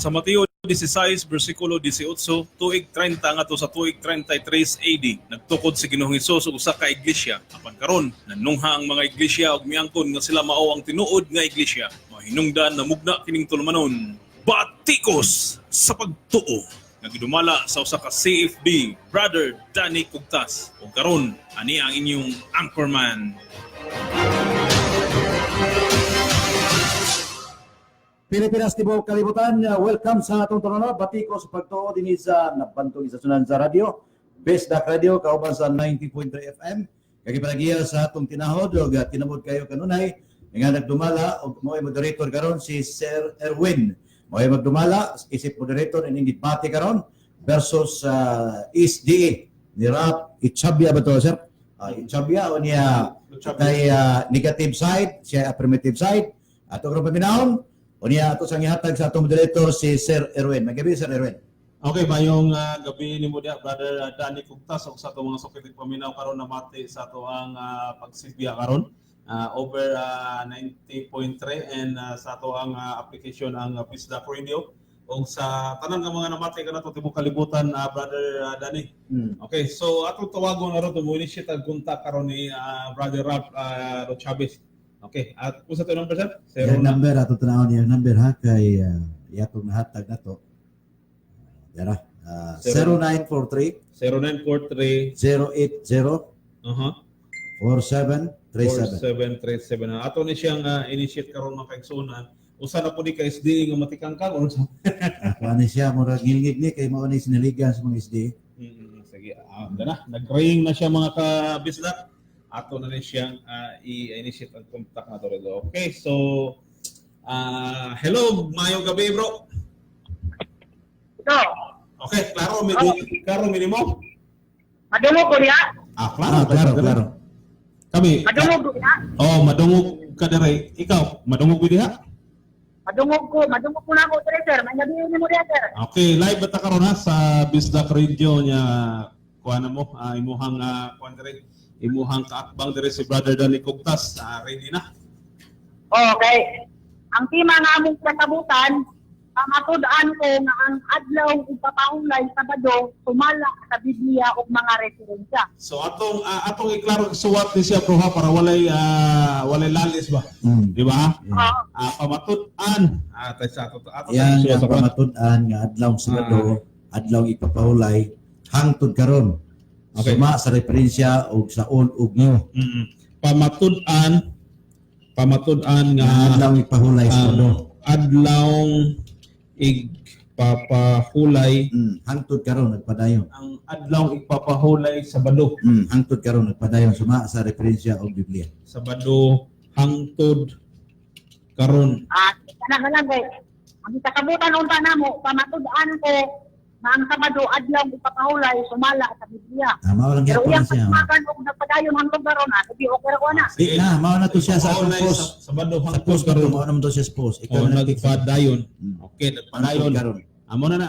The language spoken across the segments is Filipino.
Sa Mateo 16, versikulo 18, tuig 30 nga to sa tuig 33 AD, nagtukod si Ginoong Hesus og usa ka iglesia. Apan karon, nanungha ang mga iglesia og miangkon nga sila mao ang tinuod nga iglesia. Mahinungdan na mugna kining tulumanon. Batikos sa pagtuo. Nagdumala sa usa ka CFD, Brother Danny Cugtas. O karon, ani ang inyong anchorman. Pilipinas Tibo Kalibutan, welcome sa atong tanan. Batiko sa pagtuo dinhi sa nabantog sa sunan sa radio. Best Dak Radio kauban sa 90.3 FM. Kagi palagiya sa atong tinahod ug tinabot kayo kanunay nga nagdumala og mo'y moderator karon si Sir Erwin. Mo'y magdumala isip moderator ining debate karon versus SDA ni Rap Ichabia ba to, sir? Ichabia o niya kay negative side, siya affirmative side. Ato karon paminahon o niya ato sang ihatag sa atong moderator si Sir Erwin. Magabi, Sir Erwin. Okay, mayong gabi ni mo dia, Brother Danny Cugtas, o sa itong mga sukitig paminaw karon na mati sa ito ang pagsilbiya karon. Over 90.3 and sa ito ang application ang Pisdak Radio. O sa tanang ng mga namati ka na ito, Tibo Kalibutan, Brother Danny. Okay, so atong tawagon na rin ito, mo-initiate ang kontak karon ni Brother Ralph Chavez. Okay, at kung sa ito number, sir? Yung number, ato tanawon yung number ha, kay yatong nahatag na to. Yara, 0943 0943 080 4737. 4737. Ato ni siyang initiate karon mga kaigsunan. Usa na po ni ka SDA nga matikangkang o sa Ano siya, murag ngilngig ni kay mao ni sinaligan sa mga SD. sige, nag-ring na siya mga kabisdak. Ato na rin siyang i-initiate ang contact na to. Okay, so hello, mayong gabi bro. Ito. Okay, klaro minimo. Madungog ko niya. Klaro. Kami. Madungog ko niya. Madungog ka dire. Ikaw, madungog ko diha? Madungog ko na ako, sir. May nabihin mo rin, sir. Okay, live bata karon ha sa Bisdak Radio niya kuha na mo, imuhang kuha na rin. Imuhang kaakbang dire si Brother Danny Cugtas. Ready na? Okay. Ang tema nga among kasabutan, matudaan ko nga ang adlaw ipapahulay Sabado sumala sa Biblia ug mga referensya. So atong iklaro suwat ni siya bro ha para walay lalis ba? Di ba? Pamatud-an. Yan ang pamatud-an nga adlaw Sabado, adlaw ipapahulay hangtod karon. Okay. Suma sa referensya og sa ul ug no. Pamatud-an nga adlaw ipahulay Sabado. Adlaw igpapahulay hangtod karon nagpadayon. ang adlaw igpapahulay Sabado. Hangtod karon nagpadayon suma sa referensya og Biblia. Sabado hangtod karon. Kana lang kay ang kasabutan unta namo, pamatud-an ko na ang Sabado adlaw ipapahulay sumala sa Biblia. Mao lang Pero gyapon iyang siya. pagmakan og nagpadayon hangtod karon di okay ra ko na. Di na, mao na to siya sa atong Pahulay post. Sabado Sa hangtod post karon. karon mao naman to siya sa post. Ikaw na nagtik sa Nagpadayon. Okay, padayon nagpadayon. karon. Amo na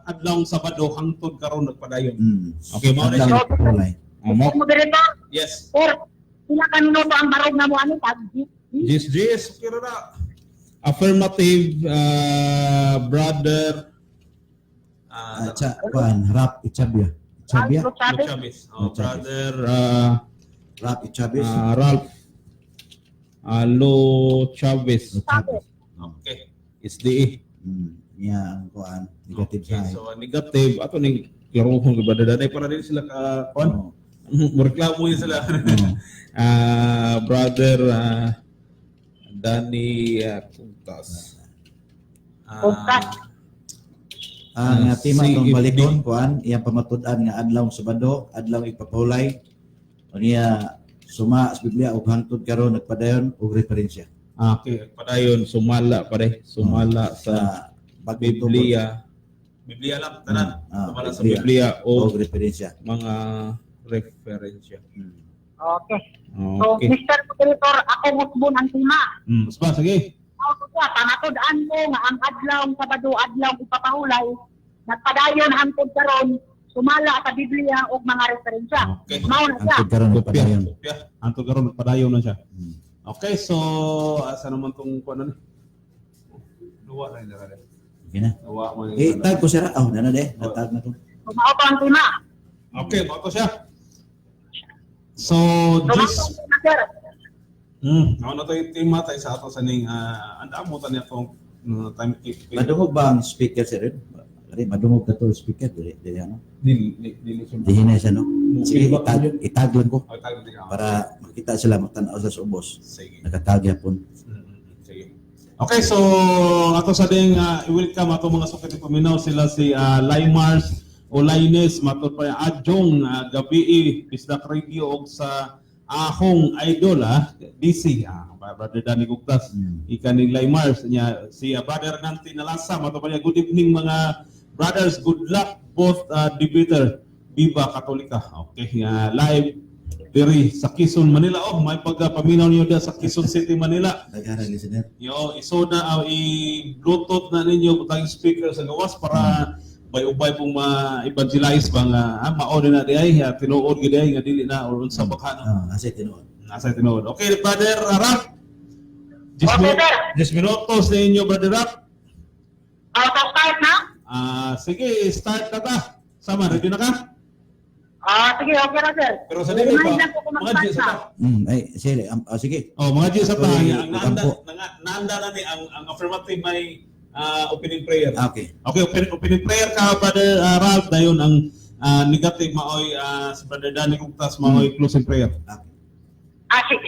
adlaw Sabado hangtod karon nagpadayon. Okay, mao na Adlaw siya. ipapahulay. Amo. Moderator, Yes. sir, pila ka minuto ang barog na mo ani tag? Yes, okay na. Affirmative, Brother Rap Ichabia. Ichabia? Chavez. Chavez. Brother Rap Ichabis. Ralph Lo Chavez. Okay. SDA. Niya ang kuan negative Okay, side. so negative. Ato ning klarohon ko ba daday para din sila ka kuan. Reklamo yun sila. Brother Danny Cugtas. Ang tema CFD. tong balikon kuan iyang pamatud-an nga adlaw Sabado, adlaw ipapahulay. O niya suma sa Biblia ug hangtod karon nagpadayon og referensya. Okay, padayon sumala sa Sa pagtutubos Biblia lang tanan. Sumala sa Biblia Biblia o og referensya. mga referensya. Okay. So, Okay. Mr. Moderator, ako musbon ang tema. Ba, sige. Ako siya, pamatud-an ko nga ang adlaw Sabado, adlaw ipapahulay, nagpadayon hangtod karon sumala sa Biblia ug mga referensya. Okay. Mao na siya. Hangtod karon nagpadayon. Kopya. Hangtod karon padayon na siya. Okay, so asa naman tong kuan na? Luwa na ila. Okay na. Nawa mo Tag ko sir. Oh, nana de. Natag na to. Sumao pa ang tima. Okay, bato siya. So, Sumao just pa ang tima, sir. ano to yung team tayo sa ato sa ning anda mo tanya tong time keep. Madungog ba ang speaker sir? Ari madungog ka to speaker dili ano. Dili siya. Dihinay siya no. Sige, itag lang ko Ay, tayo din ako. para makita sila magtanaw sa ubos. Sige. Nakatag yapon. Sige. Okay, so ato sa ding i-welcome ato mga sukati paminaw sila si Laimars o Laines matod pa adjong gabi Bisdak Radio og sa ahong idol DC Brother Danny Gugtas ika ni Laimars niya si Brother Nanti Nalasa matod pa niya good evening mga brothers, good luck both debater Viva Katolika. Okay, live diri sa Quezon, Manila. Oh, may pagpaminaw niyo da sa Quezon City, Manila. Nagara listener. Yo, isoda i-bluetooth na ninyo tayong speaker sa gawas para ubay pong ma-evangelize bang maon na di ay tinuod gid ay nga dili na or unsa baka no. Asa tinuod. Nasa tinuod. Okay, Brother Rap. Okay, sir. 10 minutos sa inyo, Brother Rap. Start na? Sige, start na ta. Sama, ready na ka? Sige, okay na, sir. Pero sa dili Remind pa, lang ko kung mga mag-start G sa na. ta. Ay, sige, sige. Oh, mga G sa ta. Sorry, Ang naanda, utampo. naanda na ni ang affirmative may opening prayer. Okay. Okay, opening prayer ka, Brother Ralph. Dayon ang negative maoy si Brother Danny Gugtas maoy closing prayer.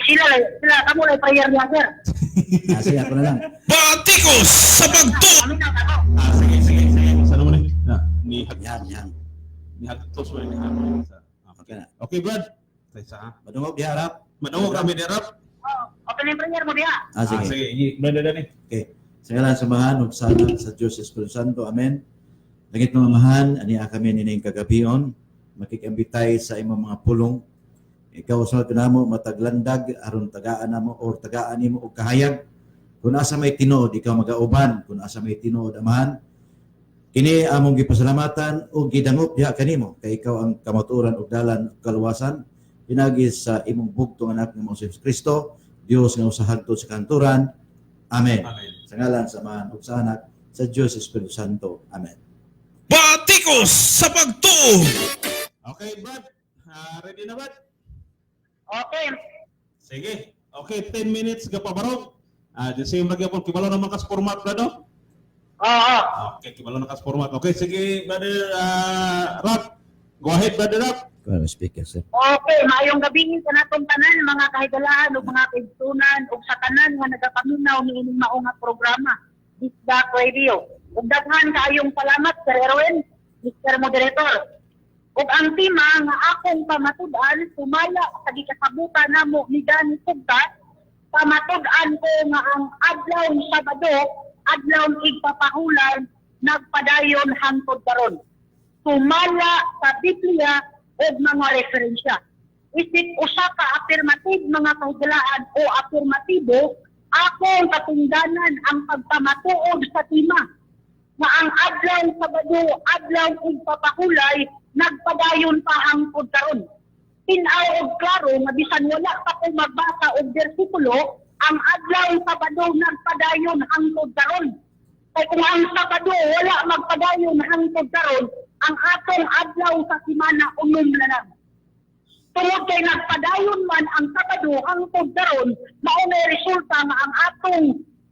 Sila, kamo lang prayer niya, sir. Sige, ako na lang. Batikos sa pagto! Kami na, ako. Sige. Sana mo ni? Ni Yan. hagtos mo ni Hagtos. Okay na. Okay, Brad. Sa ha? Madungog diharap. Madungog kami ni Ralph. Opening prayer mo diya. Sige. Sige, Brother Danny. Okay. Sa ngalan sa Mahan, ug sa Diyos Espiritu Santo. Amen. Langit mga mahan, aniya kami nining kagabion. Makikambitay sa imong mga pulong. Ikaw sa namo mataglandag aron tagaan namo or tagaan nimo og kahayag. Kung asa may tinuod, ikaw magauban. Kung asa may tinuod, amahan. Kini among gipasalamatan o gidangop diha kanimo kay ikaw ang kamatuoran ug dalan ug kaluwasan pinagi sa imong bugtong anak nga Hesus Kristo, Dios nga usa hangtod sa kanturan. Amen. Amen. Sa ngalan sa Amahan ug sa Anak sa Dios Espiritu Santo. Amen. Batikos sa pagto! Okay, Brad. Ready na, Brad? Okay. Sige. Okay, 10 minutes ka pa barog. The same lagi po kibalo naman kas format Brad, no? Oo. Okay, kibalo na kas format. Okay, sige, Brother Rap. Go ahead, Brother Rap. Kuha mo speaker, sir. Okay, maayong gabi sa natong tanan, mga kahigalahan ug mga kaigsunan ug sa tanan nga nagapaminaw ni ining mao nga programa, Bisdak Radio. Ug daghan kaayong salamat, Sir Erwin, Mr. Moderator. Ug ang tema nga akong pamatud-an sumala sa gikasabutan namo ni Danny Gugtas, pamatud-an ko nga ang adlaw ni Sabado, adlaw igpapahulan nagpadayon hangtod karon. Sumala sa Biblia o mga referensya. Isip usa ka affirmative mga kahigalaan o affirmatibo, akong katungdanan ang pagpamatuod sa tema na ang adlaw Sabado, adlaw igpapakulay, nagpadayon pa hangtod karon. Tinaw og klaro nga bisan wala pa ko magbasa og bersikulo, ang adlaw Sabado nagpadayon hangtod karon. Kay kung ang Sabado wala magpadayon hangtod karon, ang atong adlaw sa semana umom na lang. Tungod kay nagpadayon man ang Sabado hangtod karon, mao na resulta nga ang atong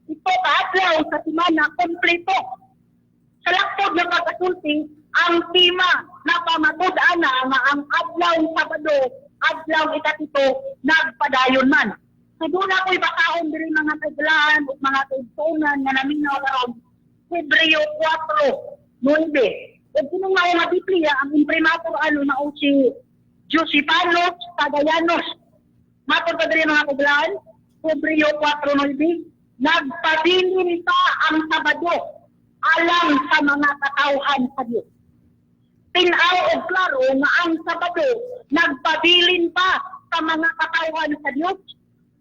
ito ka adlaw sa semana kompleto. Sa laktod na pagkasulti, ang tema na pamatud-ana nga ang adlaw Sabado, adlaw ikatito, nagpadayon man. So doon ako'y basahon diri mga kaibigan o mga kaigsunan nga naminaw karon, Hebreo 4:9. Ug kinung mao nga Biblia ang imprimatur na o si Josipanos Tagayanos. Matod pa diri mga kaibigan, Hebreo 4:9, nagpabilin pa ang Sabado alang sa mga katawhan sa Dios. Tinaw og klaro nga ang Sabado nagpabilin pa sa mga katawhan sa Dios.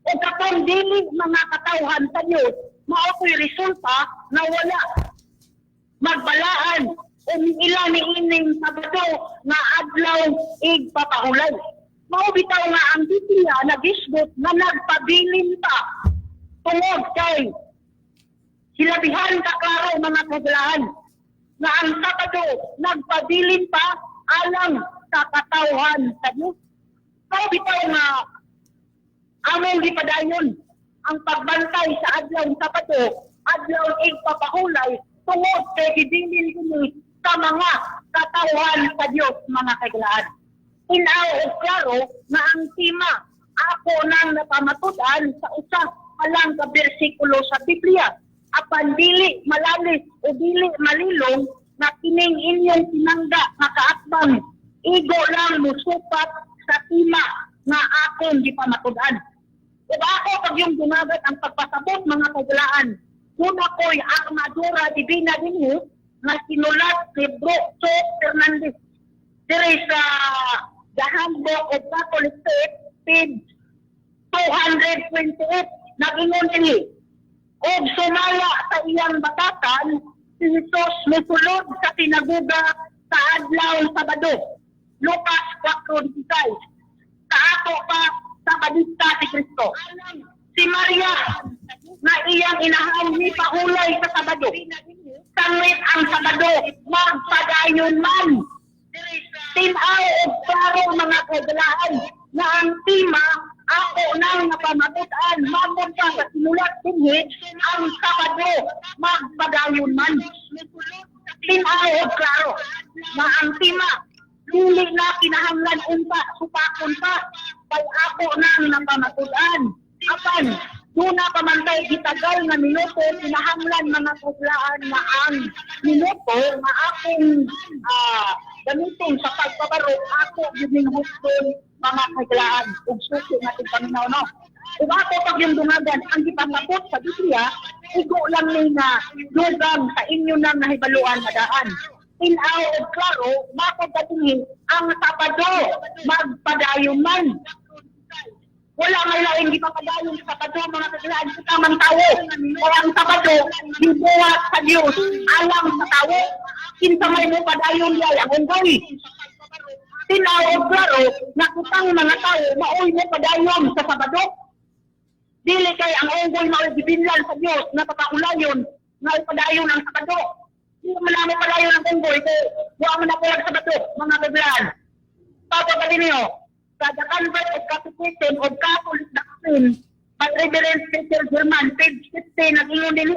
O katong dili mga katawhan sa Dios, mao ko'y resulta na wala magbalaan o ila ni ining Sabado nga adlaw igpapahulay. Mao bitaw nga ang Biblia nagisgot nga nagpabilin pa tungod kay silabihan ka klaro mga kaibigan, na ang Sabado nagpabilin pa alang sa katawhan sa Diyos. So, bitaw nga among gipadayon ang pagbantay sa adlaw Sabado, adlaw igpapahulay tungod kay gibilin kini sa mga katawhan sa Dios, mga kaibigan. Inaw og klaro na ang tema ako nang napamatudan sa usa alang ka bersikulo sa Biblia. Apan dili malalis o dili malilong na kining inyong tinangga nga kaatbang igo lang musupat sa tema nga akong gipamatudan. Ug ako pag yung gumagat ang pagpasabot mga kaibigan, una ko'y armadura divina dinhi nga sinulat ni Bro So Fernandez. There is the Handbook of Catholic Faith, page 228, nag-ingon dinhi. Og sumala sa iyang batatan, si Jesus misulod sa sinaguga sa adlaw Sabado. Lucas 4:16. Sa ato pa sa kadista si Kristo. Si Maria na iyang inahan ni pahulay sa Sabado. Sangit ang Sabado, magpadayon man. Tinaw og klaro mga kaibigan na ang tema ako nang napamatutan mamon pa sa sinulat dinhi ang Sabado magpadayon man. Tinaw og klaro na ang tema dili na kinahanglan unta supakon pa kay ako nang napamatutan. Apan muna pamantay gitagal nga minuto kinahanglan mga kaibigan na ang minuto nga akong gamiton sa pagpabaro ako gining huston mga kaibigan ug susi nga tigpaminaw no. Ug ako pag yung dungagan ang gipamabot sa Biblia igo lang ni nga dugang sa inyo nang nahibaluan nga daan. Tinaw og klaro mapagdating ang Sabado magpadayon man. Wala may laing gipapadayon sa Sabado mga kaibigan sa man tawo. Kaya ang Sabado gibuhat sa Dios alang sa tawo. Kinsa may mo padayon diay ang unggoy. Tinaw og klaro na kutang mga tawo maoy mo padayon sa Sabado. Dili kay ang unggoy mao gibinlan sa Dios na pagkaulayon na ipadayon ang Sabado. Hindi mo namin padayon ang unggoy kay wa man ako sa Sabado mga kaibigan. Papa ba ninyo? Sa The Convert of Catechism of Catholic Doctrine by Reverend Peter German, page 15, nag-ingon din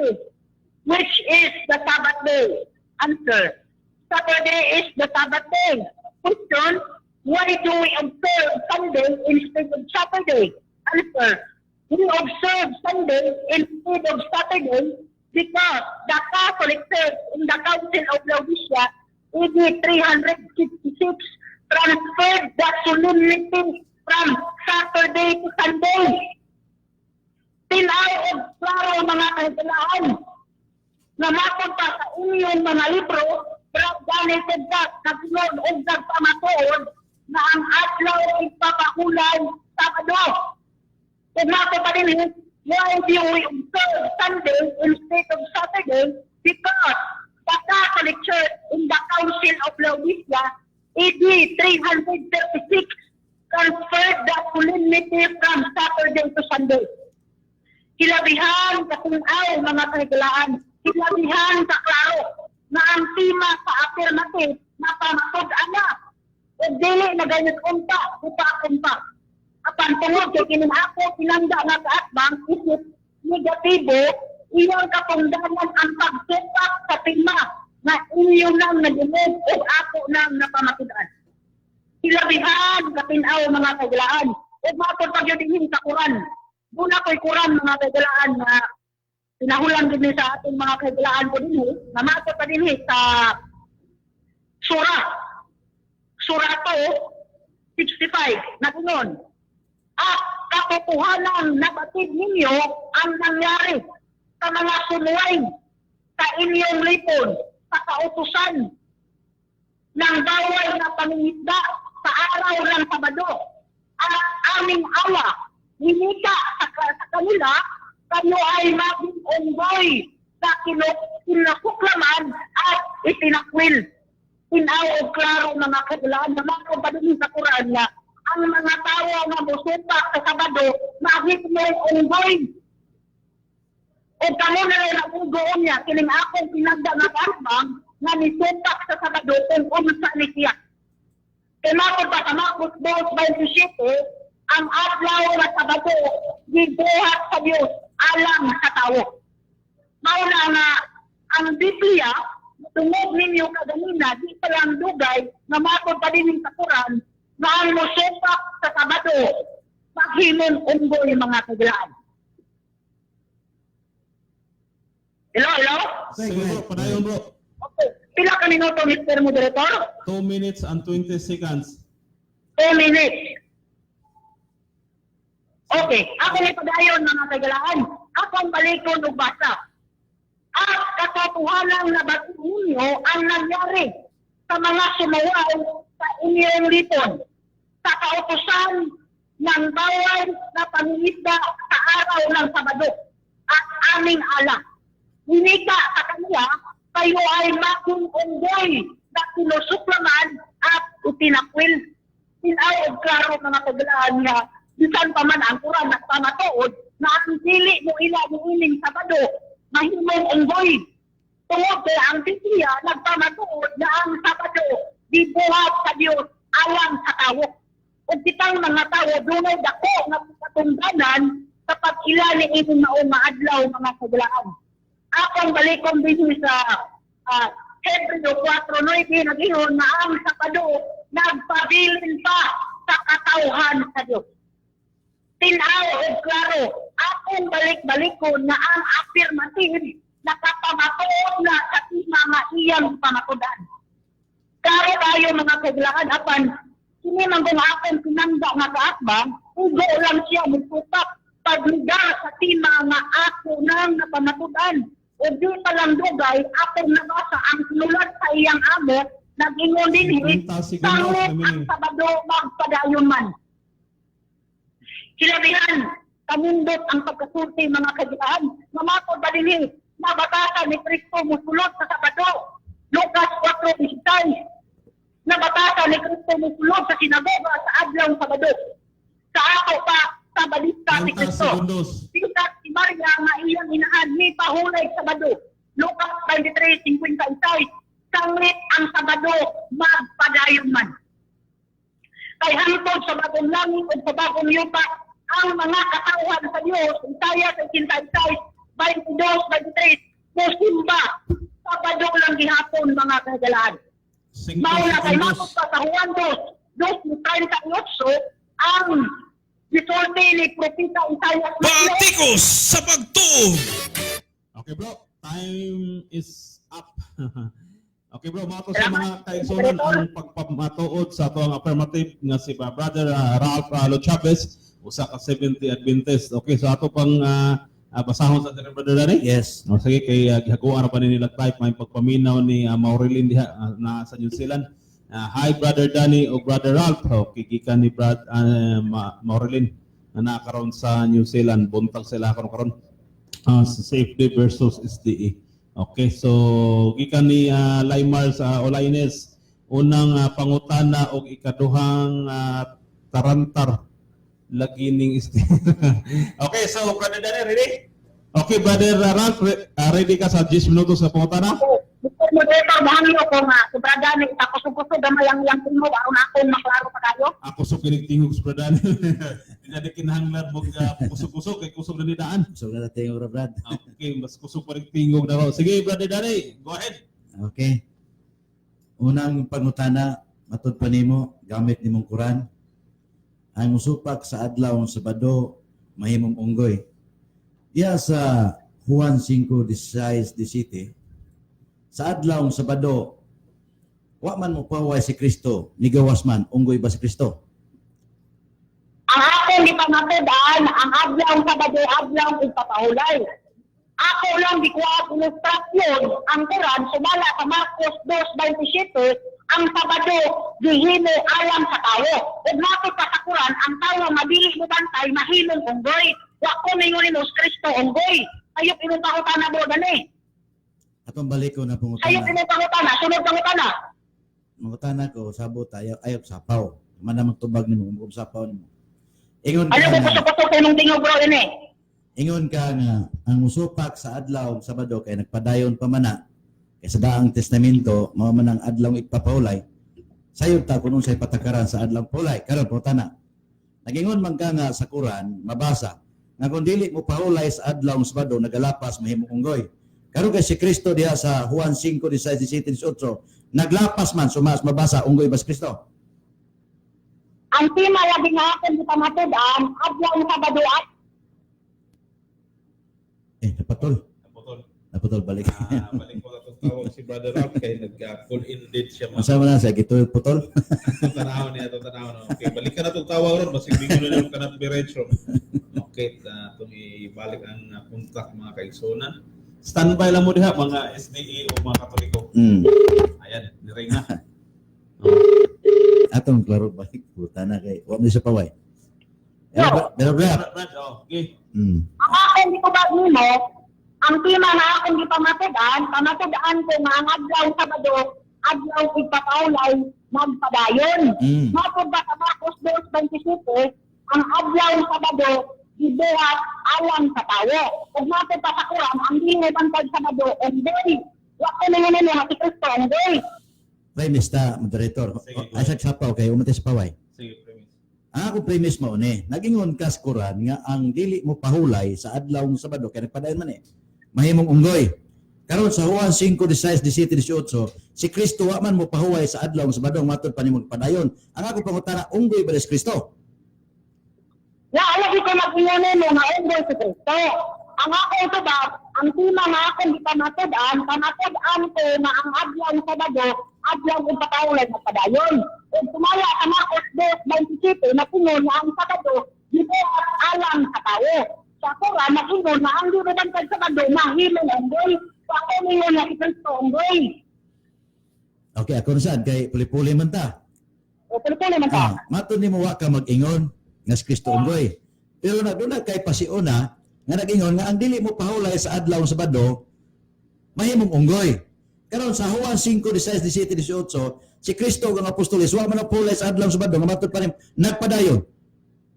which is the Sabbath day? Answer: Saturday is the Sabbath day. Question: why do we observe Sunday instead of Saturday? Answer: we observe Sunday instead of Saturday because the Catholic Church in the Council of Laodicea, AD 366, transferred the solemnity from Saturday to Sunday. Tinaw og klaro mga kaibigan na mapunta sa inyong mga libro, Brad Danny Teddak, nagsunod og nagpamatuod na ang adlaw ipapahulay Sabado. Kung mato pa din, why do we observe Sunday instead of Saturday? Because the Catholic Church in the Council of Laodicea, AD 336, transferred the solemnity from Saturday to Sunday. Hilabihan sa tinaw mga kaibigan, hilabihan sa klaro na ang tema sa affirmative na pamatud-an na o dili na ganyan unta, upa-unta. Apan tungod kay kining ako pinangga nga kaatbang isip negatibo, iyang kapungdanan ang pagsupak sa tema na inyo nang nagimod o ako nang napamatudan. Hilabihan sa tinaw mga kaibigan, o mapod pagyudin sa Quran. Muna ko'y Quran mga kaibigan na pinahulan din sa ating mga kaibigan ko din na mapod pa din sa Surah 2, 65, nagunon. At katotohanan na batid ninyo ang nangyari sa mga sunuway sa inyong lipon, sa kautusan ng bawal na paningisda sa araw ng Sabado. At aming awa, hinika sa kanila, kayo ay maging unggoy na kinasuklaman at itinakwil. Tinaw o klaro mga kaibigan na mga padulong sa Quran na ang mga tao na musupak sa Sabado, maging may unggoy. O kamo na rin ang ugoon niya, kining akong pinagda nga karbang, nga nisupak sa Sabado kung unsa ni siya. Kaya makot pa sa Marcos 2:27, ang adlaw na Sabado, gibuhat sa Diyos, alam sa tao. Mauna nga, ang Biblia, tungod ninyo kaganina, di pa lang dugay, na makot pa din sa Quran, na ang musupak sa Sabado, maghimon unggoy mga kaglaan. Hello? Sige bro, padayon bro. Okay. Pila ka minuto, Mr. Moderator? 2 minutes and 20 seconds. 2 minutes. Okay, ako ni padayon mga kagalaan. Ako ang balikon o basa. At katotohanan na bago ninyo ang nangyari sa mga sumuway sa inyong lipon sa kautusan ng bawal na pangingisda sa araw ng Sabado at aming ala. Hinika sa kanila, kayo ay makong unggoy na sinusuklaman at itinakwil. Sinaw o klaro mga kagalaan nga, bisan pa man ang Quran at pamatuod na ang pili mo ila niining Sabado, mahimong unggoy. Tungod kaya ang Biblia nagpamatuod na ang Sabado, dibuhat sa Diyos alang sa tao. O kitang mga tao, dunay dako nga katungganan kapag ila ni ining maong maadlaw mga kagalaan. Akong balikong din sa Hebreo 4:9 nag-iyon na ang Sabado nagpabilin pa sa katauhan sa Diyos. Tinaw o klaro, akong balik-balikon na ang affirmative nakapamatuod na sa mga iyang pamakudan. Karo tayo mga kaglaan apan, sini manggong akong pinanda nga kaakbang, ugo lang siya magpupap pagligar sa mga ako nang napamatudan. O di palang dugay, akong nabasa ang sinulat sa iyang amo, nag-ingon din sangit ang Sabado magpadayon man. Silabihan, kamundot ang pagkasulti mga kagilaan, mamakod ba din nabatasan ni Kristo musulot sa Sabado, Lucas 4:16, nabatasan ni Kristo musulot sa sinagoga sa adlaw Sabado. Sa ako pa, sa balista ni 30 Kristo. segundos. Pikat si Maria nga iyang inahan ni pahulay Sabado. Lucas 23:56. Sanglit ang Sabado magpadayon man. Kay hangtod sa bagong langit o sa bagong yuta, ang mga katauhan sa Diyos, Isaiah 66, 22-23, musimba, Sabado lang gihapon mga kagalaan. 5 Mauna kay segundos. Marcos pa sa Juan 2:38, ang gisulti ni Propeta Isaiah Batikos sa pagtuo. Okay bro, time is up. Okay bro, mga to sa mga kaigsunan ang pagpamatuod sa ito ang affirmative nga si Brother Ralph Lo Chavez, usa ka 70 Adventist. Okay, so ato pang basahon sa atin Brother Danny. Yes. O sige, kay gihaguan pa nila type may pagpaminaw ni Maurelin diha na sa New Zealand. Hi Brother Danny o Brother Ralph. Okay, gikan ni Maurelin na nakaroon sa New Zealand. Buntag sila karon sa safety versus SDE. Okay, so gikan ni Laimar sa Olaines, unang pangutana og ikaduhang tarantar lagi ning SDE. Okay, so Brother Danny, ready? Okay, Brother Ralph, ready ka sa 10 minutos sa pangutana? Mr. Moderator, bahangyo ko nga, sobrada ni kusog-kusog gamay ang iyang tingog, ako na akong maklaro pa kayo. Ako so kinig-tingog sa Brother Danny. Hindi kinahanglan mo kusog-kusog kay kusog na ni daan. So na natin yung Brad. Okay, mas kusog pa rin tingog na raw. Sige, Brother Danny, go ahead. Okay. Unang pangutana, matud pa nimo gamit nimong Quran. Ang musupak sa adlaw ng Sabado mahimong unggoy. Iya sa Juan 5:16-17. Sa adlaw ng Sabado, wa man mo paway si Kristo, nigawas man unggoy ba si Kristo? Ang akong gipamatudaan, ang adlaw Sabado, adlaw ipapahulay. Ako lang di ko ang ilustrasyon, ang Quran, sumala sa Marcos 2:27, ang Sabado, gihimo alam sa tao. Ug nato pa sa Quran, ang tao mabili mo bantay, mahimong unggoy. Wa ko mingon ni Kristo unggoy. Ayop imong pangutana mo gani. Atong balik ko na Ayop pangutana. imong pangutana, sunod pangutana. Mangutana ko, sabot ayop sapaw. Man na magtubag nimo, sapaw nimo. Ingon Ano ka ko na, kusog-kusog sa imong tingog bro ini? ingon ka nga ang musupak sa adlaw Sabado kay nagpadayon pa man kay sa daang testamento mao man ang adlaw igpapahulay. Sayod ta kun unsay patakaran sa adlaw pahulay. Karon putana. Nagingon man ka nga sa Quran mabasa nga kung dili mo pahulay sa adlaw Sabado nagalapas mahimong unggoy. Karon kay si Kristo diha sa Juan 5:16-18 naglapas man sumas mabasa unggoy ba si Kristo? Ang tema labi nga akong gipamatid-an, adlaw Sabado at Naputol. Naputol balik. Balik ko itong tawag si Brother Ralph kay nag-full in-date siya. Masa man sa gito putol. Itong tanaw niya, itong tanaw. Okay, balik ka na itong tawag ron. Basig bingo na naman ka na diretso. Okay, itong ibalik ang kontak mga kaigsunan. Standby lang mo diha mga SDE o mga Katoliko. Ayan, niring na. Atong klaro balik puta na kay wa mo siya paway. Pero Brad, okay. ang akong gitubag nimo, ang tema na akong gipamatid-an, pamatid-an ko nga ang adlaw Sabado, adlaw igpapahulay, magpadayon. Matod ba sa Marcos 2:27, ang adlaw Sabado, gibuhat alang sa tawo. Ug matod pa sa Quran, ang dili bantag Sabado, unggoy. Wa ko ningon nga si Kristo unggoy. premise ta moderator. Asag sapaw kay umatis paway. Sige, premise. Ang ako premise mo ni, nagingon ka sa Quran nga ang dili mo pahulay sa adlaw ng Sabado kay nagpadayon man mahimong unggoy. Karon sa Juan 5:16-18, si Kristo wa man mo pahuway sa adlaw ng Sabado matod pa nimo padayon. Ang ako pangutana unggoy ba si Kristo? Ya, alagi ko mag-ingon mo nga unggoy si Kristo. Ang ako ito ba, ang tema na akong gipamatid-an, pamatid-an ko na ang adlaw Sabado, adlaw igpapahulay magpadayon. Ug sumaya sa Marcos 2:27 na pingon nga ang Sabado gibuhat alang sa tawo. Sa Quran nagingon na ang gibuhat sa Sabado mahimong unggoy. Sa ako ningon nga si Kristo unggoy. Okay, ako nasad kay puli-puli man ta. O tuloy naman ta. Matod nimo wa ka mag-ingon nga si Kristo unggoy. Pero naduna kay pasiuna nga nag-ingon nga ang dili mo pahulay sa adlaw ng Sabado mahimong unggoy. Karon sa Juan 5:16-18, si Kristo ang apostoles wa man pahulay sa adlaw ng Sabado nga matod pa rin nagpadayon.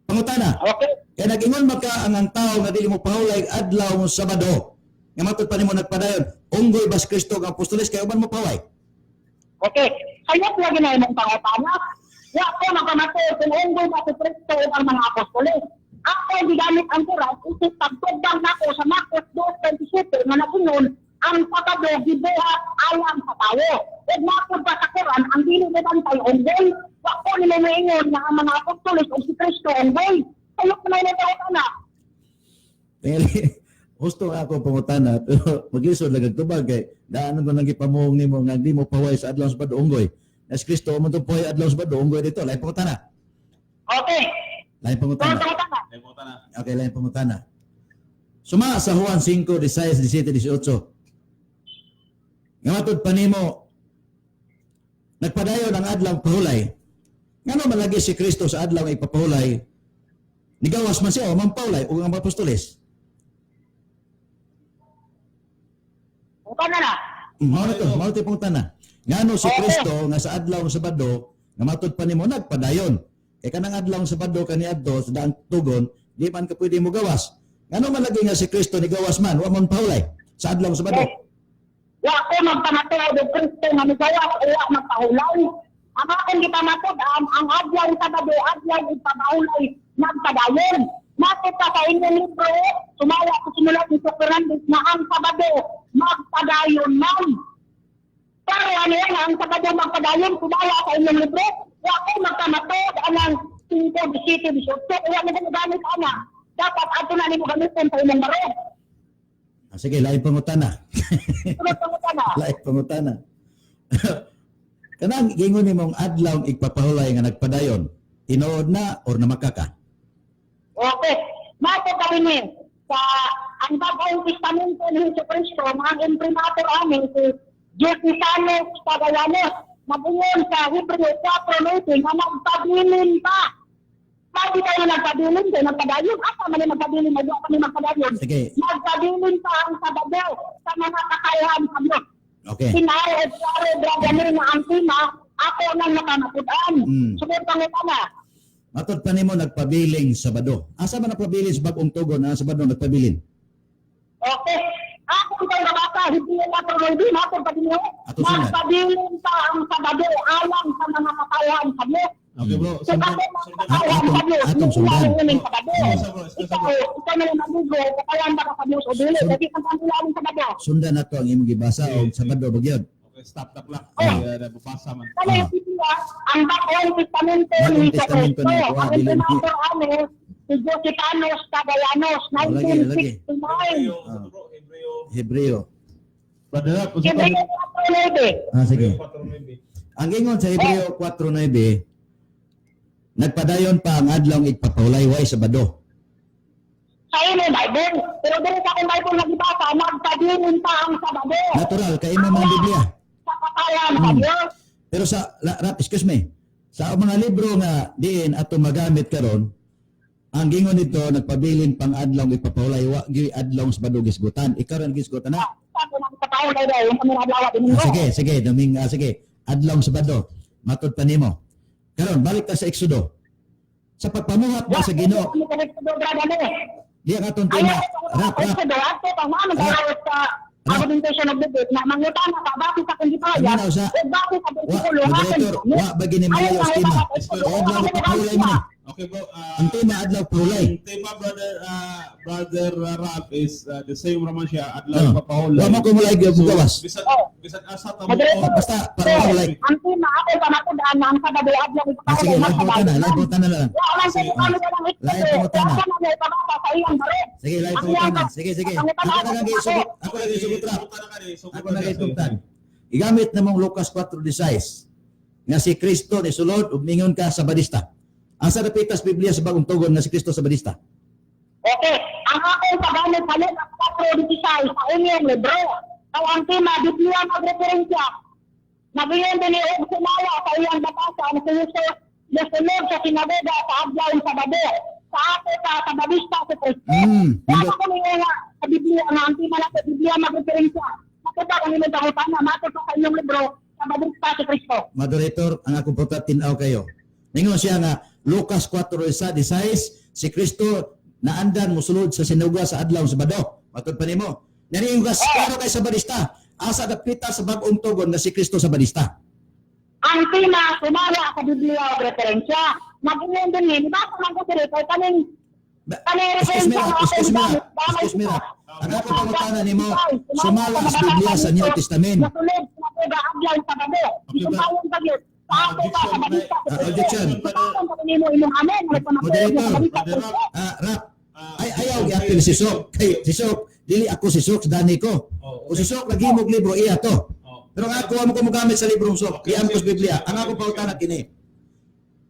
Pangutana. Okay. Kaya nag-ingon maka ang tao nga dili mo pahulay adlaw ng Sabado nga matod pa nimo nagpadayon. Unggoy ba si Kristo ang apostoles kay uban mo pahulay? Okay. Sayot lagi na imong pangutana. Ya ko nagpamatid kung unggoy ba si Kristo ug ang mga apostoles. Ako gigamit ang Quran isip pagtugdang nako sa Marcos 2:27 nga nagingon ang Sabado gibuhat alang sa tawo. Ug matod pa sa Quran ang dili mo bantay unggoy. Wa ko nila maingon nga ang mga apostoles ug si Kristo unggoy. Sayot na ina na. Gusto ako pangutana pero mag-isod lang tubag kay daanan ko nang gipamuong nimo nga di mo paway sa adlaw sa Sabado unggoy. As Kristo mo to paway adlaw sa Sabado unggoy dito. Lain pangutana. Okay. Lain pangutana. Ay mo na. Okay, lain pangutana. Suma sa Juan 5:16-18. Nga matod pa nimo nagpadayon ang adlaw pahulay. Ngano man lagi si Kristo sa adlaw nga ipapahulay? Nigawas man siya o mampahulay o ang apostoles? Utan na. Mao to pangutana. Ngano si Kristo nga sa adlaw ng Sabado nga matod pa nimo nagpadayon? Kay kanang adlaw ng Sabado kaniadto sa daang tugon, di man ka pwede mo gawas. Ngano man lagi nga si Kristo ni gawas man, wa man pahulay sa adlaw ng Sabado? Wa ko magpamatod og Kristo nga migawas o wa magpahulay. Ang akong gipamatod ang adlaw Sabado, adlaw igpapahulay nagpadayon. Matod pa sa inyong libro, sumaya ko sinulat ni Dr. Randy na ang Sabado magpadayon man. Pero ano yan, ang Sabado magpadayon, sumaya sa inyong libro, wa ko magpamatod anang 5:17-18. Kaya na ginagamit ana. Dapat ato na nimo gamitin sa inyong baro. Sige, lain pangutana. Sunod pangutana. Lain pangutana. Kanang gingon nimong adlaw igpapahulay nga nagpadayon, tinuod na or namakaka? Okay. Mato kami ni sa ang bagong testamento ni Jesucristo, mga imprimatur amin si Josisano Pagallanos, nabungon sa Hebreo 4:9 nga magpabilin pa. Pagi tayo nagpabilin, tayo nagpadayon. Asa man yung magpabilin, magpabilin kami magpadayon. Sige. Magpabilin pa ang Sabado sa mga kakayahan sa Diyos. Okay. Sinaro at klaro, draganin na ang tima, ako nang nakamapudan. Mm. Sunod pangutana. Matod pa nimo nagpabiling Sabado. Asa man nagpabiling sa bagong tugon na Sabado nagpabiling? Okay. Ako itong nabasa, hindi yung matulog natin pag niyo. Ato sunod. Magpabiling pa ang Sabado alang sa mga katawan sa Diyos. Okay bro, So sundan. kasi mga katawan sa Diyos, atong hindi sundan. lang yung Sabado. Excuse me. Ikaw na lang magugo, kakayan ba ka sa Diyos o dili, kasi ang pangulaling Sabado. Sundan nato ang imong gibasa og Sabado bagyod. Okay, stop the clock. Oh. Nabubasa man. Kaya yung Biblia, ang Bagong Testamento Bagong ni Testamento ni Cristo, Kuha, ang dili- Senator si Jositanos Cagallanos, Lagi. 1969. Hebreo. Brother Rap, kung sa Hebreo 4:9. Sige. 4:9. Ang ingon sa Hebreo 4:9, nagpadayon pa ang adlaw igpapawlayway Sabado. Sa ino yung Bible. Pero dito sa akong Bible nagbasa, nagpadiyon pa ang Sabado. Natural kay imo mga Biblia. Sa kakayan sa Diyos. Pero sa Rap, excuse me. Sa mga libro nga diin ato magamit karon, ang gingon nito nagpabilin pang adlaw igpapawlay wa gi adlaw Sabado gisgutan. Ikaw ran gisgutan na. Sabi ng katao na ito, yung kamirablawa din mo. Sige, sige. Adlaw Sabado. Matod pa nimo. Karon balik ta sa Exodo. Sa pagpamuhat ba sa Ginoo, di ang atong tema. Rap. Argumentation of the date na mangutan na bakit sa kundi pa yan Ano sa- bakit sa Wa, bersikulo moderator, wa ba gini malayo sa tema. Kaya adlaw igpapawlay mo. Okay bro, Ang tema adlaw pawlay. ang tema brother Rap is the same raman siya adlaw papahol. Wa mo ko mulay gawas. Bisag asa ta mo. Moderator. Basta para like. Ang tema ako pa nakudan na ang Sabado adlaw Sige, live po na lang. Live po na. Sige, live po na. Sige. Ako na lang gisugot. Ako na gisugot Rap. Ako na gisugotan. Igamit namong Lucas 4:16 nga si Kristo ni sulod ug ningon ka sa badista. Asa napitas Biblia sa bagong tugon nga si Kristo sa badista? Okay, ang akong paggamit sa Lucas 4:16 sa inyong libro. Kaya ang tema, Biblia magreferensya. Nagayon din ni Og Sumaya sa iyang batasa na si Jesus nasunod sa sinagoga sa adlaw sa Sabado. Sa ato sa Badista sa Kristo. Kaya Pindot. ako nga sa Biblia, nga ang tema na sa Biblia magreferensya. Nakita ko nila sa utang na mato sa inyong libro sa Badista sa Kristo. Moderator, ang akong putat tinaw kayo. Ningon siya nga Lucas 4:16 si Kristo naandan mosulod sa sinagoga sa adlaw sa Sabado. Matod pa nimo. Naniing gas klaro kay sa badista. Asa dapita sa bagong tugon nga si Kristo sa badista. Ang tema, sumala sa Biblia o referensya. Mag-iyon din yun. Basta man ko sila, kaya kaning Excuse me Rap. Ang ako pangutana nimo sumala sa Biblia sa New Testament. Nasulod sa mga adlaw sa Sabado. Isumpayon sa Diyos. Sa ato pa sa Badista. Objection. Isumpayon sa nimo inyong amen. Moderator. Rap. Ayaw i-appeal si Sok. Kay si Sok, dili ako si Sok, dani ko. O si Sok lagi mo libro iya to. Pero nga ako mo gumagamit sa librong Sok. Iyan ko sa Biblia. Ang ako pangutana kini.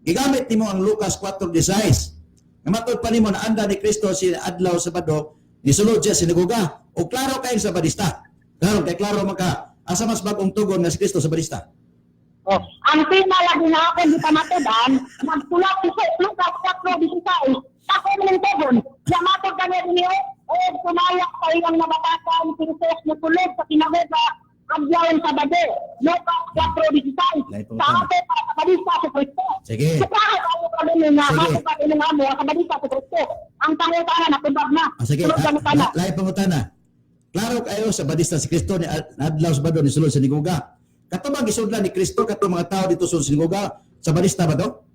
Gigamit nimo ang Lucas 4:16. Namatod pa nimo na anda ni Kristo si adlaw sa Sabado, nisulod siya sinagoga. O klaro kayo sa badista. Klaro maka asa mas bagong tugon nga si Kristo sa badista. Ang tema lagi na ako di pamatudan, magtulak si Lucas 4:16. Ako ng tugon. Yamatod kanya niyo, o sumaya sa iyang nabatasan, si Jesus natulog sa sinagoga, adlaw sa Sabado. Lucas 4:16. Sa ato para sa Badista sa Kristo. Sige. Sa kahit ako pa rin nga, Sige. mato pa rin nga mo, sa Badista sa Kristo. Ang pangutana na tubag na. Sige, Sunod ang utana. lahi pangutana. Klaro kayo sa badista si Kristo ni adlaw sa Sabado ni sulod sa sinagoga. Katubang gisudlan ni Kristo katong mga tao dito sa sinagoga sa badista ba to?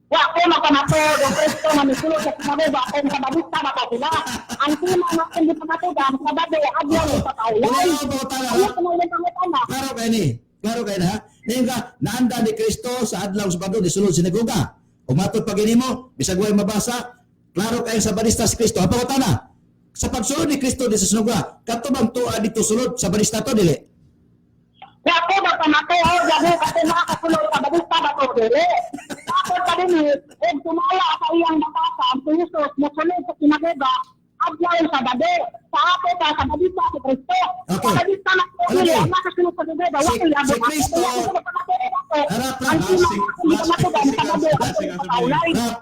Wa ko makanatod ang Kristo na misulod sa sinagoga ako sa Badista ba ko sila. Ang tema na hindi pamatudan, sa Sabado, adlaw sa kaulan. Ano pangutana? Ano ko na pangutana? Klaro kayo ni. Klaro kayo na ha. Ngayon ka, naanda ni Kristo sa adlaw sa Sabado ni sulod sa sinagoga. Umatod pa mo, bisag way mabasa, klaro kayo sa badista si Kristo. Ang pangutana, sa pagsulod ni Kristo di sa sinagoga, katubang tuwa dito sulod sa badista to dili. Wa ko makanatod, gabi kasi nakakasulod sa Badista ba ko dili. Ako pa rin og tumaya sa iyang batasan, si Jesus mosulod sa sinagoga, adlaw sa Sabado. Sa ato pa sa Badista si Kristo. Okay. Sa Badista na ko dili, ang nakasulod sa sinagoga, wa ko yabo. Si Kristo. Harap, Ang tema hindi pamatudan sa Sabado ako sa kaulan. Rap,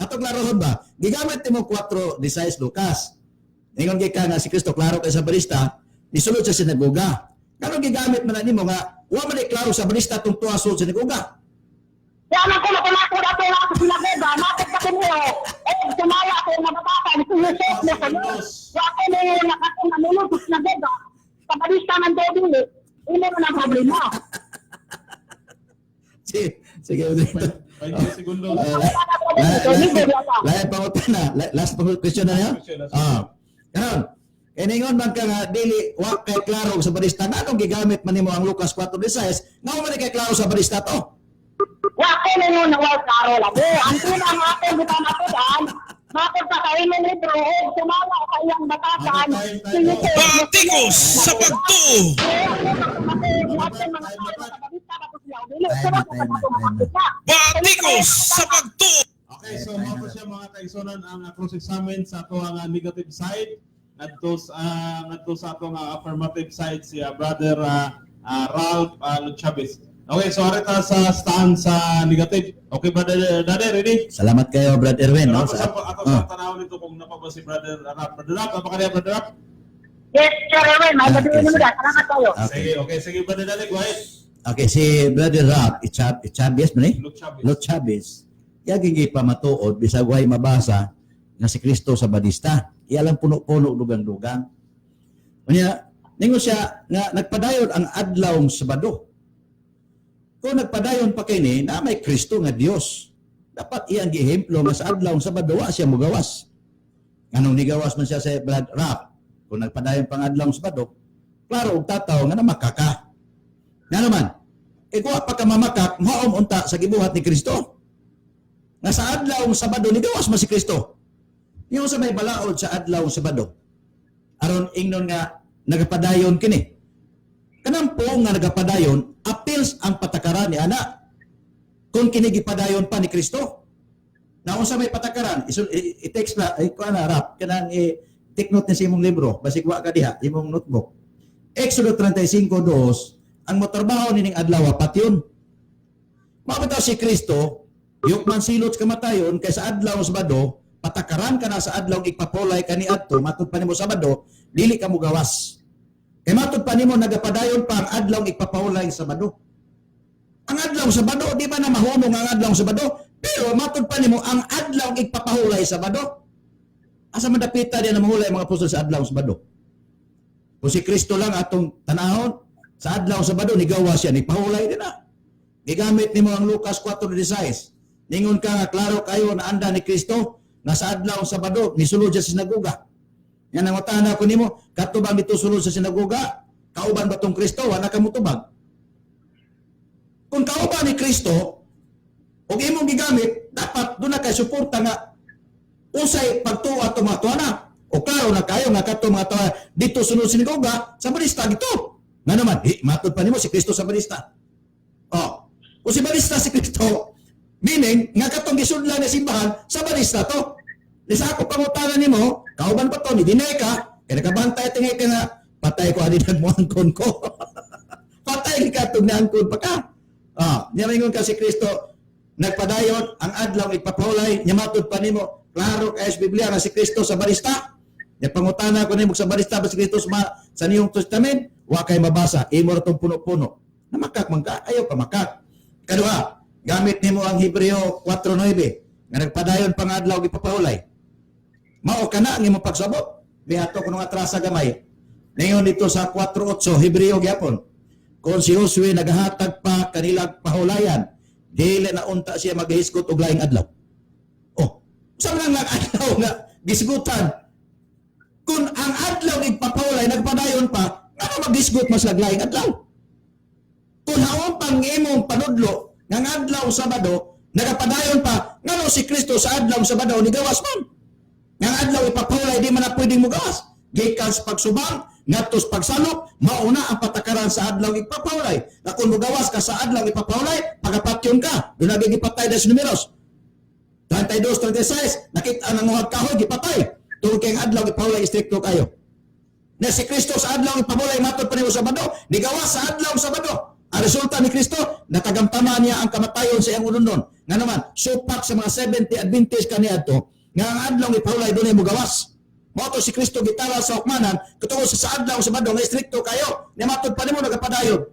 atong klarohon ba? Gigamit nimo 4:16 Lucas. Ingon kay ka nga si Kristo klaro kay sa badista, nisulod sa sinagoga. Karon gigamit man nimo nga wa man klaro sa badista tong tuwa sulod sa sinagoga. Kaya man ko nakunako na ito na ako sinagoga, natin sa kiniyo, sumala ako yung mabatakan, si Yusuf na sa iyo. So ako na yung nakatong namulog sa sinagoga, sa balista ng Dobili, hindi mo na problema. Sige, 20 segundos. Lahat pangutan na. Last question na niya? Karon, iningon man ka nga, dili, wak kay klaro sa barista. Anong gigamit man nimo ang Lucas 4:16? Nga man kay klaro sa barista to? Wako na yun na wal karo lang. Ang tunang ako, di ba natudan, makot sa kain ng libro, sumala sa iyang batakan, si Yusuf. Batikos sa pagtuo. Batikos sa pagtuo. Okay, so mao siya mga kaigsunan ang cross-examine sa ato ang negative side ngadto sa ato nga affirmative side si Brother Ralph Chavez. Okay, so arita sa stand sa negative. Okay, Brother Dade, ready? Salamat kayo, Brad Erwin. No? Sa ato sa tanaw nito kung napaba si Brother Ralph. Brother Ralph, apa kaniya Brother Ralph? Yes, Sir Erwin, may madaling mo na. Salamat kayo. Sige, Brother Dade, go ahead. Okay, si Brother Rap, Chavez man eh? Luke Chavez. Lot Chavez. Yaging ipamatuod, bisag way mabasa nga si Kristo sa badista. Iyalang puno-puno, dugang-dugang. Kanya, ningo siya nga nagpadayon ang adlawng Sabado. Kung nagpadayon pa kini na may Kristo nga Dios, dapat iyang gihemplo nga sa adlawng Sabado wa siya mugawas. Anong nigawas man siya sa Brad Rap? Kung nagpadayon pang adlawng Sabado, klaro og tataw nga namakaka. Nga naman, kuha pa ka mamakak, maom unta sa gibuhat ni Kristo. Nga sa adlawng Sabado, nigawas man si Kristo. Yung sa may balaod sa adlawng Sabado, aron ingnon nga nagapadayon kini. Kanang po nga nagapadayon, appeals ang patakaran ni ana. Kung kinigipadayon pa ni Kristo. Na sa may patakaran, i-text na, kuha na, Rap, kanang take note na sa imong libro, basig wa ka diha, imong notebook. Exodo 35:2, ang motrabaho nining adlaw apat yun. Mabitaw si Kristo, yung man silot kamatayon kay sa adlaw Sabado, patakaran ka na sa adlaw igpapolay kani adto, matud pa nimo Sabado, dili ka mo gawas. Kay matud pa nimo nagapadayon pa ang adlaw igpapolay Sabado. Ang adlaw Sabado di ba na mahunong ang adlaw Sabado, pero matud pa nimo ang adlaw igpapahulay Sabado. Asa man dapita diyan na mahulay ang mga apostol sa adlaw Sabado? Kung si Kristo lang atong tanahon, sa adlaw Sabado, nigawa siya, nipahulay din na. Gigamit ni mo ang Lucas 4:16. Ningon ka nga, klaro kayo na anda ni Kristo, na sa adlaw Sabado, nisulod siya sa sinagoga. Yan ang utana ko ni mo, katubang dito sulod sa sinagoga, kauban ba tong Kristo, wala ka mutubag. Kung kauban ni Kristo, o imong gigamit, dapat doon na kayo suporta nga, usay pagtuwa tumatuwa na. O klaro na kayo nga katong mga tawa, dito sunod sa sinagoga, sa balista dito. Nga naman, matod pa nimo si Kristo sa balista. O si balista si Kristo, meaning, nga katong gisudlan na simbahan, sa balista to. Lisa ako pangutangan nimo, kauban pa to, ni dinay ka, kaya nakabantay tingay ka nga, patay ko adinag mo angkon ko. Patay ka itong naangkon pa ka. Niyamingon ka si Kristo, nagpadayon, ang adlaw ipapahulay, nyamatod pa nimo, klaro kaya sa Biblia nga si Kristo sa balista. Yung pangutana ko nimo sa balista ba si Kristo sa Niyong Testament, wa kay mabasa, imo ra tong puno-puno. Namakak man ka, ayaw ka makak. Kadua, gamit nimo ang Hebreo 4:9 nga nagpadayon pang adlaw ipapahulay. Mao kana ang imong pagsabot. Bihato ko nga atrasa gamay. Ningon dito sa 4:8 Hebreo gyapon. Kung si Josue nagahatag pa kanilang pahulayan, dili na unta siya maghisgot og laing adlaw. Sa lang adlaw nga gisgutan. Kung ang adlaw igpapahulay nagpadayon pa, ano maghisgot mas laglaing adlaw? Kung haon pang imong panudlo ng adlaw Sabado, nagapadayon pa, ngano si Kristo sa adlaw Sabado ni gawas man. Ng adlaw ipapahulay di man na pwedeng mugawas. Gikan sa pagsubang, ngatos pagsalok, mauna ang patakaran sa adlaw ipapahulay. Na kung mugawas ka sa adlaw ipapahulay, pagapatyon ka. Doon naging ipatay na sa numeros. 32, 36, nakita ang nanguhag kahoy, gipatay. Tungkol kayong adlaw ipahulay, istrikto kayo. Na si Kristo sa adlaw ipahulay, matod pa niyo Sabado, ni gawas sa adlaw Sabado. Ang resulta ni Kristo, natagamtama niya ang kamatayon sa iyang unundon. Nga naman, supak sa mga 70 Adventist kaniya ito, nga ang adlaw ipahulay doon ay mugawas. Moto si Kristo gitara sa hukmanan, katungkol sa adlaw Sabado, nga istrikto kayo, ni matod pa niyo nagapadayon.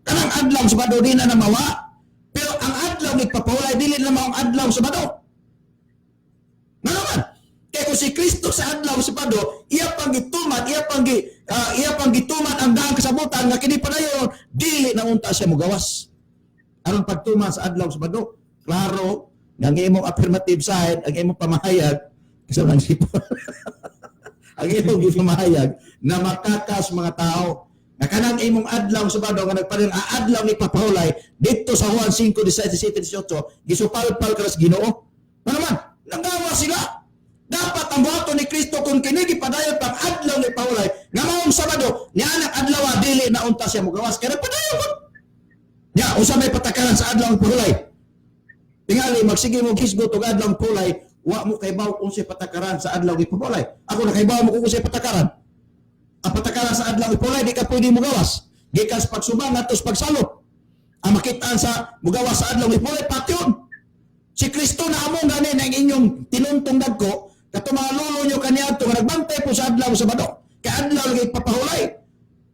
Kanang adlaw Sabado din na namawa, pero ang adlaw adlaw ipapahulay dili na maong adlaw Sabado. Nga naman, kaya kung si Kristo sa adlaw Sabado, iya pang gituman ang daang kasabutan nga kini padayon dili na unta siya mogawas. Aron pagtuman sa adlaw Sabado, klaro nga ang imong affirmative side, ang imong pamahayag kasi nang sipon. Ang imong gipamahayag na makakas mga tao nga kanang imong adlaw Sabado nga nagparing adlaw ni papahulay dito sa Juan 5:17-18 gisupalpal ka sa Ginoo. Ano man, nanggawa sila. Dapat ang buhaton ni Kristo kung kini gipadayon pang adlaw ni papahulay nga maong Sabado ni anak adlaw dili na unta siya mogawas kaya padayon ko. Ya, usa may patakaran sa adlaw ni papahulay. Tingali magsige mo kisgot og adlaw ni papahulay, wa mo kaybaw kung siya patakaran sa adlaw ni papahulay. Ako nakaybaw mo kung siya patakaran. Ang patakaran sa adlaw ni papahulay di ka pwede mogawas. Gikan sa pagsubang atos pagsalot. Ang makitaan sa mogawas sa adlaw ni papahulay patyon. Si Kristo na among gani ng inyong tinuntong dagko kato mga lolo nyo kaniadto nga nagbantay po sa adlaw Sabado. Kay adlaw lagi papahulay.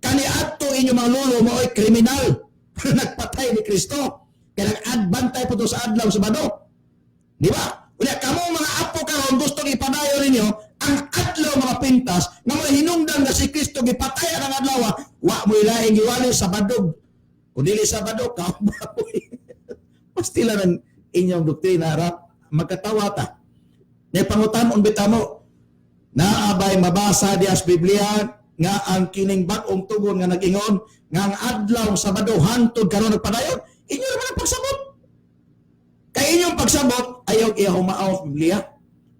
Kaniadto inyong mga lolo mo ay kriminal. Nagpatay ni Kristo. Kaya nag-adbantay po to sa adlaw Sabado. Di ba? Unya kamo mga apo karon gusto ipadayon ninyo ang adlaw mga pintas nga mga hinungdan nga si Kristo gipatay ang adlaw wa mo ilaing giwali Sabado. Kung dili Sabado kababoy. Pastila ng inyong doktrina harap magkatawa ta. May pangutan bitaw mo naabay mabasa diha sa Biblia nga ang kining bag-ong tugon nga nag-ingon nga ang adlaw Sabado hantod karon nagpadayon inyo naman ang pagsabot. Kay inyong pagsabot ayaw iya humaaw sa Biblia.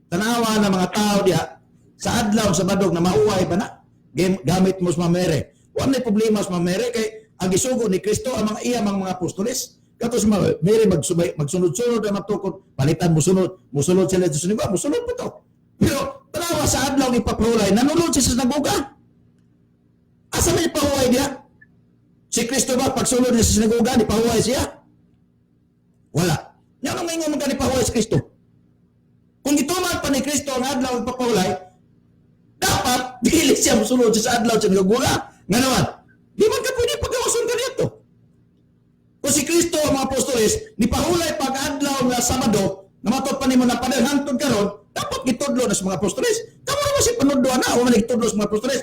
Tanawa na mga tao diha sa adlaw Sabado na mauway ba na gamit mo sa mamere. Wala problema sa mamere kay ang gisugo ni Kristo ang mga apostoles. Katos Mary magsunod-sunod na matukod, palitan musunod sila sa siniba, musunod po to. Pero tanawa sa adlaw ni papahulay, nanulod siya sa sinagoga. Asa may pahuway niya? Si Kristo ba pagsunod niya sa sinagoga, ni pahuway siya? Wala. Yan ang may ngomong ka ni pahuway si Kristo. Kung ituman pa ni Kristo ang adlaw ni papahulay, dapat dili siya musunod sa adlaw sa sinagoga. Nga naman, di man ka pwede pagawason ka nito. Kung si Kristo ang mga apostoles, ni pahulay pag-adlaw na Sabado, na matod pa ni mo na panahantod karon, dapat gitudlo na sa mga apostoles. Kamu naman si panudlo na, o man gitudlo sa mga apostoles.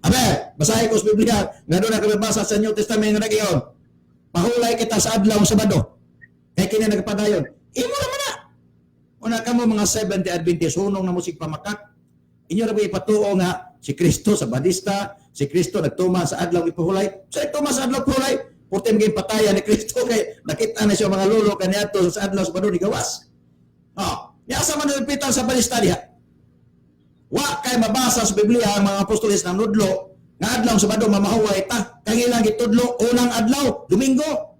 Abe, basahin ko sa Biblia, nga doon na kami basa sa New Testament nga nag-iyon. Pahulay kita sa adlaw Sabado. Kaya kini nagpadayon. Imo naman na. Una ka mo mga 70 Adventist, hunong na musik pamakak. Inyo na ba ipatuo nga si Kristo sa Badista, si Kristo nagtuma sa adlaw ipahulay. Sa nagtuma sa adlaw ipahulay, puti maging patayan ni Kristo kay nakita na siya mga lolo kaniadto sa adlaw Sabado ni gawas. Yasa man nilpitan sa balista diha. Wa kay mabasa sa Biblia ang mga apostoles ng nudlo nga adlaw Sabado mamahuway ta. Kangilang gitudlo unang adlaw Domingo.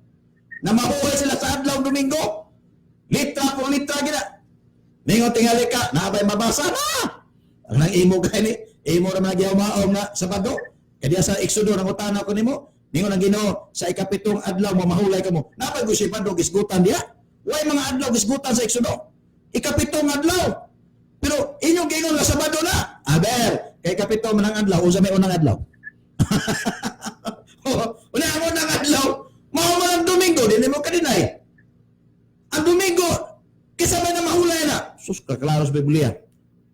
Na mahuway sila sa adlaw Domingo. Litra po litra gina. Ningo tingali ka, naabay mabasa na. Ang nang imo gani, imo ra man gyamaom na Sabado. Kaya sa Exodo nang utana ko nimo. Ningon ang Ginoo sa ikapitong adlaw mamahulay kamo. Napay ko si padong gisgutan diha. Way mga adlaw gisgutan sa Exodo. Ikapitong adlaw. Pero inyong gingon nga Sabado na. Aber, kay ikapitong man ang adlaw, usa may unang adlaw. Una ang unang adlaw, mao man ang Domingo, dili mo kadinay. Ang Domingo, kasabay na mahulay na. Sus, kaklaro sa Biblia.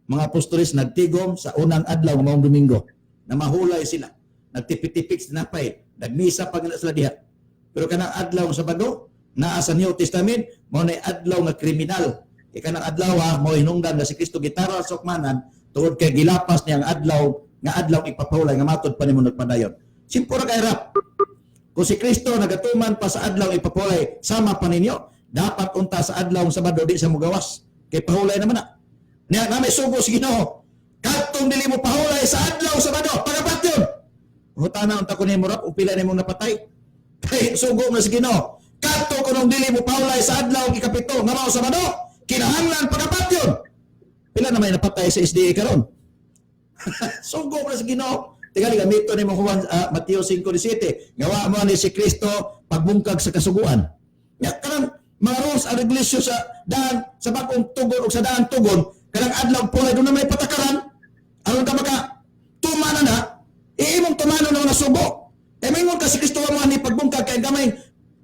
Mga apostoles nagtigom sa unang adlaw ng maong Domingo. Na mahulay sila. Nagtipik-tipik sinapay. Nagmisa pag sila diha. Pero kanang adlaw sa Sabado, naa sa New Testament, mo na adlaw nga kriminal. Kaya kanang adlaw mo hinungdan na si Kristo gitara sa sukmanan, tungod kay gilapas niya ang adlaw ipapahulay nga matod pa nimo nagpadayon. Simpura kay rap. Kung si Kristo nagatuman pa sa adlaw ipapahulay, sama pa ninyo, dapat unta sa adlaw sa Sabado di sa mugawas. Kay pahulay naman na. Niya na may sugo si Ginoo. Katong dili mo pahulay sa adlaw sa Sabado, pagapat yun. Hutana unta ko nimo rap upila nimo napatay. Kay sugo na si Ginoo. Kato kunong dili mo paulay sa adlaw ikapito nga mao Sabado, kinahanglan pagapat yun. Pila na may napatay sa SDA karon. Sugo na si Ginoo. Tingali gamito nimo Juan Mateo 5:17. Gawa mo ni si Kristo pagbungkag sa kasuguan. Ya kanang mga rules and regulations sa daan sa bagong tugon o sa daan tugon kanang adlaw pulay doon na may patakaran. Aron ka maka tumana na iimong tumano na mga subo. Mingon ka si Kristo mo ni pagbungkag kay gamay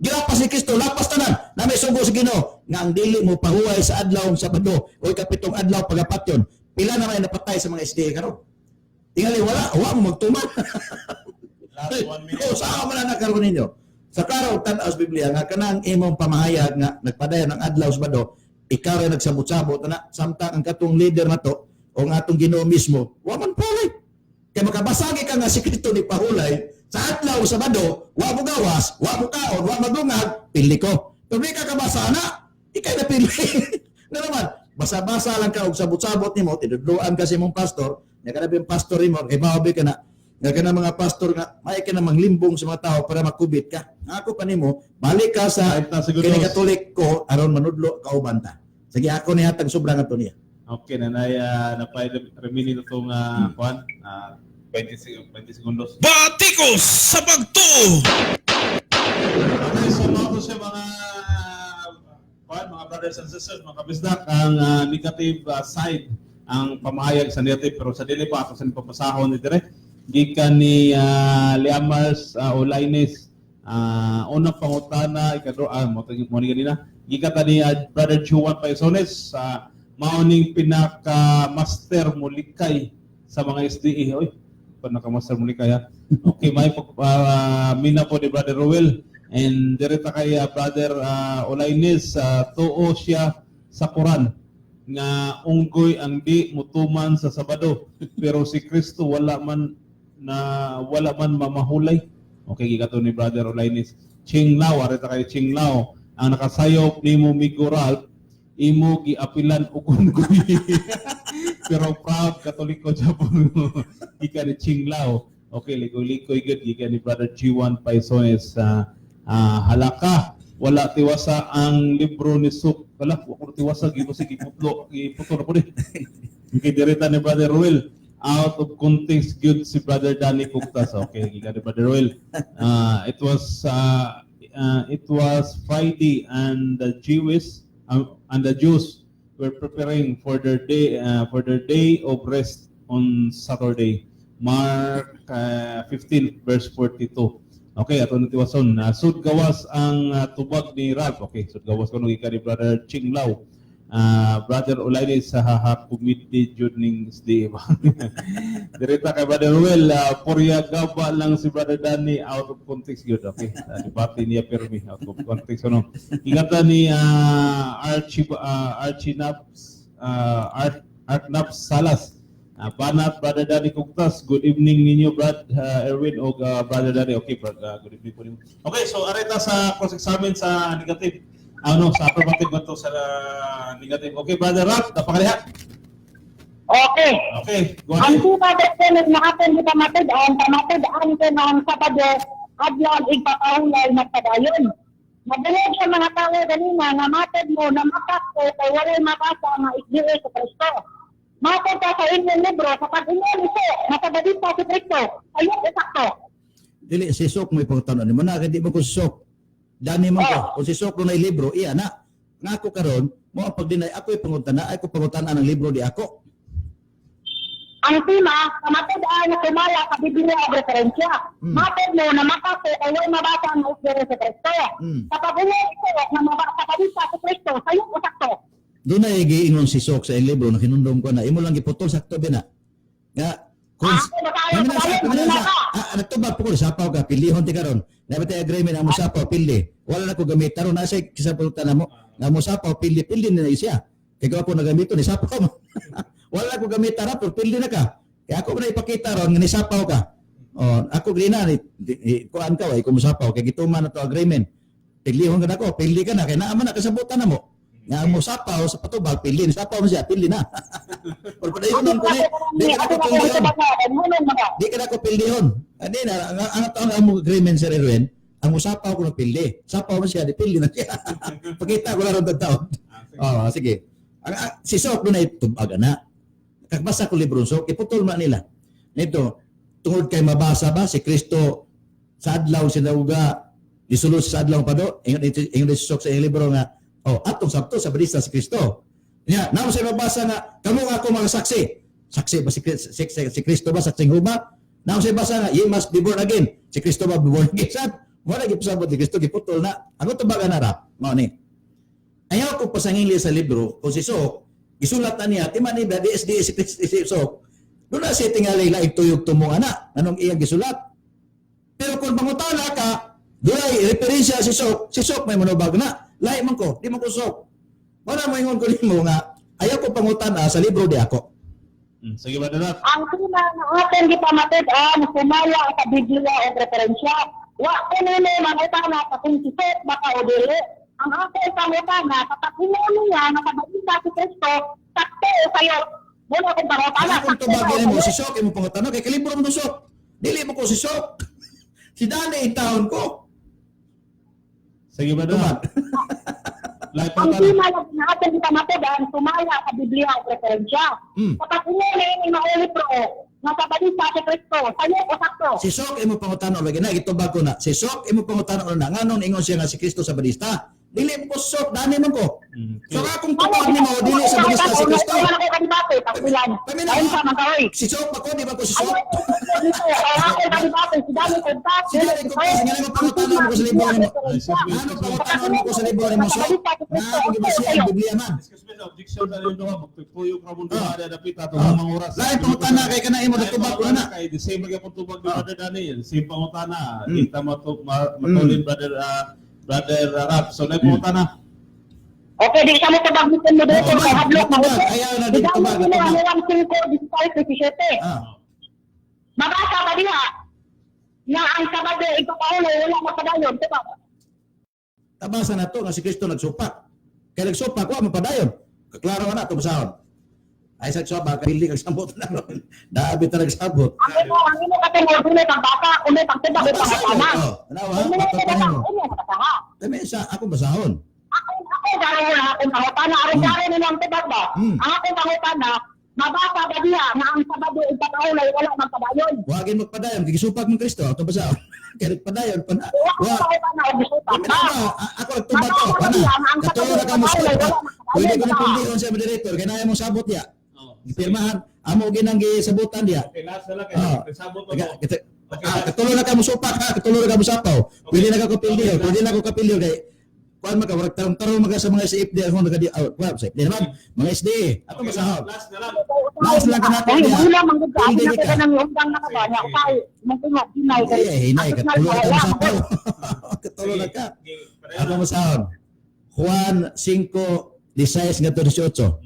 gilapas ni Kristo lapas tanan na may sugo sa Ginoo nga ang dili mo pahuway sa adlaw sa Sabado o ikapitong adlaw pagapatyon. Pila na may napatay sa mga SDA karon. Tingali wala mo magtuman. Last 1 minute. O sa man na karon ninyo. Sa karon tan-aw sa Biblia nga kanang imong pamahayag nga nagpadayon ng adlaw sa Sabado, ikaw ray nagsabot-sabot na samtang ang katong leader nato o nga atong Ginoo mismo, wa man pulay. Kaya makabasagi ka nga si Kristo ni pahulay sa adlaw sa Sabado, wa mo gawas, wa mo kaon, wa magungag, pili ko. Pero di ka kabasa na, ikay na pili. Na naman, basa-basa lang ka og sabot-sabot nimo, tinudloan kasi mong pastor, nga kana yung pastor nimo, kay maobi ka na, nga kana mga pastor nga may ka na manglimbong sa mga tao para makubit ka. Ako pa nimo, balik ka sa kini Katolik ko aron manudlo kauban ta. Sige ako ni hatag sobrang ato niya. Okay, nanay, remaining na itong 20 segundos. Batikos sa pagtuo! Okay, so mga siya mga brothers and sisters, mga kabisdak, ang negative side, ang pamahayag sa negative, pero sa dili pa, ako sa nipapasahon ni Direk, gikan ni Liamars Olaines, unang pangutana, mo ni ganina, gikan ni Brother Juan Paisones, mauning pinaka-master mulikay sa mga SDA. Oy, pinaka-master mulikay ha. Okay, may mina po ni Brother Ruel. And direta kay Brother Olaines, tuo siya sa Quran nga unggoy ang di mutuman sa Sabado, pero si Kristo wala man mamahulay. Okay, gigato ni Brother Olaines. Chinglao, areta kay Chinglao, ang nakasayop nimo migural imo giapilan og unggoy. Pero proud Katoliko Japon. Gikan ni Chinglao. Okay, likoy-likoy gud gikan ni Brother G1 Paisones. Halaka, wala tiwasa ang libro ni Suk. Wala tiwasa, giputlo na po din. Okay, direta ni Brother Ruel. Out of context good si Brother Danny Cuktas. Okay, gikan ni Brother Ruel. It was Friday and the Jews were preparing for their day of rest on Saturday, Mark 15 verse 42. Okay, ato nitiwason. Sud gawas ang tubag ni Ralph. Okay, sud gawas ko nung ni Brother Chinglao. Brother Olaines sa committee joining SDA. Direta kay Brother Ruel, purya gaba lang si Brother Danny, out of context yun. Okay, debate niya permi, out of context. Ano? Ingatan ni Archnaps Salas. Banat, Brother Danny Cuktas, good evening ninyo, Brad Erwin o Brother Danny. Okay, Brad, good evening po ninyo. Okay, so areta sa cross-examine sa negative. Sa affirmative ba ito sa negative? Okay, Brother Ralph, napakalihat. Okay. Okay, go Ang ahead. tuba na nakapin kita matid ang ko ng Sabado, adlaw igpapahulay na padayon. Madalag sa mga tao ganina na matid mo na makako kay wala makasa nga igdiin sa Kristo. Matid ka sa inyong libro sa pag-inyong iso, nakabadit pa si Kristo. Ayun, isakto. Dili si Sok mo ipangutanon ni mo na hindi mo ko si Sok. Dani man ko. Kung si Sok na libro, iya na. Nga ako karon, mo ang pagdinay ako ipangutana, ay ko pangutanan ang libro di ako. Ang tema, kamatid na kumala ka Biblia ang referensya. Matid mo na makako kay wala mabasa ang igdiin sa Kristo. Sa pag-inyong iso, na mabasa ka din sa Kristo, ayun, isakto. Doon na giingon si Sok sa libro na kinundom ko na imo lang giputol sakto ba na. Nga kung nagtubag po ko sapaw ka pilihon ti karon. Dapat ay agreement ang musapaw pildi. Wala na ko gamit taron na say kisabutan namo. Nga musapaw pildi na siya. Kay ko nagamito ni sapaw mo. Wala ko gamit tara pero pildi na ka. Kaya ako na ipakita ron nga ni sapaw ka. Ako grina ni kuan ka way kumusapaw kay gituman na to agreement. Pilihon ka na ko, pildi ka na kay naaman na kasabutan namo. Nga mo sapaw sa patubag pildi sapaw mo siya pildi na. Pero padayon ko ni di ka ko pildihon. Di ka ko pildihon. Ani na ang agreement sa Erwin, ang usapaw ko ng pildi. Sapaw mo siya di pildi na siya. Pakita ko lang ron taon. Sige. Si Sok doon ay tubag na. Kagbasa ko libro Sok, iputol man nila. Nito tungod kay mabasa ba si Kristo sa adlaw sinauga disulo sa adlaw pa do. Ingon si Sok sa libro nga atong sabto sa balista si Kristo. Nya, namo sa mabasa nga kamo nga ako mga saksi. Saksi ba si Kristo ba saksing huma? Namo sa basa nga you must be born again. Si Kristo ba born again? Sad? Wala gipasabot ni Kristo giputol na. Ano to ba ganara? Mao ni. Ayaw ko pasangili sa libro kung si Sok, isulat na niya, timan ni DSD si Sok, doon na siya tingali na ituyog tumong anak, anong iyang gisulat. Pero kung mangutana ka, doon ay referensya si Sok may manubag na, lahi man ko, di man ko Sok. Wala mo ingon ko nimo nga, ayaw ko pangutana sa libro di ako. Sige, Brother Rap. Ang sina ng ating gipamatid ang sumala sa Biblia o referensya. Wa ko nila mangutana sa kung si Seth baka o dili. Ang ating pangutana, kapag niya nakabalita si Kristo, sakto sa'yo. Muna akong pangutana. Kung tubagin mo si Sok, imo pangutana, kay kalibro mo Sok. Dili mo ko si Sok. Si Dani ang taon ko. Sige, Brother Rap. Lahat pa Ang pala. sina ng ating gipamatid ang sumala sa Biblia o referensya. Kapag niya ni mauli pro, nakabalita si Kristo, sa'yo o sakto. Si Sok imo pangutana lagi na itubag ko na. Si Sok imo pangutana na nganon ingon siya nga si Kristo sa Badista. Dili mo ko Sok, Dani man ko. So akong tubag nimo dili sa Badista si Kristo. Wala ko kanibate, pakilan. Ayun sa mga karoy. Si Sok ako di ba ko si Sok? Ako kanibate, si Dani Contact. Si Dani Contact, nga nga pangutana mo ko sa libro nimo. Ano pangutana mo ko sa libro nimo Sok? Na ako gibasihan ang Biblia man. Excuse me, objection sa rin doon. Magpipuyog ka mong doon. Ada dapit ato ng mga oras. Lain pangutana kay kana imo natubag ko na. Kay the same mga pagtubag ni Brother Daniel. Same pangutana. Kita matulin Brother Rap. So, lain pangutana. Okay, di siya mo tabag mo mo dito kay hadlok mo. Ayaw na din tubag. Di mo ang 5 17. Ah. Mabasa ba diha? Na ang Sabado ito pa wala mapadayon, diba? Tabasa na to nga si Kristo nagsupak. Kaya nagsupak wa mapadayon. Kaklaro na to basahon. Ay sa soba kabili kag sambot na ron. Daabi ta nagsabot. Ang imo katungod dili kang bata, kuno pang tibag ito kasama. Tanawa, Kuno patapanin mo. Ano sa kaha? Tama sa ako basahon. Ako garo na akong pangutana, aron garo ni lang tibag ba? Hmm. Ang akong pangutana, mabasa ba diha na ang Sabado ito pa wala magpadayon? Wagin magpadayon kay supak mo Kristo ato basahon. Kaya nagpadayon pa na. Wala Wa. ko pangutana og gisupak ba? Ako nagtubag ko pa na. Katulo na ka mo supak. Pwede ko na pindihon sa moderator kay naya mo sabot ya. Gipirmahan amo ginang gisabutan dia. Okay, last na lang. Sabot mo. Katulo na ka mo supak ha, katulo na ka mo sapaw. Pwede na ka kapilyo, pwede na ko kapilyo kay kuan maka warag tarong maga sa mga SFD ako nagadi out. Wa sa SFD naman, mga SD. Ato masahon. Last na lang. Last lang ka natin Ay, dia. wala man gud ka. Hindi Ako ka. na nang undang na ba niya. Ukay, mo tinga hinay kay. Ay, hinay katulo na ka mo sapaw. Katulo na ka. Ato masahon. Juan 5:16 ngadto 18.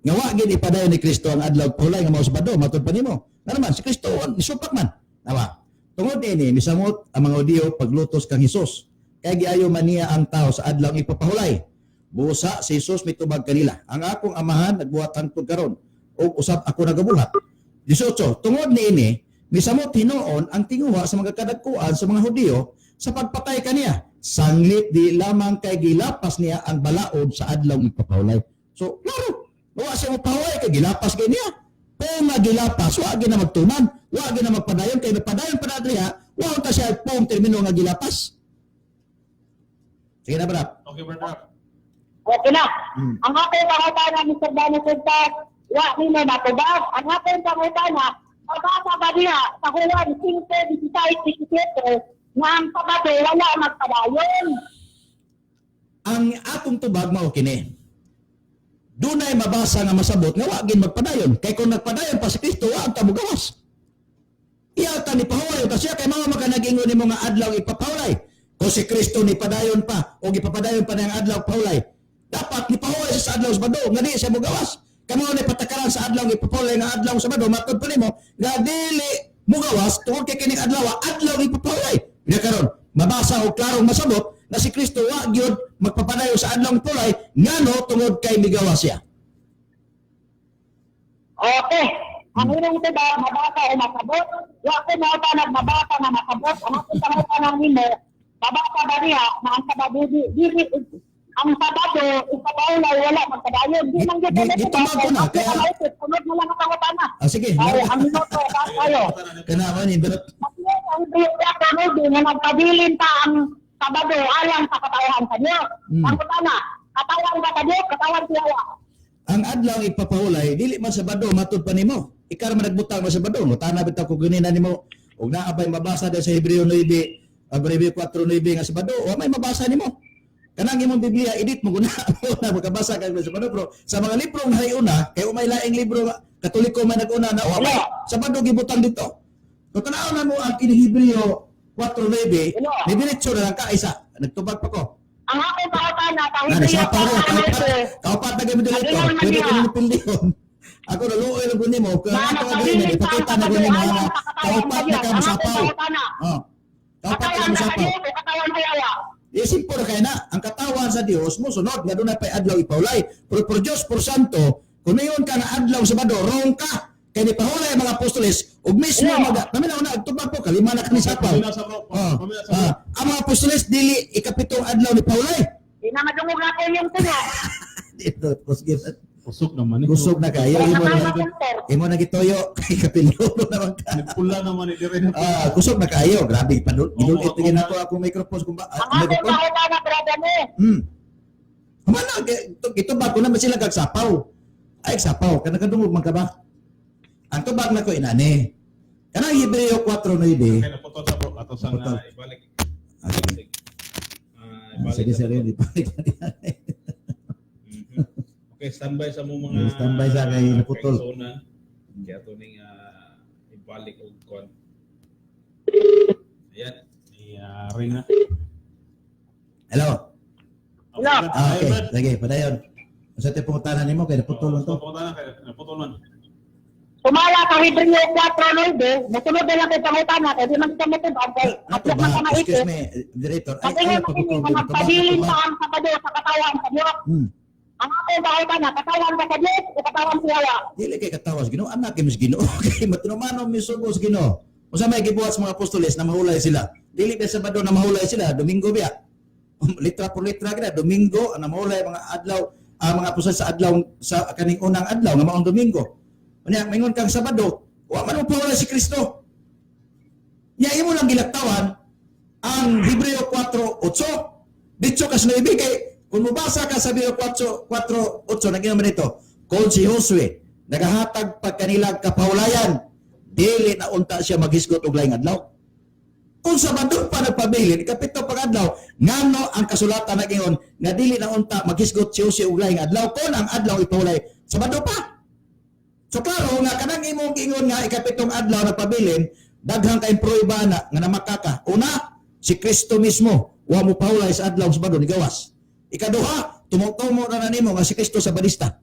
Nga wa gid ipadayon ni Kristo ang adlaw pulay nga mao Sabado matud pa nimo. Nga naman si Kristo isupak man. Nawa. Tungod ini misamot ang mga Hudiyo paglutos kang Hesus. Kay giayo man niya ang tao sa adlaw ipapahulay. Busa si Hesus mitubag kanila. Ang akong amahan nagbuhat hangtod karon ug usab ako nagabuhat. 18. Tungod niini misamot hinuon ang tinguha sa mga kadagkuan sa mga Hudiyo sa pagpatay kaniya. Sanglit di lamang kay gilapas niya ang balaod sa adlaw ipapahulay. So, klaro. Wa siya mapahulay kay gilapas kay niya. Kung magilapas, wa gyud na magtuman, wa gyud na magpadayon kay nagpadayon pa na diha, wa ta siya pong termino nga gilapas. Sige na ba? Okay, Brother Rap. Okay na. Ang aking pangutana ni Sir Dani Contact, wa ni mo matubag. Ang aking pangutana, mabasa ba diha sa Juan 5:16-17 nga ang Sabado wala magpadayon? Ang akong tubag mao kini. Dunay mabasa nga masabot nga wa gyud magpadayon kay kung nagpadayon pa si Kristo wa ta mogawas. Iya ta ni pahulay ta siya kay mao makanag-ingon nimo nga adlaw ipapahulay. Kung si Kristo ni padayon pa o gipapadayon pa niyang adlaw pahulay, dapat ni pahulay siya sa adlaw Sabado nga di siya mogawas. Kamo ni patakaran sa adlaw ipapahulay nga adlaw Sabado matud pa nimo nga dili mogawas tungod kay kining adlaw ipapahulay. Nya karon mabasa og klarong masabot na si Kristo wa gyud magpapadayon sa adlaw pulay ngano tungod kay migawas siya. Okay. Ang irong tiba, mabasa o masabot. Wa ko mautanag mabasa na masabot. Ang aking pangutana nimo, mabasa ba diha na ang Sabado dili ang Sabado ipapahulay wala magpadayon. Di man gyud Gitubag ko na, kaya- sunod mo lang ang pangutana. Sige. Ay, ang minuto tayo. Kana man ni pero Mas ang biya sunod nga nagpabilin pa ang Sabado alang sa katawan sa Dios. Ang utana, katawan ba sa Dios, katawan siya. ang adlaw ipapahulay dili man Sabado matud pa nimo. Ikaw man nagbutang man Sabado mo tana bitaw ko ganina nimo ug naa bay mabasa sa Hebreo 9 Hebreo 4:9 nga Sabado wa may mabasa nimo. kanang imong Biblia edit mo guna una magkabasa kag sa pero sa mga libro nga una kay umay laing libro nga Katoliko man nag-una na wa Sabado gibutang dito. Kung tanaw na mo ang Hebreo 4:9, ni diretso na lang ka isa. Nagtubag pa ko. Ang akong pakatana, Na sa pa ko kahit kaupat na gamit dito. Pwede ko ni pilyon. Ako na luoy lang kunin mo. Kung ato ka gawin, ipakita na kunin mo nga kaupat na ka masapaw. Oh. Kaupat ka masapaw. Isip po na kayo na, ang katawan sa Dios mo sunod nga doon na pa'y adlaw ipaulay. Pero por Diyos, por Santo, kung mayon ka na adlaw Sabado, wrong ka. Kaya ni pahulay ang mga apostoles, ug mismo namin na tubag po, kalima na kani sapaw. Ang mga apostoles, dili ikapitong adlaw ni paulay. Di na madungog natin yung tuno. Dito, Usok naman eh. kusog na kayo. Imo na gitoyo, kay kapilulo naman ka. Nagpula naman eh, dire. Kusog na kayo. Grabe, ginulit tingin ako akong microphone. Ang akong pakatana, brother mo. Humana, ito ba ko naman sila kagsapaw. Ay, sapaw. Kanakadungog man ka ba? Ang tubag na ko inani. Kanang Hebreo 4:9. Kaya naputol sa bro. Ato sang Naputol. ibalik. Sige, sir, yun. Ibalik na diyan. Okay, standby sa mo mga Standby sa kay naputol. kaisonan. Kaya ito ning ibalik o kon. Ayan. Ring na. Hello. Hello. Okay, sige, padayon. Sa tayo pungutanan nimo kay naputol lang to. Naputol man. Sumala sa Hebreo 4:9, nasunod na lang kay pangutana, kaya di man kita matubag, kay Ato atlas man ka ba? Excuse maisip. me, Director. Kasi nga makinig, magpabilin pa ang Sabado sa katawan sa Diyos. Ang akong pakatana, katawan ka sa Diyos, o katawan siya. Dili kay katawas Ginoo, anak kay mis Ginoo. Kay matinumano mi sugos Ginoo. Usa may gibuhat sa mga apostoles na mahulay sila. Dili kay Sabado na mahulay sila, Domingo biya. Litra por litra gina, Domingo ang mahulay mga adlaw, mga apostoles sa adlaw sa kaning unang adlaw nga maong Domingo. Unya mingon kang Sabado, wa man mo pawala si Kristo. Nya imo lang gilaktawan ang Hebreo 4:8. Dito kas na ibigay kung mabasa ka sa Hebreo 4:8 naging naman ito. Kung si Josue nagahatag pag kanilang kapahulayan, dili na unta siya maghisgot og laing adlaw. Kung Sabado pa nagpabilin, kapito pag adlaw, ngano ang kasulatan nagingon nga dili na unta maghisgot si Josue og laing adlaw kung ang adlaw ipahulay Sabado pa. So klaro nga kanang imong ingon nga ikapitong adlaw nagpabilin, daghang kay prueba na nga namakaka. Una, si Kristo mismo wa mo pahulay sa adlaw Sabado ni gawas. Ikaduha, tumutumo na nimo nga si Kristo sa balista.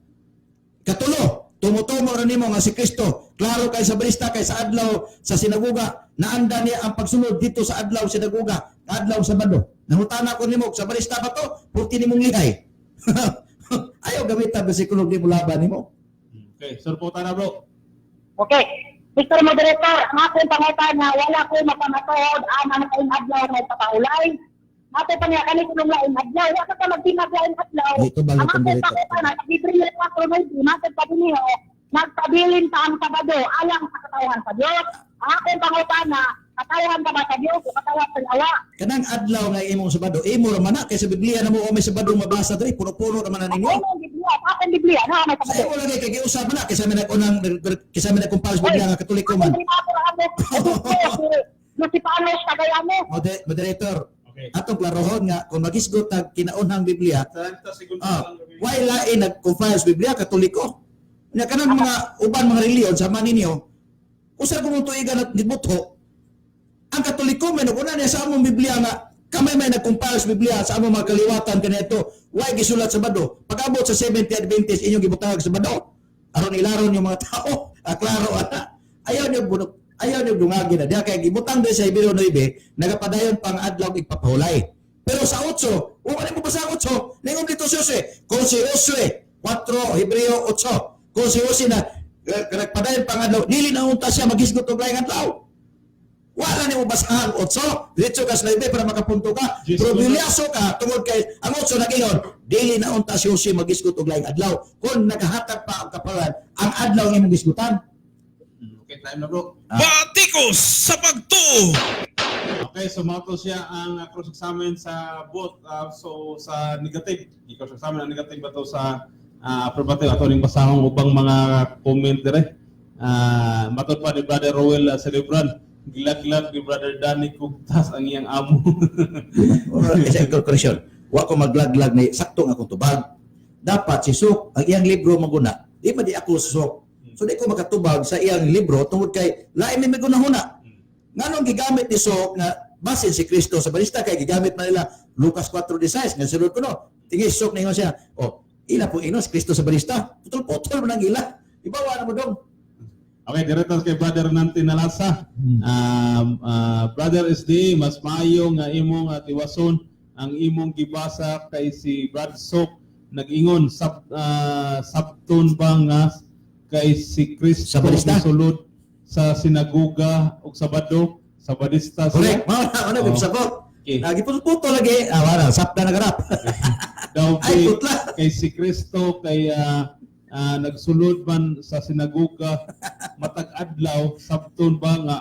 Ikatulo, tumutumo na nimo nga si Kristo klaro kay sa balista kay sa adlaw sa sinaguga naanda niya ang pagsunod dito sa adlaw sinaguga, adlaw Sabado. Nangutana ko nimo sa balista ba to? Purti nimong lihay. Ayaw gamitan bersikulo di mo laban nimo. Okay, sir po na bro. Okay. Mr. Moderator, ang akong pangutana, wala ko mapamatood ang kain adlaw na ipapahulay. Nato pa niya, kanil kulong laing adlaw. Wala ka magdimag laing adlaw. Ito bago Ang itong akong direct. pangutana, sa Hebreo 4:9, natin pa din niyo, nagpabilin pa ang Sabado alang sa katawan sa Diyos. Ang akong pangutana, katawan ka ba sa Diyos o katawan sa lawa? Kanang adlaw nga imong Sabado, imo ra man na kay sa Biblia na mo o may Sabado mabasa diri, puno-puno ra man na ninyo. Ang Biblia, sa aking Biblia, na may Sa Sabado. imo lagi kay giusab na kaysa may nag-unang kaysa may nagkumpara sa Biblia nga Katoliko man. Lucipanos, kagaya mo. Moderator, Okay. atong klarohon nga kung magisgot ang kinaunhang Biblia, 30 segundos lang. why lain nag-compile sa Biblia Katoliko? Nya kanang mga uban mga reliyon sama ninyo, usa kung tuigan at gibuto, ang Katoliko may naguna niya sa among Biblia nga kamay may nag-compile sa Biblia sa among mga kaliwatan kanito, why gisulat sa Sabado? Pag-abot sa 70 Adventist inyong gibutang sa Sabado, aron ilaron yung mga tao, klaro ana. Ayaw niyo bunok, ayaw niyo dungagi na. Diya kay gibutang din sa Hebreo 9, nagapadayon pang adlaw ipapahulay. Pero sa 8, wala mo ba sa 8? Ningon dito si Jose, kung si Jose 4 Hebreo 8, kung si Jose na nagpadayon pang adlaw, dili na unta siya maghisgot og laing adlaw. Wala nimo basahan 8, diretso ka sa 9 para makapunto ka. Yes, Pero bilyaso ka tungod kay ang 8 nagingon, dili na unta si Jose maghisgot og laing adlaw. Kung nagahatag pa ang kapalan, ang adlaw imong gisgutan. Okay, time na bro. Batikos sa pagtuo. Okay, so mato siya ang cross-examine sa both. So sa negative, i-cross-examine ang negative ba to sa affirmative ato ning basahon ubang mga comment dire. Matod pa ni Brother Roel Celebran, gilag-gilag ni Brother Danny Kugtas ang iyang amo. Or isa correction. wa ko maglaglag ni sakto nga akong tubag. Dapat si Sok ang iyang libro maguna. Di ba di ako Sok? So di ko makatubag sa iyang libro tungod kay lain may magunahuna. Nganong gigamit ni Sok nga basin si Kristo sa balista kay gigamit man nila Lucas 4:16 nga sulod ko no. Tingis Sok ningon siya, ila po inos Kristo sa balista. Putol-putol man ang ila. Ibawa na mo dong. Okay, direto kay Brother Nante Nalasa. Brother SD, mas maayo nga imong tiwason ang imong gibasa kay si Brad Sok nag-ingon sabton ba nga kay si Kristo Sa balista? sulod sa sinagoga o Sabado, sa Badista Correct. Ano Oo. yung sagot? Okay. Giputol-putol lagi. Wala, sapda na garap. Daw Ay, kay, putla. kay si Kristo kay nagsulod man sa sinagoga matag adlaw sabton ba nga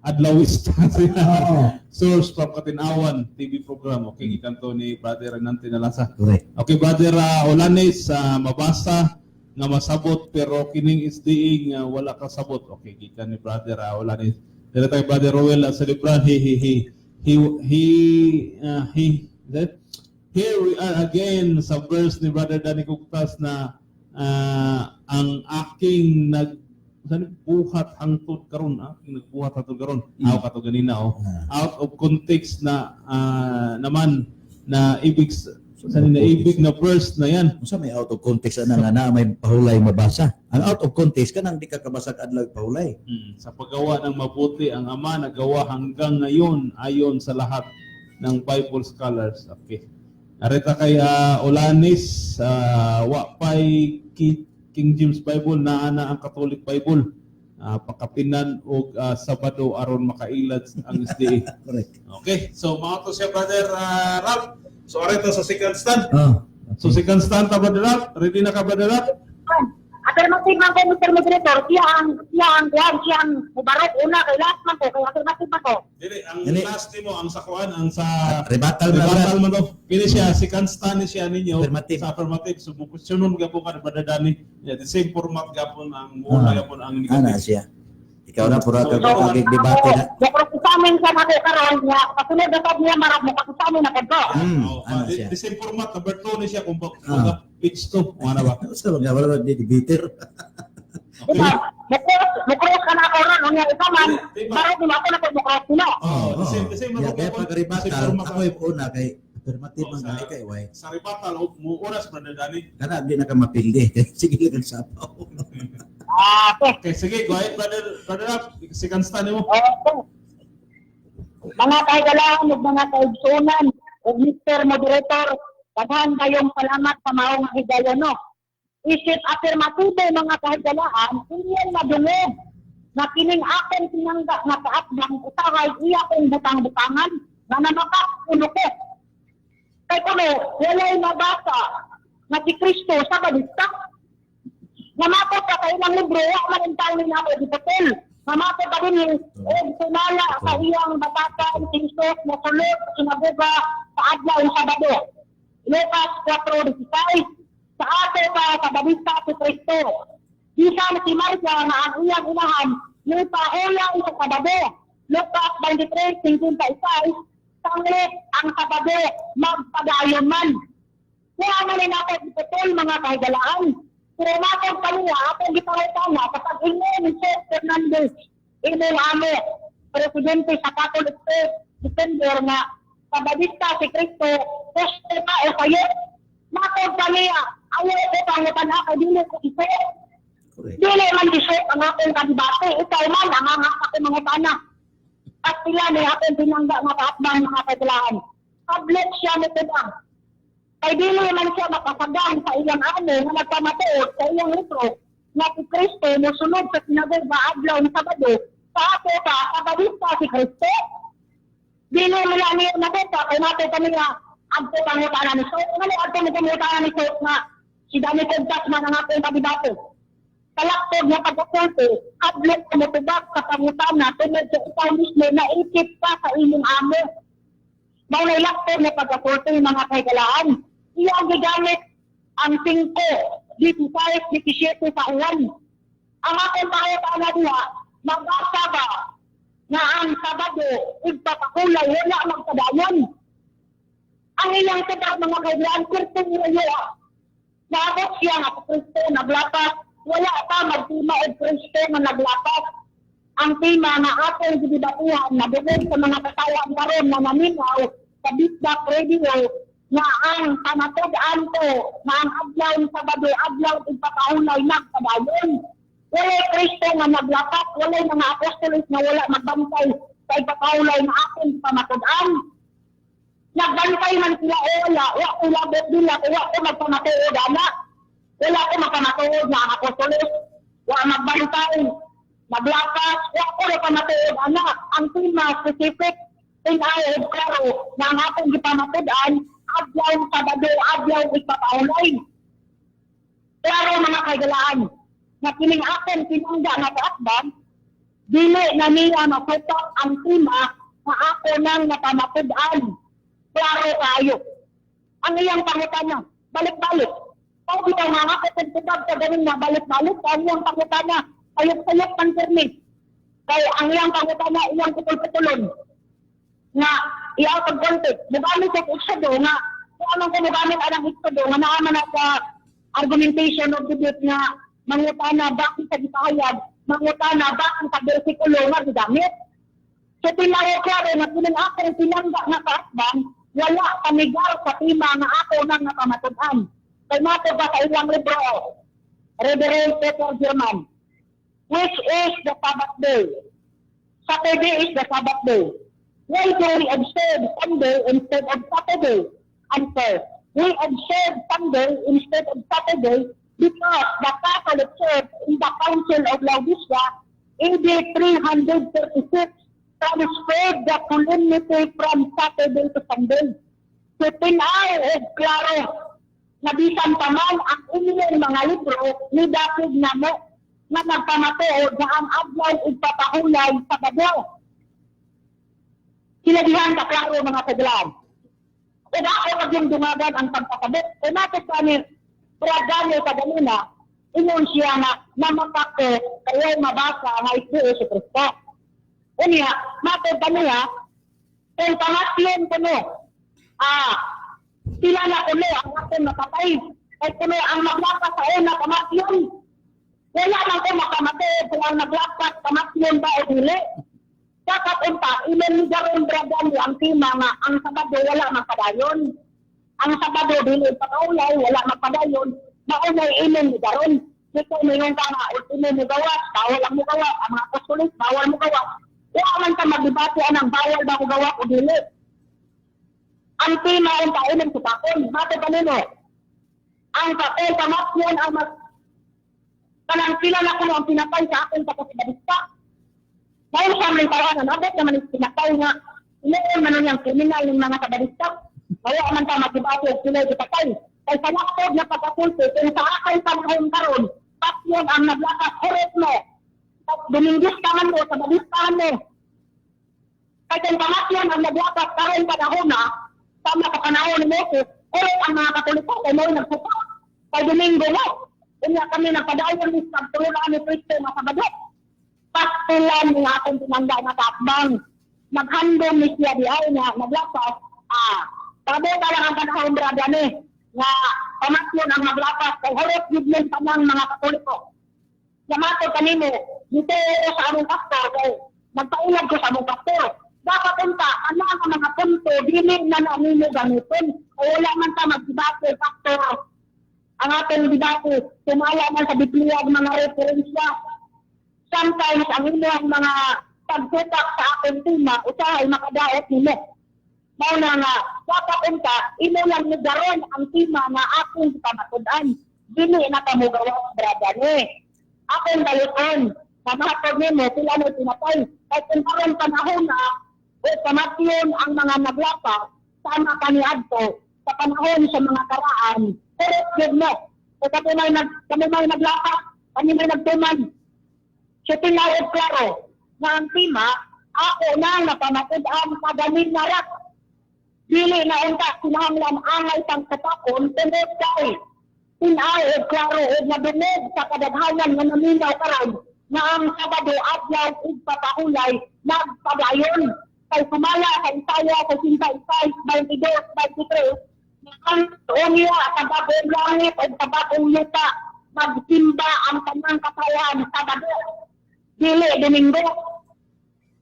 adlawista Oo. source from Katinawan TV program. Okay, gikanto ni Brother Nante Nalasa. Correct. Okay, Brother Olanes, mabasa nga masabot pero kining SDA nga wala ka sabot. Okay, gikan ni Brother Olanes. Dito tayo Brother Roel Celebran. Here we are again sa verse ni Brother Danny Cugtas na ang aking buhat hangtod karon, nagbuhat hangtod karon. Aw kato ganina out of context na naman na ibig na verse na yan. Unsa may out of context na may pahulay mabasa. Ang out of context kanang di ka kabasag adlaw pahulay. Sa paggawa ng mabuti ang Ama nagawa hanggang ngayon ayon sa lahat ng Bible scholars. Okay. Areta kay Olanis, wapay King James Bible na ana ang Catholic Bible. Pakapinan o Sabado aron makailad ang SDA. Correct. Okay, so mga to siya Brother Rap. So areta sa second stand. So second stand ta Brother Rap. Ready na ka Brother Rap? Alternative man ko, Mr. Moderator, siya ang mubarok una kay last man ko, kay alternative man ko. Dili, ang Dili. last nimo ang sakuan ang sa Rebuttal Rebuttal na. man to. Kini siya second stand siya ninyo Affirmative. sa affirmative. So bukusyonon gapon ka Brother Danny. Yeah, the same format gapon ang muna gapon ang Ana negative. siya. Ikaw na pura ka So, debate na. Kasi sa amin sa ako karon niya, kasunod na sa niya marap mo kasi sa amin na kadto. Ana siya. The same format number 2 ni siya kung page 2 ano ba? Sa mga wala di debater. Diba? Mukros ka na ako ron, unya isa man, marap mo ako na pag-mukros mo. The same Ya kaya gapon. pag rebuttal ako yung una kay affirmative Oh, man sa- gali kay way. Sa rebuttal mo oras Brother Danny. Kana di na ka mapildi. Sige lang sapaw. Okay. Okay, sige, go ahead Brother Rap. Second stand mo. Okay. Mga kahigalahan, mga kaigsunan, o Mr. Moderator, daghan kayong salamat sa maong higayon, no? Isip afirmatibo mga kahigalahan, iyan madungog na kining akin tinangga na kaatbang usahay iya kong butang-butangan na namakas uno ko. Kaya kuno, walay mabasa na si Kristo sa balista. Namakot ka kayo ng libro, wak man ang taon na ako di patel. Namakot ka din yung sumala sa iyang batakan, si Jesus na sulot, sinabuga sa adlaw sa Sabado. Lucas 4:16. Sa ato ka sa balista si Kristo. Bisan si Maria na ang iyang inahan, yung pahulang sa Sabado. Lucas 23:56. Sanglit ang Sabado, magpadayon man. Kaya man natin iputol mga kahigalaan. Pero natin kanina, atong gipangutana na kapag inyo ni Sir Fernandez, inyong amo, presidente sa Catholic Church, defender nga, kabadista si Cristo, poste pa o kayo, natin kanina, ayaw ko pangutan na, kay dili ko iso. Correct. Dili man iso ang ating kandidate, ikaw man, ang ako mga tanah. At sila ni ating pinangga nga kaatbang mga kailangan. Tablet siya nito lang. Ay dili man siya makasagang sa iyang amo na nagpamatuod sa iyang libro na si Kristo musunod sa sinagoga adlaw ng Sabado sa ato ka kabadista si Kristo. Dili man lang niya nabota kay nato kami nga adto pangutana ni Sos. Ano adto mo pangutana ni Sos nga si Dani Cogtas man ang atong kandidato. Kalaktod na pagkakunti, adlok mo tubag sa pangutana tunod sa ikaw mismo na ikip ka sa inyong amo. Maunay laktod na pagkakunti mga kaigalaan. Iya ang gigamit ang 5, 15, 17 sa uwan. Ang akong pakayapaan niya, mag-asa ba na ang Sabado, igpapakulay, wala magkadayon. Ang ilang sabag mga kaibigan, Kristo niyo. Naabot siya nga sa Kristo, naglapas. Wala pa magtima o Kristo na naglapas. Ang tema na atong gidibatuhan na doon sa mga katawan karon na naminaw sa Bisdak Radio na ang panatod-an ko na ang adlaw ng Sabado, adlaw ipapahulay nagpadayon. Wala Kristo nga naglapas, wala mga apostolos na wala magbantay sa ipapahulay na ating pamatod-an. Nagbantay man sila o wala ko labot nila, wala ko magpamatuod ana. Wala ko magpamatuod na ang apostolos, wala magbantay. Maglakas, wala ko pamatuod ana. Ang tema specific, tinayod klaro na ang ating ipamatod-an, adlaw Sabado, adlaw ipapahulay. Klaro mga kaigalaan, na kining ating pinangga na kaakbang, dili na niya maputok ang tema na ako nang napamatod-an. Klaro kayo. Ang iyang pangutana, balik-balik. Pag ikaw nga ako pagtubag sa ganun na balik-balik, ang iyang pangutana, sayok-sayok ng permit. Kaya ang iyang pangutana, iyang putol-putulon. Nga, iyang pag-contact. Mugamit sa iksado nga, kung anong kumugamit anang iksado, nga naaman na sa argumentation of debate nga, mangutana, bakit sa gipahayag, mangutana, bakit sa versikulo nga, gigamit. So, tinayo klaro na kining akong pinangga na kaasbang, wala pamigar sa tema nga ako nang napamatod-an. Kaya nato ba sa ilang libro, Reverend Peter German, which is the Sabbath day. Saturday is the Sabbath day. Why do we observe Sunday instead of Saturday? Answer, we observe Sunday instead of Saturday because the Catholic Church in the Council of Laodicea, AD 336, transferred the solemnity from Saturday to Sunday. So, tinaw klaro na bisan pa man ang inyong mga libro ni David na mo na nagpamatuod na ang adlaw ipapahulay sa Sabado. Sinabihan ka klaro mga kaibigan. Kung ako maging dumagan ang pagkakabit, kung natin kami Daniel kaganina, ingon siya na namakako kayo mabasa nga ito si Kristo. Unya, matod kaniya, kung pangatyon ko no, sila na ko no, ang aking makatay. Ay ko no, ang maglapas sa una, pamatyon. Wala man ko makamatay kung ang naglapas, pamatyon ba o dili. Dapat unta, ilan ni Garon Bradani ang tema nga, ang Sabado wala magpadayon. Ang Sabado dili pakaulay, wala magpadayon. Maunay ilan ni Garon. Dito mayroon ka nga, ilan mo gawas, bawal ang mo gawas, ang mga apostolis, bawal mo gawas. Kaya man ka magdebate ang bawal ba ko gawa o dili. Ang tema ang kailan sa pakon. Mata kanino? Ang papel kamatyon ang kanang kilala ko ang pinatay sa akin sa kasidadista. Ngayon siya may paraan na nabot naman yung pinatay nga. Inoon man yung kriminal ng mga kadadista. Kaya man ka magdebate o sila ipatay. Kaya sa laktod na pagkakulto, kung sa akin panahon karon, patyon ang naglakas, horot mo. Dumingis ka man mo sa balistahan mo. Kaya kung pamatyan ang naglakas karon panahon na, sama ka panahon ni Moses, horot ang mga Katoliko, kaya mo nagsupa. Kaya Domingo mo, kaya kami nagpadayon ni Pagtulunan ni Cristo na Sabado. Pastulan ng ating pinangga na kaakbang. Naghandong ni siya di ay na naglakas, tabo ka lang ang panahon brada ni, na pamatyan ang naglakas, kaya horot yun pa ng mga Katoliko. Yamato kanino, dito sa among pastor, kaya nagpailag ko sa among pastor. Dapat unta, ano ang mga punto, dili na namin gamitin. O wala man ta mag-debate, pastor. Ang ating debate, sumala man sa Biblia ang mga referensya. Sometimes, ang inyong mga pagsutak sa ating tema, usahay makadaot nila. Mauna nga, dapat unta, ino lang ni Garon ang tema na aking pamatudan. Dili na kamugawa, brada ni. Akong dalikon, sa matod nimo, sila na pinatay. Kahit kung karoon panahon na, o pamatyon ang mga naglapa, sama kaniadto, sa panahon sa mga karaan, correct good mo. O kami may naglapa, kami may nagtuman. So tinawag klaro, na ang tema, ako na napamatod-an kagamin na rak. Dili na unta, sinahanglan angay pang katakon, tunod kay. Tinawag klaro, o nabinig sa kadaghanan na naminaw karon, na ang Sabado adlaw ugpapahulay nagpadayon. kay sumala sa Isaya sa 55, 22, 23, ang unya sa bagong langit o sa bagong lupa, magsimba ang kanyang katawan sa Sabado, dili Domingo.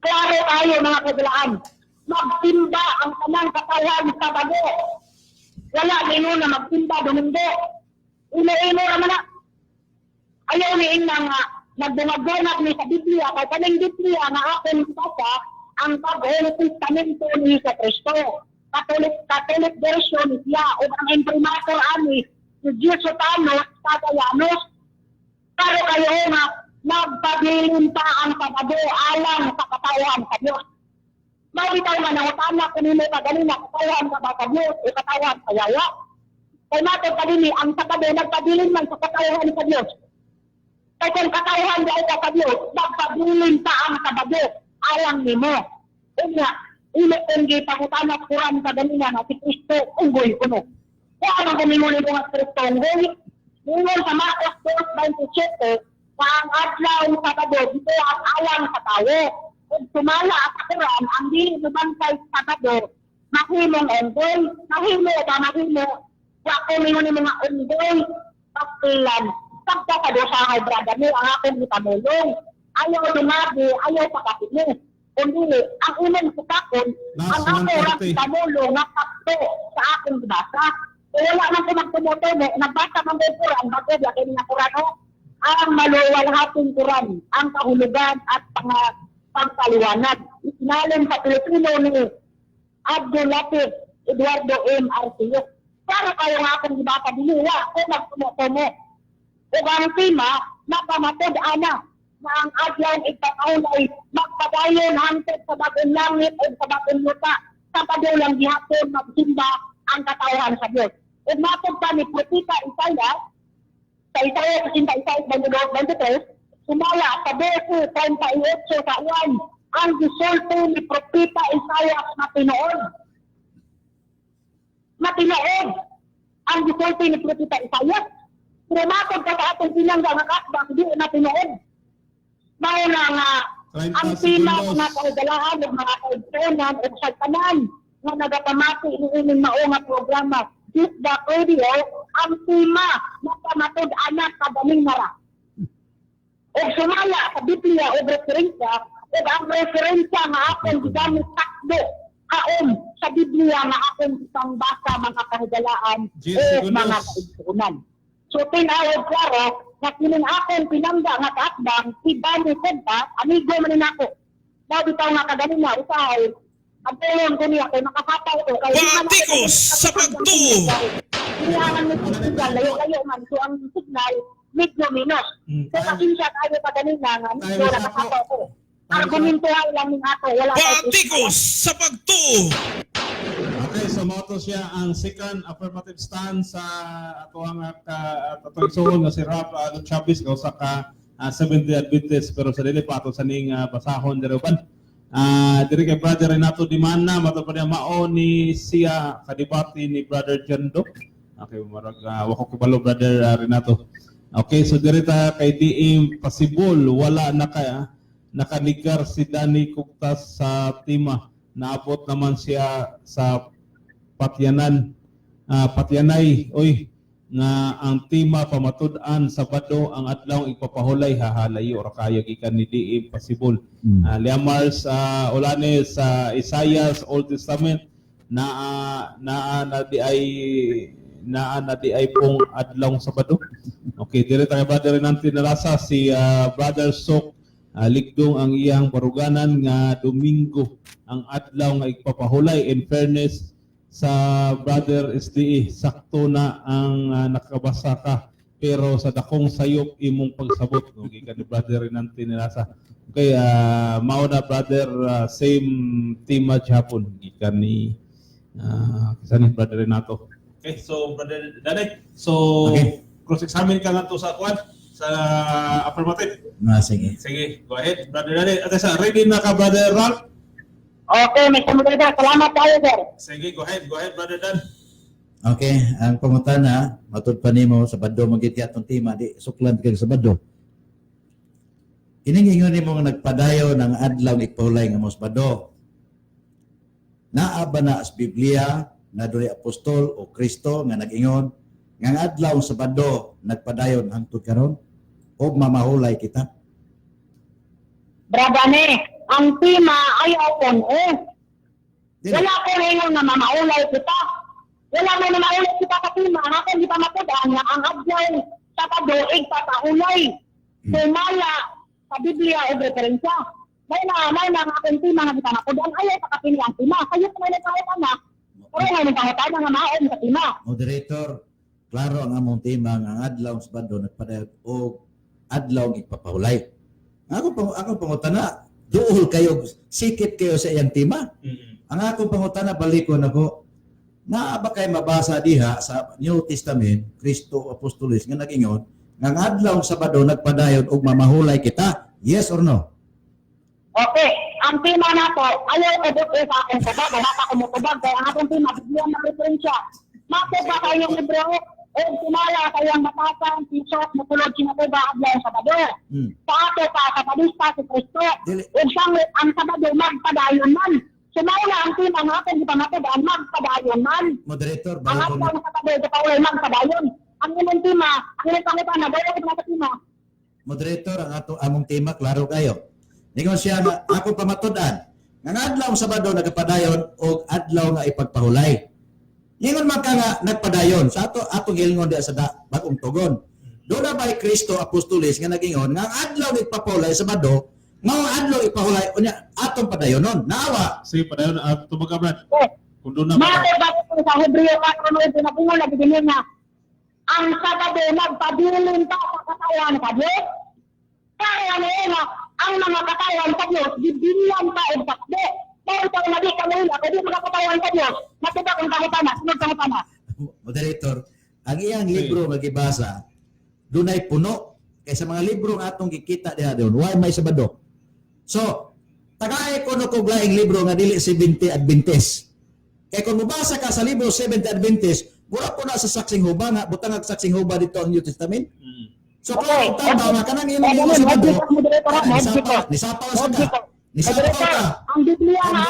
Klaro tayo mga kaibigan. Magsimba ang kanyang katawan sa Sabado. Wala nino na magsimba Domingo. Ilo-ilo naman na. Ayaw ni nga nagdunag-dunag ni sa Biblia, kay kaning Biblia na akong sasa ang bagong testamento ni sa Kristo. Catholic version niya o ang imprimatur ani si Diyos Sotanos, Tagayanos. Pero kayo nga nagpabilin pa ang Sabado alang sa katawan sa Diyos. Mabitaw nga nangutana kung nilo ka ganina katawan ka ba sa Diyos o katawan sa Yaya. Kaya natin kanini ang Sabado nagpabilin man sa katawan sa Diyos. Kaya kung katawan dahil ka sa Diyos, nagpabilin pa ang Sabado alang nimo. Una, kung gipangutana at Quran sa ganina na si Kristo, unggoy kuno. Kaya anong ganimo ni mga Kristo, unggoy? Ngungon sa Marcos 2:27, na ang adlaw sa Sabado, dito ang alang sa tao. Kung sumala at sa Quran, ang dili nabantay sa Sabado, mahimong unggoy. Mahimo ba mahimo? Wako mingon ni mga unggoy, pastilan. Pagka sa dosahay, brada mo, ang akong itamulong. Ayaw lumabi, ayaw sa kapili. Kundi, ang unang sitakon, ang ako lang itamulong na sakto sa akong basa. E wala man ko magtumutumo, nagbasa man ko Quran, bakit laki na Quran, ang maluwalhating Quran, ang kahulugan at pangkaliwanag. Isinalin sa Pilipino ni Abdul Latif Eduardo M. Arcillo. Para kayo nga akong ibata diniwa, kung magtumutumo. O ang tema, napamatod ana na ang adlaw ipakaulay magpadayon hangtod sa bagong langit o sa bagong lupa sa padulang gihapon magsimba ang katawan sa Diyos. O matod pa ni Propeta Isaya sa Isaya 53, sumala sa verse 38 sa uwan ang gisulto ni Propeta Isaya matinood. Matinood ang gisulto ni Propeta Isaya. Pumatod ka sa atong pinangga nga kasbang, di na tinood. Mauna nga, ang tema na kaugalahan ng mga kaigsunan o sa tanan na nagatamati ining mao nga programa, Disdak Radio, ang tema na pamatod anak kadaming nara. O sumala sa Biblia o referensya, o ang referensya nga akong gigamit takbo kaon sa Biblia nga akong isang basa mga kaugalahan o mga kaigsunan. So, tinawag klaro, na kining akong pinangga nga kaakbang, si Dani Senta, amigo man ako. Nabitaw nga kaganina, usahay, ang tulong ko niya, kay makakataw ko. Batikos sa pagtuo! Kailangan mo signal, layo-layo man. So, ang signal, medyo minus. So, pasinsya tayo kaganina nga, medyo nakakataw ko. Argumentuhan lang ng ako, wala Batikos sa pagtuo! Okay, so moto siya ang second affirmative stance sa ato ang atong isuon nga si Rap Chavez ka usa ka Seventh-day Adventist pero sa dili pa ato sa ning basahon diri uban. Diri kay Brother Renato Dimana mato pa niya mao ni siya kadibati ni Brother Jando. Okay, marag wako kabalo Brother Renato. Okay, so diri ta kay diim pasibol wala na nakanigar si Danny Cugtas sa Tima. Naabot naman siya sa patyanay nga ang Tima pamatud-an Sabado ang adlaw ipapahulay hahalayo ra kayo gikan ni diim pasibol. Liamars ulane sa Isaiah Old Testament na di ay pong adlaw Sabado. Okay, dire tayo brother nanti narasa si Brother Sok ligdong ang iyang baruganan nga Domingo ang adlaw nga ipapahulay. In fairness sa Brother SDE, sakto na ang nakabasa ka pero sa dakong sayop imong pagsabot okay ka ni Brother Renante Nilasa. Okay, mao na Brother same team hapon gikan ni kisan ni Brother Renato. Okay, so Brother Dane, so Okay. cross-examine ka nga to sa kwan sa affirmative. Sige. Sige, go ahead, Brother Dane. At sa ready na ka, Brother Ralph? Okay, Mr. Moderator, salamat tayo, sir. Sige, go ahead, Brother Dan. Okay, ang pangutana, matud pa nimo Sabado magiti atong tema, di suklan kag Sabado. Kining ingon nimo nga nagpadayo ng adlaw ipulay nga mo Sabado. naa ba na sa Biblia na do'y apostol o Kristo nga nag-ingon nga ang adlaw sa Sabado nagpadayon hangtod karon og mamahulay kita? Brabane, ang tima ayaw kon Dili. Wala ko ngayon na mamaulay kita. Wala mo na maulay kita sa tima. Ako di pa matudaan nga ang adlaw sa padoig papaulay. Sumala sa Biblia o referensya. May na ang aking tima nga kita matudaan. Ayaw sa kapili ang tima. Kayo sa may nagkahutan na. Pero ngayon nagkahutan na nga maon sa tima. Moderator, klaro ang among tema nga ang adlaw sa Sabado nagpadayon og adlaw ipapahulay. Ako pangutana, duol kayo, sikit kayo sa iyang tema. Ang akong pangutana, balikon ako, naa ba kayo mabasa diha sa New Testament, Kristo Apostolis, nga nag-ingon, nga ang adlaw sa Sabado nagpadayon og mamahulay kita? Yes or no? Okay, ang tima na to, ayaw ko dito sa akong tubag, wala pa kumutubag, kaya ang atong tima, bigyan na referensya. Mako ba kayong libro, o sumala kayang batasan, pisot, mutulog, sinatuba, adlaw sa Sabado. Sa ato pa, sa padista si Kristo, Dili. o siyang ang Sabado, magpadayon man. Sumala ang tima natin, di pa matubaan, magpadayon man. Moderator, Ang balikon adlaw sa Sabado, di pa ulay magpadayon. Ang inyong tima, ang inyong pangutan na, bayo ko sa tima. Moderator, among tema, klaro kayo. Ningon siya nga, ako pamatudan, nga ang adlaw sa Sabado nagpadayon og adlaw nga ipagpahulay. Ningon man ka nga nagpadayon sa atong hilingon diya sa bagong tugon. Doon na ba'y Kristo Apostolis nga nag-ingon nga ang adlaw ipapahulay sa Sabado, mao ang adlaw ipahulay unya atong padayonon. Naawa. Sige, padayon, tumaga, Brad. Kung doon na Mako ba ko sa Hebreo 4:9 pinapungol na bigyan nga ang Sabado nagpabilin pa sa katawan sa Diyos. Kaya nga ang mga katawan sa Diyos bibilian pa og takbo. Kaya ito nabi kanila kaya di mga katawan sa Diyos. Matubag ang kahitana, sunod kahitana. Moderator, ang iyang libro nga gibasa dunay puno kaysa mga libro nga atong gikita diha doon. Why may Sabado? So, tagay ko no kog laing libro nga dili 70 Adventist. Kaya kung mabasa ka sa libro 70 Adventist, mura po na sa saksing huba nga, butang ang saksing huba dito ang New Testament. So, Okay. kung tama nga, kanang imong Okay, imo sa Sabado, moderator, moderator. nisapaw sa ka. Nisapaw Moderator, ka. ang Biblia na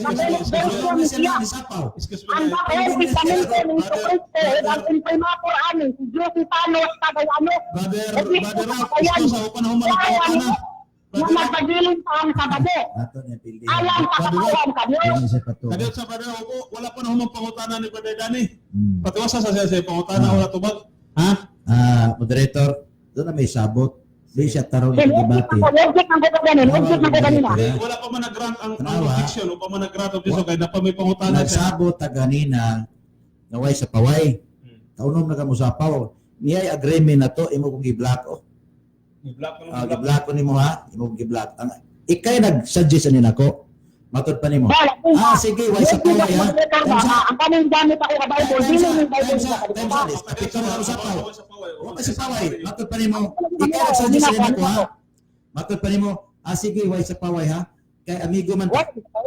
Moderator, nisapaw. Excuse me. ang bakit Testamento ng Kristo ang imprimatur amin si Diyos Panos Tagayano. Brother Rock, excuse ako panahon man ang na magpagiling pa ang Sabado. Ato niya pildi. Alam sa katawan ka Diyos. Yan siya pato. Kadiyot sa padayon ko, wala pa na humang pangutana ni Brother Danny. Hmm. Patiwasa sa siya sa pangutana, wala tubag. Ha? Moderator, doon na may sabot. Di siya tarong Logic debate. ang gagawin. Logic ang gagawin. Wala pa man nag-grant ang Tanawa. conviction, o pa man nag-grant of this, kaya na pa may pangutana siya. Nagsabot ta ganina naway sa paway. Kaunom na ka mo sapaw. Niyay agreement na to, imo kong gi-block o. Black Gi-block ko nimo ha, imo kong gi-block. Ikay nag-suggest ani nako. Matod pa nimo. Sige, way sa paway ha. Ang kaming gamit ako sa Bible, dili ng Bible sa Times kalimutan. Kapito na sa sapaw. Oh, O kasi paway, matod pa nimo. Ikay nag-suggest ani nako ha. Matod pa nimo. Sige, way sa paway ha. Kay amigo man.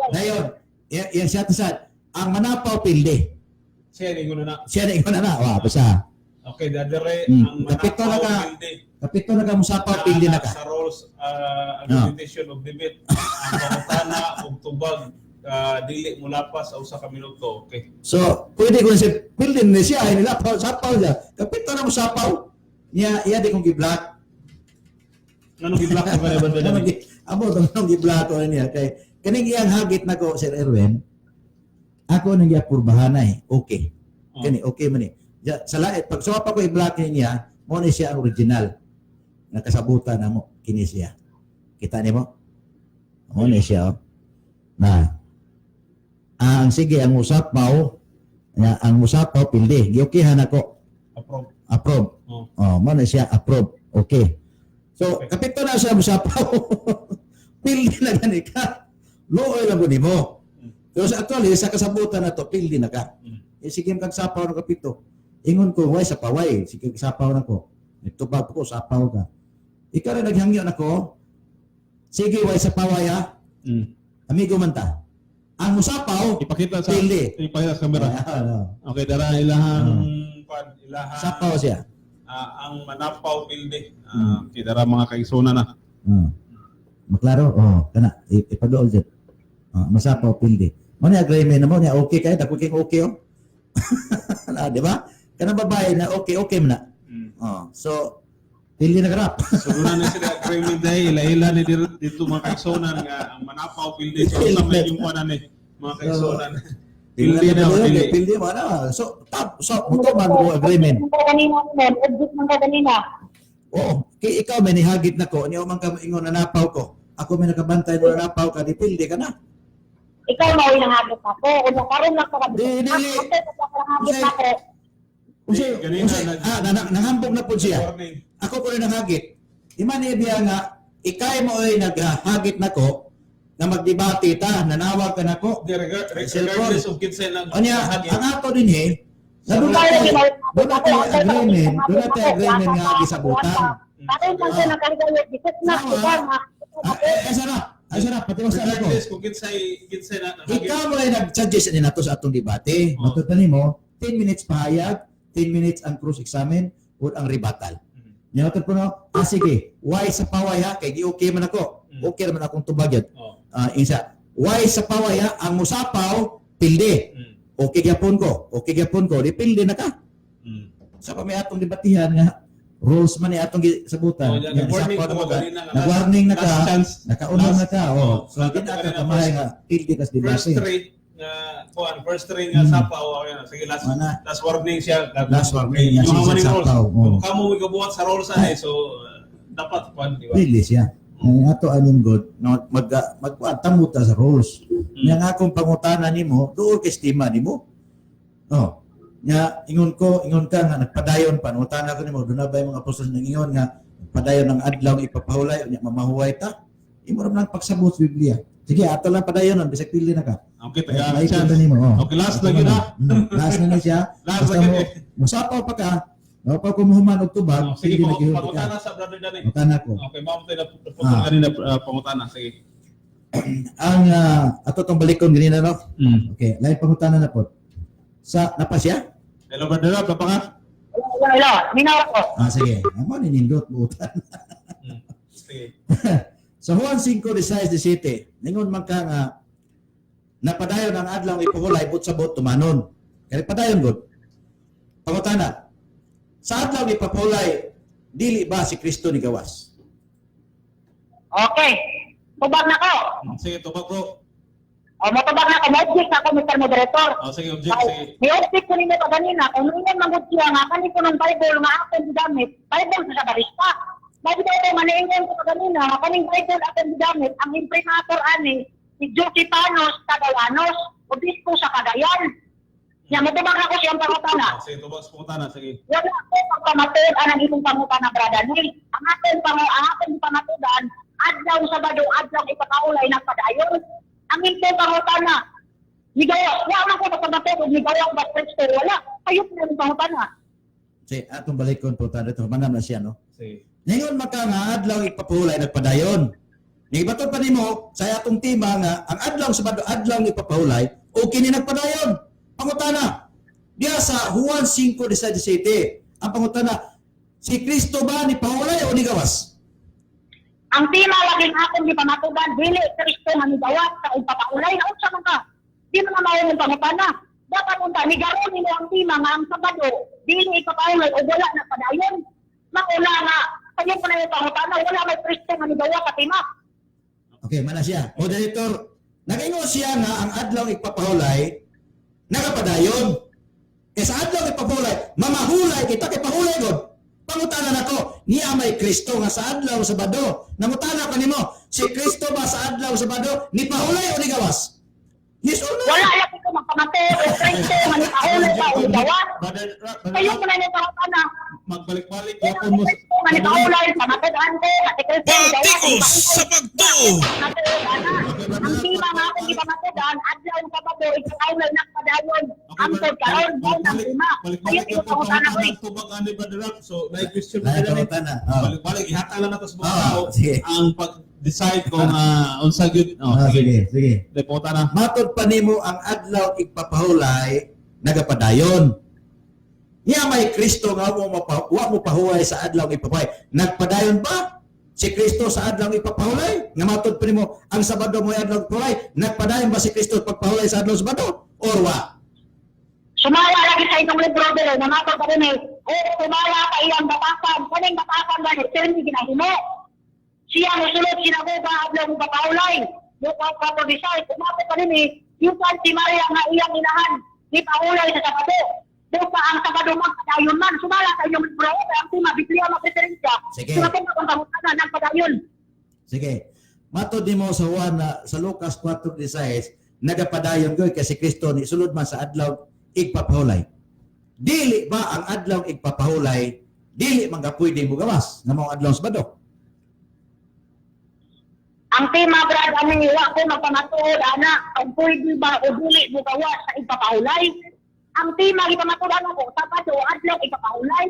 Dayon, yan siya tasad. Ang manapaw pilde. Siya, hindi ko na. Siya na ikaw na. Wa, basta. Okay, dadere, Hmm. ang Kapito na ka. pilde. Kapito na ka mo sapaw, pilde na ka. Sa rules, argumentation of debate, ang pangutana og tubag, dili mula pa sa usa ka minuto. Okay. So, pwede ko na siya, pilde na siya, nila sapaw siya. Kapito na mo sapaw. Iya di kong gi-block. Anong i-block ko kaya ba Ano Danny? amo tong gi-block ko niya kay kaning iyang hagit nako Sir Erwin. Ako nang giapurbahan ay okay. Kani okay man ni. Sa lahat pag suwa pa ko i-block niya, mo ni siya ang original. Nakasabutan na mo kini siya. Kita nimo? Mo ni siya. Oh. Na ang sige ang usapaw ang usapaw pildi. Giokihan ako. Approve. Approve. Oh. Mo na siya approve. Okay. So, kapito na siya musapaw. Pildi na gani ka. Looy lang ko nimo. So, actually, sa kasabutan na to, pildi na ka. Sige kang sapaw ng kapito. Ingon ko, way sa paway. Sige sapaw na ko. Itubag ko, sapaw ka. Ikaw rin naghangyo na ko. Sige, way sa paway ha. Amigo man ta. Ang musapaw, Ipakita sa camera. Okay, dara ilahang ilahang sapaw siya. ang manapaw pilde. Okay, dara mga kaigsoona na. Maklaro? Kana. Ipadool dyan. Masapaw, pildi. Mo ni agreement na mo ni okay kay dako kay okay oh. Di ba? Kanang babae na okay man na. Oh, so pili na garap. So doon na sila agreement dahil ila ni dito mga kaisonan nga ang manapaw pildi so sa may yung kuan ni mga kaisonan. Pildi na pildi. Pildi mo na. So mo man mo agreement. Kanina men, object ng kanina. Oo. Kay ikaw may nihagit na ko, niyo man ka ingon na napaw ko. Ako may nakabantay na napaw ka, di pildi ka na. Ikaw na yung nangagit ako. Kung nakaroon lang ka Di. nangagit ako. Kasi nangambog na po siya. Warning. Ako po rin nahagit. Di man niya nga, ikay mo ay naghagit na ko, na magdebate ta, nanawag ka na ko. Regardless of kinsa lang. O niya, ang ato din doon natin agreement nga gisabutan. Bakit lang siya nakaligaya? Bisit na kita nga. Ay sarap, pati mo sa ko. Regardless kung kinsa na Ikaw mo ay nag-suggest ni nato sa atong debate. Matutunan mo, 10 minutes pahayag, 10 minutes ang cross-examine, o ang rebuttal. Nyato po no, sige, why sa paway ha? Kaya okay man ako. Okay naman akong tubag yun. Isa, why sa paway ha? Ang musapaw, pildi. Okay gyapon ko. Dipildi na ka. Sa pa may atong debatihan nga, rules man ni atong sabutan. Nag-warning na ka, nakaunang na ka. So, hindi na ka kamay nga, pildi kas first debate. first three nga sapaw ayan sige last warning siya Last warning nga siya sapaw. Kamo mo gabuhat sa rules ani so dapat kuan di ba? Pildi siya. Ang ato aning god magtamuta sa rules. Nga nga akong pangutana nimo, dool kay estima nimo. Oh. Nga ingon ka nga nagpadayon pangutana ko nimo, do na ba yung mga apostol nang ingon nga padayon ng adlaw ipapahulay unya mamahuway ta. Imo ra lang pagsabot sa Biblia. Sige, ato lang padayon bisag pili na ka. Okay, Ay, nimo. Okay, last na yun ha. Last na siya. Last Basta na mo, musapaw pa ka. Pag kumuhuman og tubag, sige, sige na gihud pangutana ka. sa brother Danny. Pangutana ko. Okay, mao tayo na kanina pangutana sige. Ang ato tong balikon ganina no. Okay, lain pangutana na po. Sa napasya? Hello brother Rob, ka? Hello, minaw ko. Sige. Amo ni nindot buutan. Sige. Sa Juan 5:16, ningon man ka nga napadayon ang adlaw ipahulay but sabot tumanon. Kaya padayon gud. Pangutana. Sa adlaw ipapahulay dili ba si Kristo ni gawas? Okay. Tubag na ko. Sige, tubag bro. Matubag na ko. Object ako, Mr. Moderator. Sige, object, sige. May object ko nito pa ganina. Kung nung yan magod siya nga, kanil ko ng Bible nga akin gamit, Bible sa barista. Sabi ko ito, maniingan ko pa ganina, nga kaning Bible akin gamit, ang imprimatur ani, si Joki Panos, Tagalanos, Obispo sa Cagayan. Yan, matubag na ko siyang pangutana. Sige, tubag sa pangutana, sige. Wala ako pagpamatod ang itong pangutana, Brother Neil. Ang ating pamatudan, adlaw Sabado, adlaw ipakaulay ng padayon. Ang itong pangutana, ligaw, wala ko pagpamatod, ligaw ang Kristo, wala. Kayo po yung pangutana. Sige, atong balikon po tayo dito. Manam na siya, no? Sige. Ngayon maka nga adlaw ipapahulay nagpadayon. Ni bato pa nimo sa atong tema nga ang adlaw Sabado adlaw ipapahulay o kini nagpadayon. Pangutana. Diya sa Juan 5:17. Ang pangutana, si Kristo ba ni pahulay o ni gawas? Ang tema laging akong di pamatudan, dili Kristo nga ni gawas sa ipapahulay na unsa man ka. Di mo na mao yung pangutana. Dapat unta ni garon nimo ang tema nga ang Sabado dili ipapahulay o wala na padayon. Mauna nga kayo po na yung pangutana, wala may Kristo nga ni gawas sa tema. Okay, mana siya. Moderator, nag-ingon siya nga ang adlaw ipapahulay nagapadayon. E sa adlaw ipapahulay, mamahulay kita kay pahulay god. Pangutana nako, niya may Kristo nga sa adlaw Sabado. Nangutana pa nimo, si Kristo ba sa adlaw Sabado ni pahulay o ni gawas? Yes or no? Wala lang ko magpamatod o Kristo nga ni pahulay ba o ni gawas. Kayo po na yung pangutana. Magbalik-balik Kaya yapon mo. Kristo nga ni pahulay, pamatodaan ko, at Kristo ni gawas. Batikos sa pagto! Ang tema nga akong ipamatudan, adlaw Sabado, ipahulay ng padayon. Ang karon doon ang tema. Kayo yung pangutana ko. Tubag ani brother Rob. So, na-question mo Lain na pangutana. Balik-balik ihata lang nato sa mga tao sige. ang pag-decide kung unsa gyud. Sige. Dai pangutana. Matod pa nimo ang adlaw ipapahulay nagapadayon. Niya may Kristo nga wa mo pahuway sa adlaw ipapahulay. Nagpadayon ba si Kristo sa adlaw ipapahulay? Nga matod pa nimo ang Sabado mo adlaw pahulay, nagpadayon ba si Kristo pagpahulay sa adlaw Sabado or wa? Sumala lagi sa itong libro dito, namatod ka rin sumala ka iyang batasan. Kaning batasan ba, termi ginahimo. Siya musulod sinaguba adlaw mo papaulay. Lukas 4:16, umatod ka rin yung si Maria nga iyang inahan, di paulay sa Sabado. Doon ang Sabado magpadayon man, sumala sa inyong libro, ang tima, Biblia magreferensya. Sige. Sumatin ka kung kamutan ng padayon. Sige. Matod nimo sa Juan sa Lucas 4:16, nagapadayon gyud kay si Kristo ni sulod man sa adlaw igpapahulay. Dili ba ang adlaw igpapahulay dili man ka pwede mo gawas nga mao adlaw Sabado? Ang tema, Brad, ano yung ko magpamatuod, anak, ang pwede ba o dili mo gawas sa ipapahulay? Ang tema, ipamatuod ko, Sabado, adlaw, ipapahulay,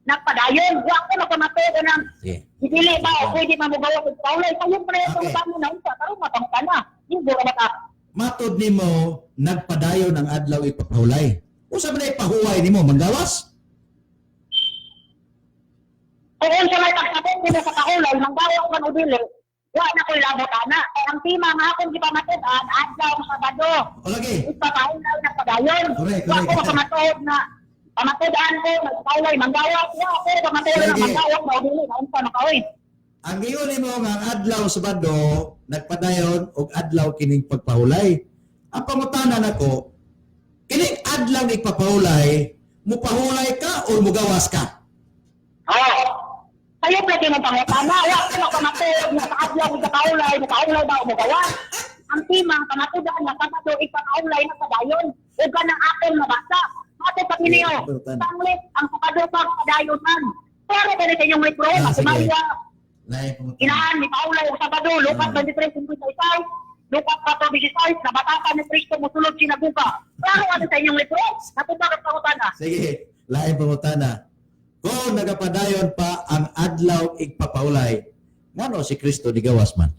nagpadayon, ko magpamatuod ng Sige. dili ba o pwede ba mo gawas sa ipapahulay? Kaya yung preso Okay. mo na unsa, pero matangka na. Yung bura mata. Matod nimo nagpadayon ang adlaw ipapahulay. Usa man ay pahuway nimo manggawas? Kung unsa may pagsabot nila sa pahulay, manggawa ko man o dili, wa na ko'y labot, anak. Kaya ang tema nga akong ipamatudan, adlaw, Sabado, O lagi. ipapahulay, nagpadayon. Correct, Wa ko correct. magpamatuod na pamatudan ko, nagpahulay, manggawa ko, ako pamatuod na Sige. manggawa ko, dili, na unsa na kaoy. Ang giyon nimo nga ang adlaw Sabado nagpadayon og adlaw kining pagpahulay. Ang pangutana nako, kining adlaw ipapahulay, mupahulay ka o mugawas ka? Oo. Kayo pwede mo pangutana, wa ko magpamatuod na sa adlaw ipapahulay, mukahulay ba o mugawas. Ang tema, pamatudan na Sabado, ipapahulay na padayon. Huwag ka ng akong nabasa. Mati pa niyo, panglit ang Sabado pa padayon man. Pero ganito sa inyong libro, Ah, sige. Maria, Lain pangutana. Inahan ni Paula yung Sabado, Lucas 23:56, Lucas 4:16, nabatasan ni Kristo musulod sinaguba. Klaro ano sa inyong libro? Natubag ang pangutana. Sige, lain pangutana. Kung nagapadayon pa ang adlaw igpapahulay, ngano si Kristo digawas man?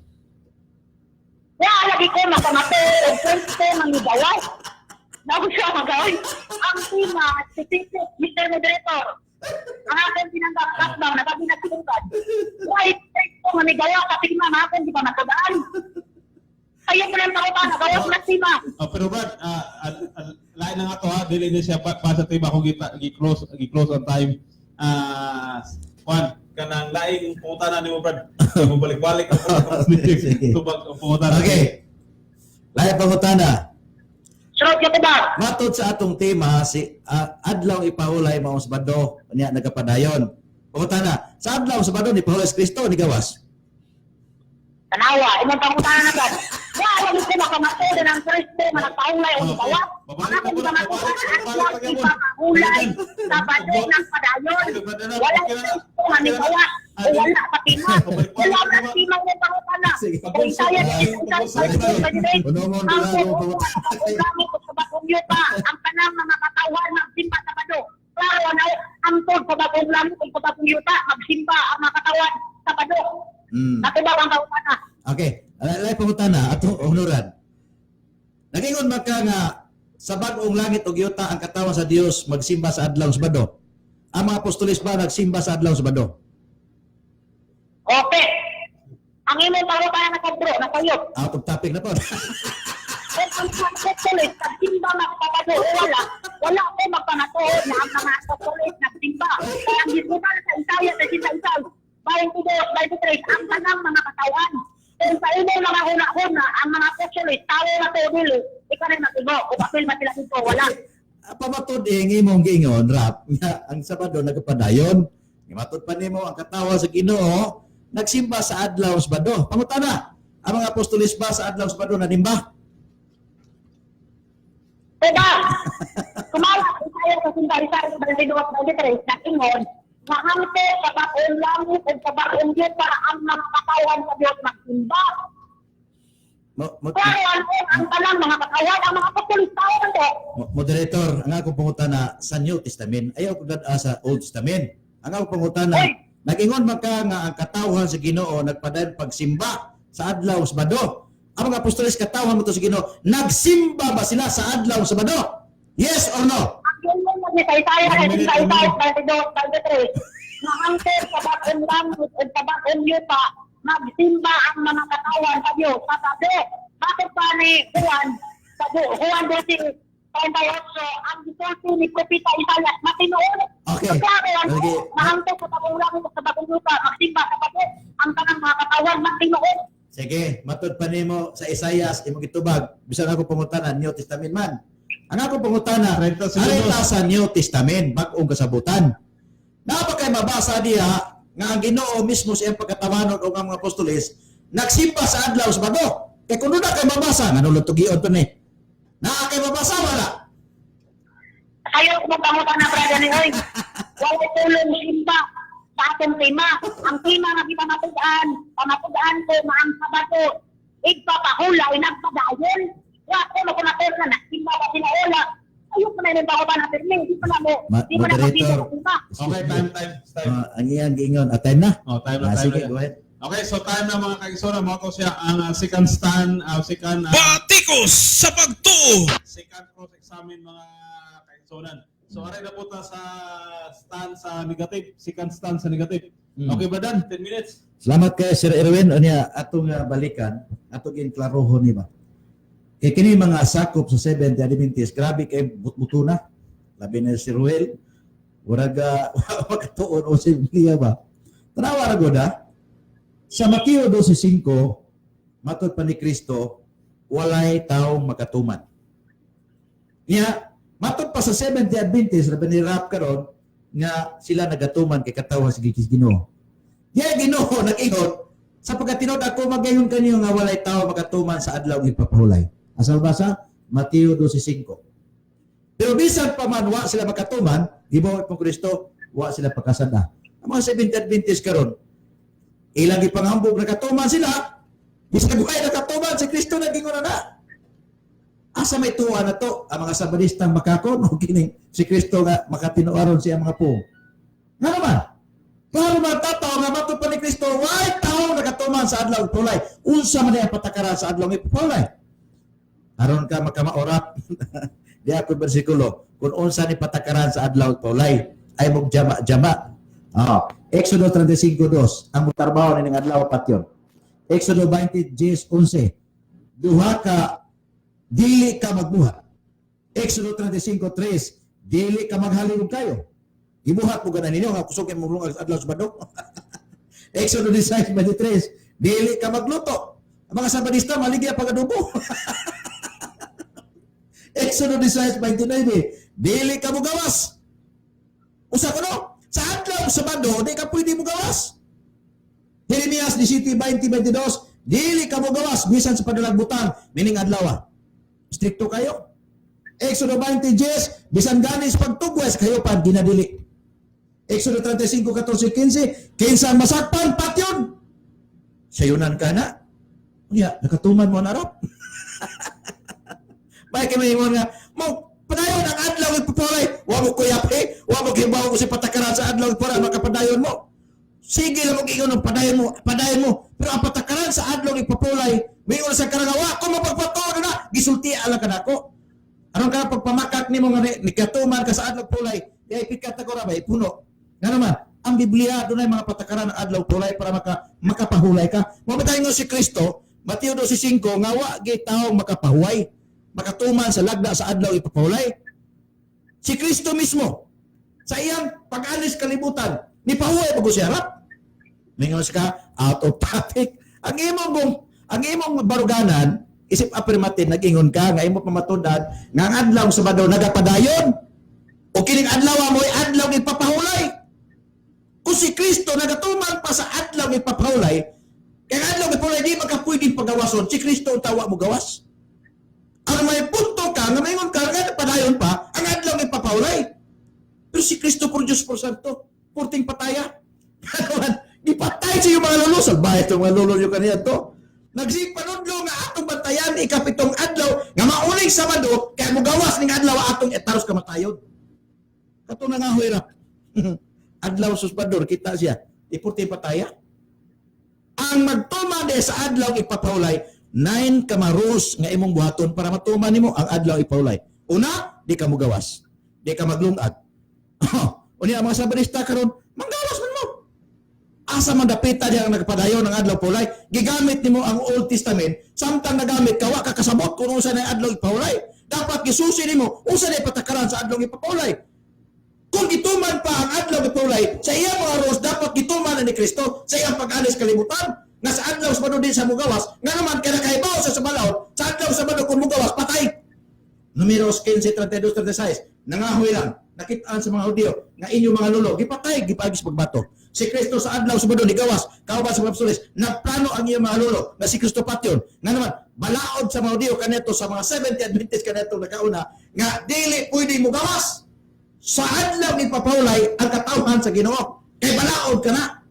Kaya lagi ko makamate, o Kristo mangigawas. Naku siya magawin. Ang tima, si Kristo, Mr. Moderator, ang aking pinanggap lockdown, nasabi na sinugad. Why Kristo mangigawas sa tima, ang aking di pa matubaan. Kaya ko lang pangutana, gawas na tima. Pero Brad, lain na nga to ha, dili niya siya pa sa team ako gi-close on time. Juan, kanang laing pungutana nimo Brad. Mo balik-balik ang Sige. tubag ang pungutana. Okay. Lain pangutana. Sunod ka ba? Matod sa atong tema, si adlaw ipahulay mao Sabado, niya nagapadayon. Pangutana, sa adlaw Sabado ni pahulay si Kristo ni gawas. Tanawa, imong pangutana na ba? Kaya lagi ko makamate ng Kristo, managpaulay o gawas. Ang aking pamatudan, adlaw ipapahulay, Sabado ng padayon. Wala Kristo manigawas. O wala patima. Wala na tima ng pangutana. Kung saya Unong-unong ang dilago puno, ang gamit ko sa bagong yuta, ang kanang mga katawan magsimba sa Sabado. Klaro, ang tod sa bagong lamit o sa bagong yuta, magsimba ang mga katawan sa Sabado. Natubag ang pangutana. Okay, lain pangutana ato honoran. Nagingon man ka nga sa bag-ong langit ug yuta ang katawan sa Dios magsimba sa adlaw Sabado. Ang mga apostoles ba nagsimba sa adlaw Sabado? Okay. Ang imong pangutana na kadro, na kayo. Out of topic na po. Kung ang apostoles nagsimba na sa Sabado, wala ko magpanatuod na ang mga apostoles nagsimba. Kaya ang disbutan sa Isaiah 36, 22, ang kanang mga katawan. Kung sa imo mga huna-huna, ang mga apostoles, tao na to dili, ikaw rin natigo, o papil man sila dito, wala. Pamatod imong giingon rap nga ang Sabado nagapadayon. Matod pa nimo ang katawa sa Ginoo nagsimba sa adlaw Sabado. Pangutana, ang mga apostoles ba sa adlaw Sabado nanimba? Diba? Kumala, Isaiah 22, nag-ingon, mahamte sa bagong langit o sa bagong yuta ang mga katawan sa Diyos magsimba. Kaya ang talang mga katawan, ang mga apostoles, tao na to. Moderator, ang akong pangutana sa New Testament, ayaw ko sa Old Testament. Ang akong pangutana, nag-ingon man ka nga ang katawhan sa Ginoo nagpadayon pagsimba sa adlaw Sabado. Ang mga apostoles katawhan mo to sa Ginoo, nagsimba ba sila sa adlaw Sabado? Yes or no? Ang yun ni sa Isaiah 22, 23, naangkot sa bakong langit o sa bakong yuta, magsimba ang mga katawan sa Diyos. Sa sabi, bakit pa ni Juan, sa Juan 12:38, ang disulti ni Propeta Isaias, matinuon. Okay. Pagkakaroon, Okay. naangkot sa bakong langit o sa bakong yuta, magsimba sa bakit, ang tanang mga katawan, matinuon. Sige, matud pa nimo sa Isaias imong gitubag. Bisan ako pangutanan New Testament man. Ang ako pangutana, 30 segundos. arita sa New Testament, bag-ong kasabutan. Napakay mabasa diha nga ang Ginoo mismo sa iyang pagkatawanon o ang mga apostoles nagsimba sa adlaw sa bago. Kay kung na kay mabasa nganong tugion to ni. Naa kay mabasa wala. Ayaw ko magpangutan na brother ni Oy. Walay tulong simba sa atong tema. Ang tema nga pamatudan ko na ang Sabado. Igpapahulay nagpadayon. Wa ko na na simba ba sinaula. Ayaw ko na yung pangutan na pirmi. Di pa na mo. Di pa na Moderator. mo simba. Okay, time. Ang iyang giingon, atay na. Oh, time na. Sige, go ahead. Okay, so time na mga kaigsoon, mo to siya ang second stand, Batikos sa pagtuo. second cross-examine mga kaigsonan. So aray na po ta sa stand sa negative, second stand sa negative. Okay ba Dan? 10 minutes. Salamat kay Sir Erwin o niya atong balikan, atong inklarohon ni ba. Kay kini mga sakop sa Seventh Adventist, grabe kay buto na. Labi na si Ruel, waraga makatuon o si Biblia ba. Tanawa ra goda. Sa Mateo 12:5, matod pa ni Kristo, walay taong makatuman. Niya, matod pa sa Seventh Adventist, rabi ni Rap karon nga sila nagatuman kay katawa sa Ginoo. Diya Ginoo nag-ingon sa pagkatinod ako magayon kaniyo nga walay tao makatuman sa adlaw ng ipapahulay. Asa basa? Mateo 12:5. Pero bisan pa man wa sila makatuman, gibuhat pong Kristo, wa sila pakasada. Ang mga Seventh Adventist karon, ilang ipangambog nakatuman sila, bisan buhay nakatuman si Kristo nag-ingon na. Asa may tuwa na to ang mga Sabadistang makakon o kining si Kristo nga makatinuaron siya mga po. Nga naman, klaro man tataw nga matod pa ni Kristo, why tao nakatuman sa adlaw pulay? Unsa man ang patakaran sa adlaw pulay? Aron ka makamaorap. Di ako bersikulo, kung unsa ni patakaran sa adlaw pulay, ay mong jama-jama. Exodo 35:2, ang mutarbaho ni ng adlaw patyon. Exodo 20:11, duha ka dili ka magbuhat. Exodo 35:3, dili ka maghalilog kayo. Ibuhat mo ganan ninyo nga kusog mo rung adlaw sa badok. Exodo 16:23, dili ka magluto. Ang mga Sabadista maligya pagadubo. Exodo 16:29, dili ka mugawas. Usa ko no, sa adlaw sa Sabado di ka pwede mugawas. Jeremias 17:20-22, dili ka mugawas bisan sa padalagbutan mining adlaw. Stricto kayo. Exodo 20:10, bisan ganis pagtugwes kayo pa ginadili. Exodo 35:14-15, kinsa masakpan patyon. Sayunan ka na. Unya, nakatuman mo na rap. May kami mo nga, mo padayon ang adlaw ipapulay. Wa mo kuyap wa mo gibaw ko si patakaran sa adlaw para makapadayon mo. Sige lang mag-ingon ng padayon mo. Pero ang patakaran sa adlaw ipapulay, may oras sa karangawa, kung mapagpatuon na, gisulti alang ka na ako. Anong ka pagpamakak ni mo nga nikatuman ka sa adlaw pulay, di ay pikat ako rabay, puno. Nga naman, ang Biblia, doon ay mga patakaran ng adlaw pulay para makapahulay ka. Mapatay nga si Kristo, Mateo 12:5, nga wa gi taong makapahuway, makatuman sa lagda sa adlaw ipapahulay. Si Kristo mismo, sa iyang pag-alis kalibutan, ni pahuway pag siya harap. Mingon ka, out of topic. Ang imong baruganan, isip affirmative, nag-ingon ka, nga imong pamatudan, nga ang adlaw sa Sabado nagapadayon. O kining adlaw mo ay adlaw ng papahulay. Kung si Kristo nagatuman pa sa adlaw ng papahulay, kaya adlaw ng papahulay, di magkapwedeng pagawason, si Kristo ang tawa mo gawas. Ang may punto ka, nga mayroon ka, nga padayon pa, ang adlaw ng papahulay. Pero si Kristo por Diyos por Santo, purting pataya. Ipatay siya yung mga lolo. Salbahe itong mga lolo yung kaniya to. Nagsipanudlo nga atong bantayan ikapitong adlaw nga mauling Sabado kaya mugawas ning adlaw atong etaros kamatayon. Kato na nga hirap. Adlaw suspador kita siya. Ipurting pataya. Ang magtuma de sa adlaw ipapahulay 9 kamaros nga imong buhaton para matuman nimo ang adlaw ipahulay. Una, di ka mugawas. Di ka maglungag. Unya ang mga Sabadista karon, manggawas man mo. asa man dapita diya ang nagpadayon ng adlaw pulay, gigamit nimo ang Old Testament, samtang nagamit ka, wa ka kasabot kung unsa na adlaw ipahulay. Dapat gisusi nimo, unsa na patakaran sa adlaw ipapulay. Kung gituman pa ang adlaw ipahulay, sa iyang mga rules, dapat gituman ni Kristo sa iyang pag-alis kalibutan. Nga sa adlaw Sabado din sa mugawas, nga naman kinakaibaw sa Sabado, sa adlaw Sabado kung mugawas, patay. Numeros 15, 32, 36, nangahoy lang, nakitaan sa mga Hudyo, nga inyong mga lolo, gipatay, gipagis pagbato. Si Kristo sa adlaw Sabado, nigawas, kauban sa mga apostles, nagplano ang iyong mga lolo, na si Kristo patyon. Nga naman, balaod sa mga Hudyo kaneto, sa mga 70 Adventist kaneto nakauna, nga dili pwede mugawas. Sa adlaw ni papahulay ang katawhan sa Ginoo. Kay balaod ka na.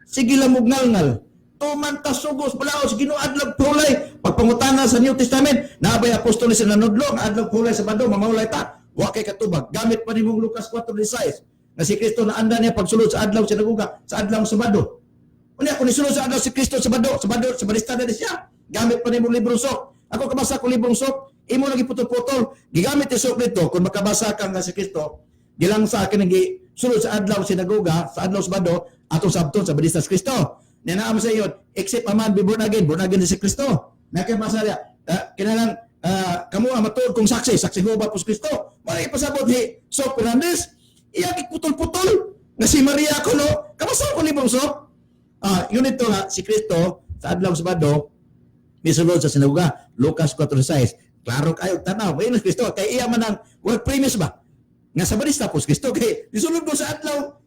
Sige lang mugnalngal. Tumantas sugos balaod sa Ginoo adlaw pahulay. Pagpangutana sa New Testament, naabay apostoles sa nanudlo nga adlaw pahulay sa Sabado mamahulay ta. Wa kay katubag. Gamit pa nimong Lucas 4:16 na si Kristo na anda niya pagsulod sa adlaw sinagoga sa adlaw Sabado. Unya kung isulod sa adlaw si Kristo Sabado sa balista na siya. Gamit pa nimong librong Sok. Ako kabasa ko librong Sok. Imo lagi putol-putol. Gigamit ni Sok nito kung makabasa ka nga si Kristo. Gilang sa akin nga sulod sa adlaw sinagoga sa adlaw Sabado atong sabton sa balista sa Kristo. Nanaam sa iyon, except a man be born again ni si Kristo. Nakabasa niya, kinalang kamu ang matuod kong saksi Jehovah po si Kristo. Maray pasabot ni Sok Fernandez, iya putol-putol nga si Maria ko no. Kabasa ko librong Sok. Yun ito nga si Kristo sa adlaw Sabado misulod sa sinagoga Lucas 4:6. Klaro kayo tanaw, ayun si Kristo kay iya man ang work premise ba? Nga sa balista po si Kristo kay misulod ko sa adlaw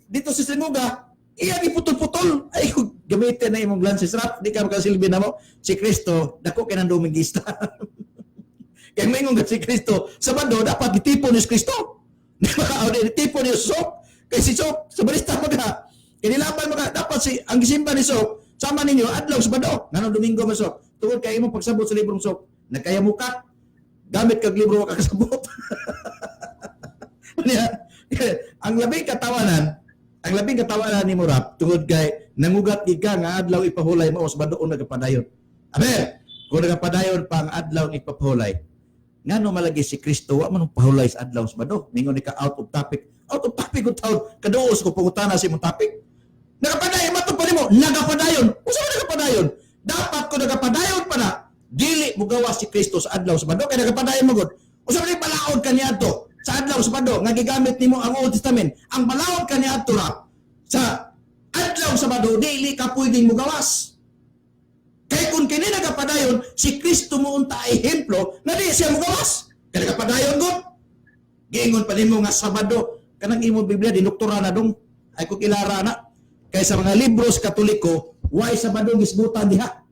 dito sa sinagoga iya giputol-putol ay gamitin na imong glances rap di ka makasilbi na mo si Kristo dako kay nang Dominguista. Kay maingon si Kristo Sabado dapat gitipon ni Kristo. Di ba? Gitipon ni Sok kay si Sok sa balista maga kinilaban maga dapat si ang gisimba ni Sok sama ninyo adlaw Sabado nganong Domingo man Sok tungod kay imong pagsabot sa librong Sok nagkaya muka gamit kag libro wa kakasabot. ang labing katawanan ni Murap tungod kay nangugat ka nga adlaw ipahulay mo sa badoon nagapadayon. Amen. Kung nagapadayon pa ang adlaw ipahulay, ngano malagi si Kristo wa man pahulay sa adlaw sa bado. Mingon ni ka out of topic. Out of topic ko taon kaduos ko pangutana si mong topic. Nagapadayon mato pa nimo, nagapadayon. Usa man nagapadayon? Dapat ko nagapadayon pa na dili mo gawas si Kristo sa adlaw sa bado kay nagapadayon mo gud. Usa man balaod kaniadto sa adlaw Sabado nga gigamit nimo ang Old Testament. Ang balaod kaniadto ra sa adlaw Sabado dili ka pwedeng mugawas. Kay kung kini nagapadayon si Kristo mo unta ehemplo na di siya mugawas. Kay nagapadayon gud. Giingon pa nimo nga Sabado kanang imo Biblia dinuktura na dong ay ko kilara na kay sa mga libro sa Katoliko why Sabado gisbutan diha.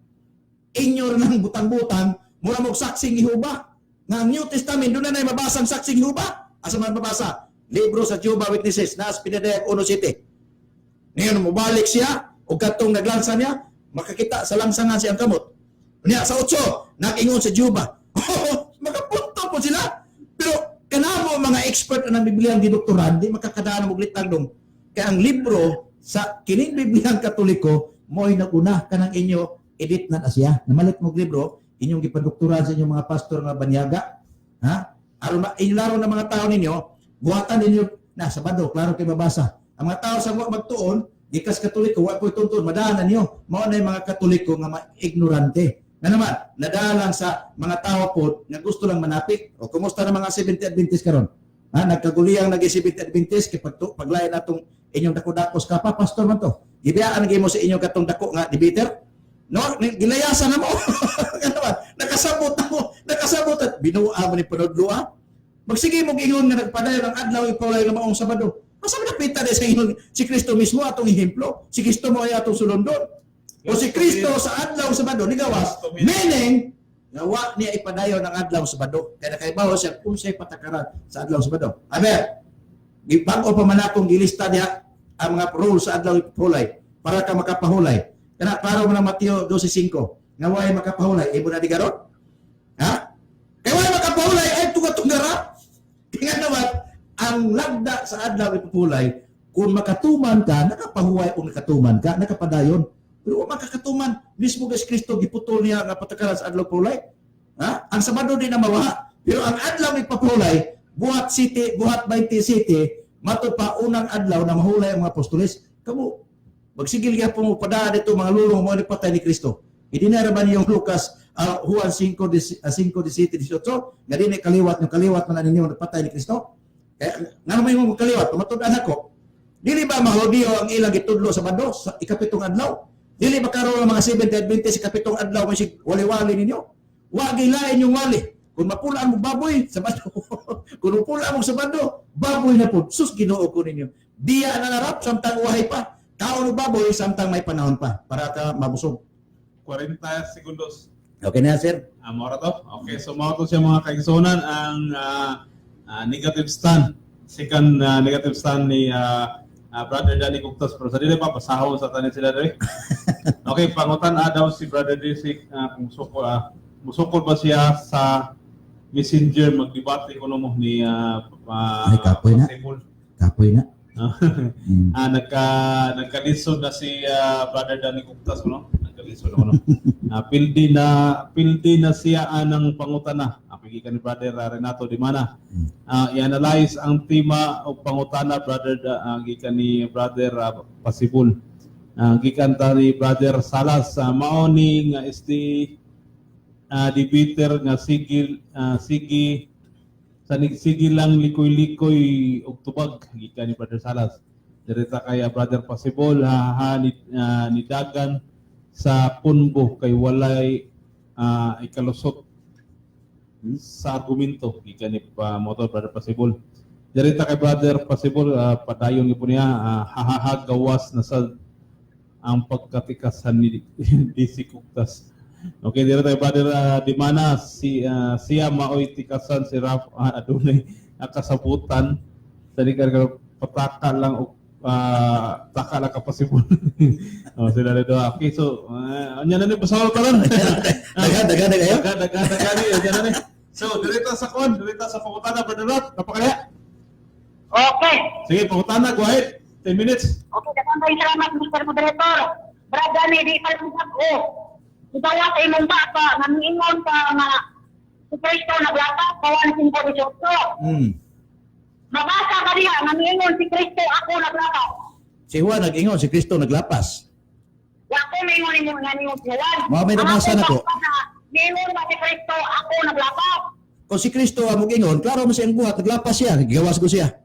Inyo nang butang-butang mura mo saksing Jehova. Nga ang New Testament doon na mabasang saksing Jehova. Asa man mabasa? Libro sa Jehovah Witnesses na Pinadayak 1:7. Ngayon mubalik siya o katong naglansa niya makakita sa langsangan siyang kamot. Niya sa 8 nakingon sa Jehovah. Makapunto po sila. Pero kanamo mga expert na Biblia ang dinukturan di makakadaan mo glitang dong. Kaya ang libro sa kining Biblia Katoliko mo'y naguna kanang inyo edit na siya. Namalit mo libro inyong gipadoktoran sa inyong mga pastor nga banyaga. Ha? Aron ilaro ng mga tao ninyo, buhatan ninyo na Sabado, klaro kay mabasa. Ang mga tao sa magtuon, gikas Katoliko, wa ko'y tuntun, madaanan niyo. Mao na yung mga Katoliko nga ignorante. Na naman, nadaalang sa mga tao po nga gusto lang manapik. O kumusta na mga 70 Adventist karon? Ha, nagkaguliyang nagi 70 Adventist kay paglain natong inyong dako-dakos ka pa pastor man to. Gibiyaan gyud mo sa inyong katong dako nga debater. No, gilayasan na mo. Nakasabot na mo. Nakasabot at binuha mo ni panudluha. Magsige mo gingon nga nagpadayon ang adlaw ipawlay nga maong Sabado. Asa man napita sa ingon si Kristo mismo atong ehemplo. Si Kristo mo ay atong sulondon. O si Kristo sa adlaw Sabado ni gawas. Meaning nga wa niya ipadayon ang adlaw Sabado. Kaya nakaibaw siya kung siya patakaran sa adlaw Sabado. Amen. Gibago pa man akong gilista niya ang mga rules sa adlaw ipawlay para ka makapahulay. Kana klaro man ang Mateo 12:5. Nga way makapahulay imo na digarot. Ha? Kay way makapahulay ay tugatungara. Kaya naman ang lagda sa adlaw ipupulay kung makatuman ka, nakapahuway o nakatuman ka, nakapadayon. Pero kung makakatuman, mismo kay Kristo giputol niya nga patakaran sa adlaw pulay. Ha? Ang Sabado din na mawaha. Pero ang adlaw ipapulay, buhat 20 city, matud pa unang adlaw na mahulay ang mga apostoles. Kamu Magsigil ka po padaan ito mga lulong mo ni patay ni Kristo. Hindi na raman yung Lucas Juan 5:17 nga din kaliwat man ninyo patay ni Kristo. Kaya nga naman yung kaliwat, tumatod-an ako. Dili ba mahudiyo ang ilang gitudlo sa bando sa ikapitong adlaw? Dili ba karon ang mga 70 Adventist sa ikapitong adlaw may wali-wali ninyo? Wa gilain yung wali. Kung mapulaan mo baboy sa bando, kung mapulaan mo sa bando, baboy na po. Sus Ginoo ko ninyo. Diya na narap samtang uhay pa. Kaon og baboy samtang may panahon pa para ka mabusog. 40 segundos. Okay na sir? Mora to? Okay, so mga to siya mga kaigsunan ang negative stand. Second negative stand ni Brother Danny Coctas. Pero sa dili pa, pasahon sa tanin sila dali. Okay, pangutan daw si Brother Disic kung musukol ba siya sa Messenger magdebate ko mo ni Ay, kapoy na. Kapoy na. Nagkalisod na si Brother Danny Coctas no? Nagkalisod ako no. Pildi na siya ng pangutana. Pagikan ni Brother Renato Dimana. I-analyze ang tema o pangutana Brother gikan ni Brother Pasibul. Gikan ta ni Brother Salas mao ni nga debater nga sige lang likoy-likoy og tubag gikan ni Brother Salas. Direta kay Brother Pasibol ni dagan sa punbo kay walay ikalusot sa argumento gikan ni motor Brother Pasibol. Direta kay Brother Pasibol padayon gyud niya gawas na sa ang pagkatikasan ni DC Coctas. Okay, dito tayo Brother Dimana siya maoy tikasan si Raf adunay kasabutan sa ka pataka lang og taka lang kapasibol. Sila dito. Okay, so anya na ni pasawal karon. Dagan kayo? Dagan ni. So, dito sa pangutana Brother Raf, napakaya. Okay. Sige, pangutana, go ahead. 10 minutes. Okay, daghang salamat Mr. Moderator. Brad ni di pa ko. Ibala sa imong bata nga miingon ka nga si Kristo naglata sa 1:5:18. Mabasa ka diha nga miingon si Kristo ako naglata. Si Juan nag-ingon, si Kristo naglapas. Wa ko miingon mo nga niyo Juan. May nabasa na ko. Miingon ba si Kristo ako naglata? Kung si Kristo ang mag-ingon, klaro mo siyang buhat, naglapas siya, gawas ko siya.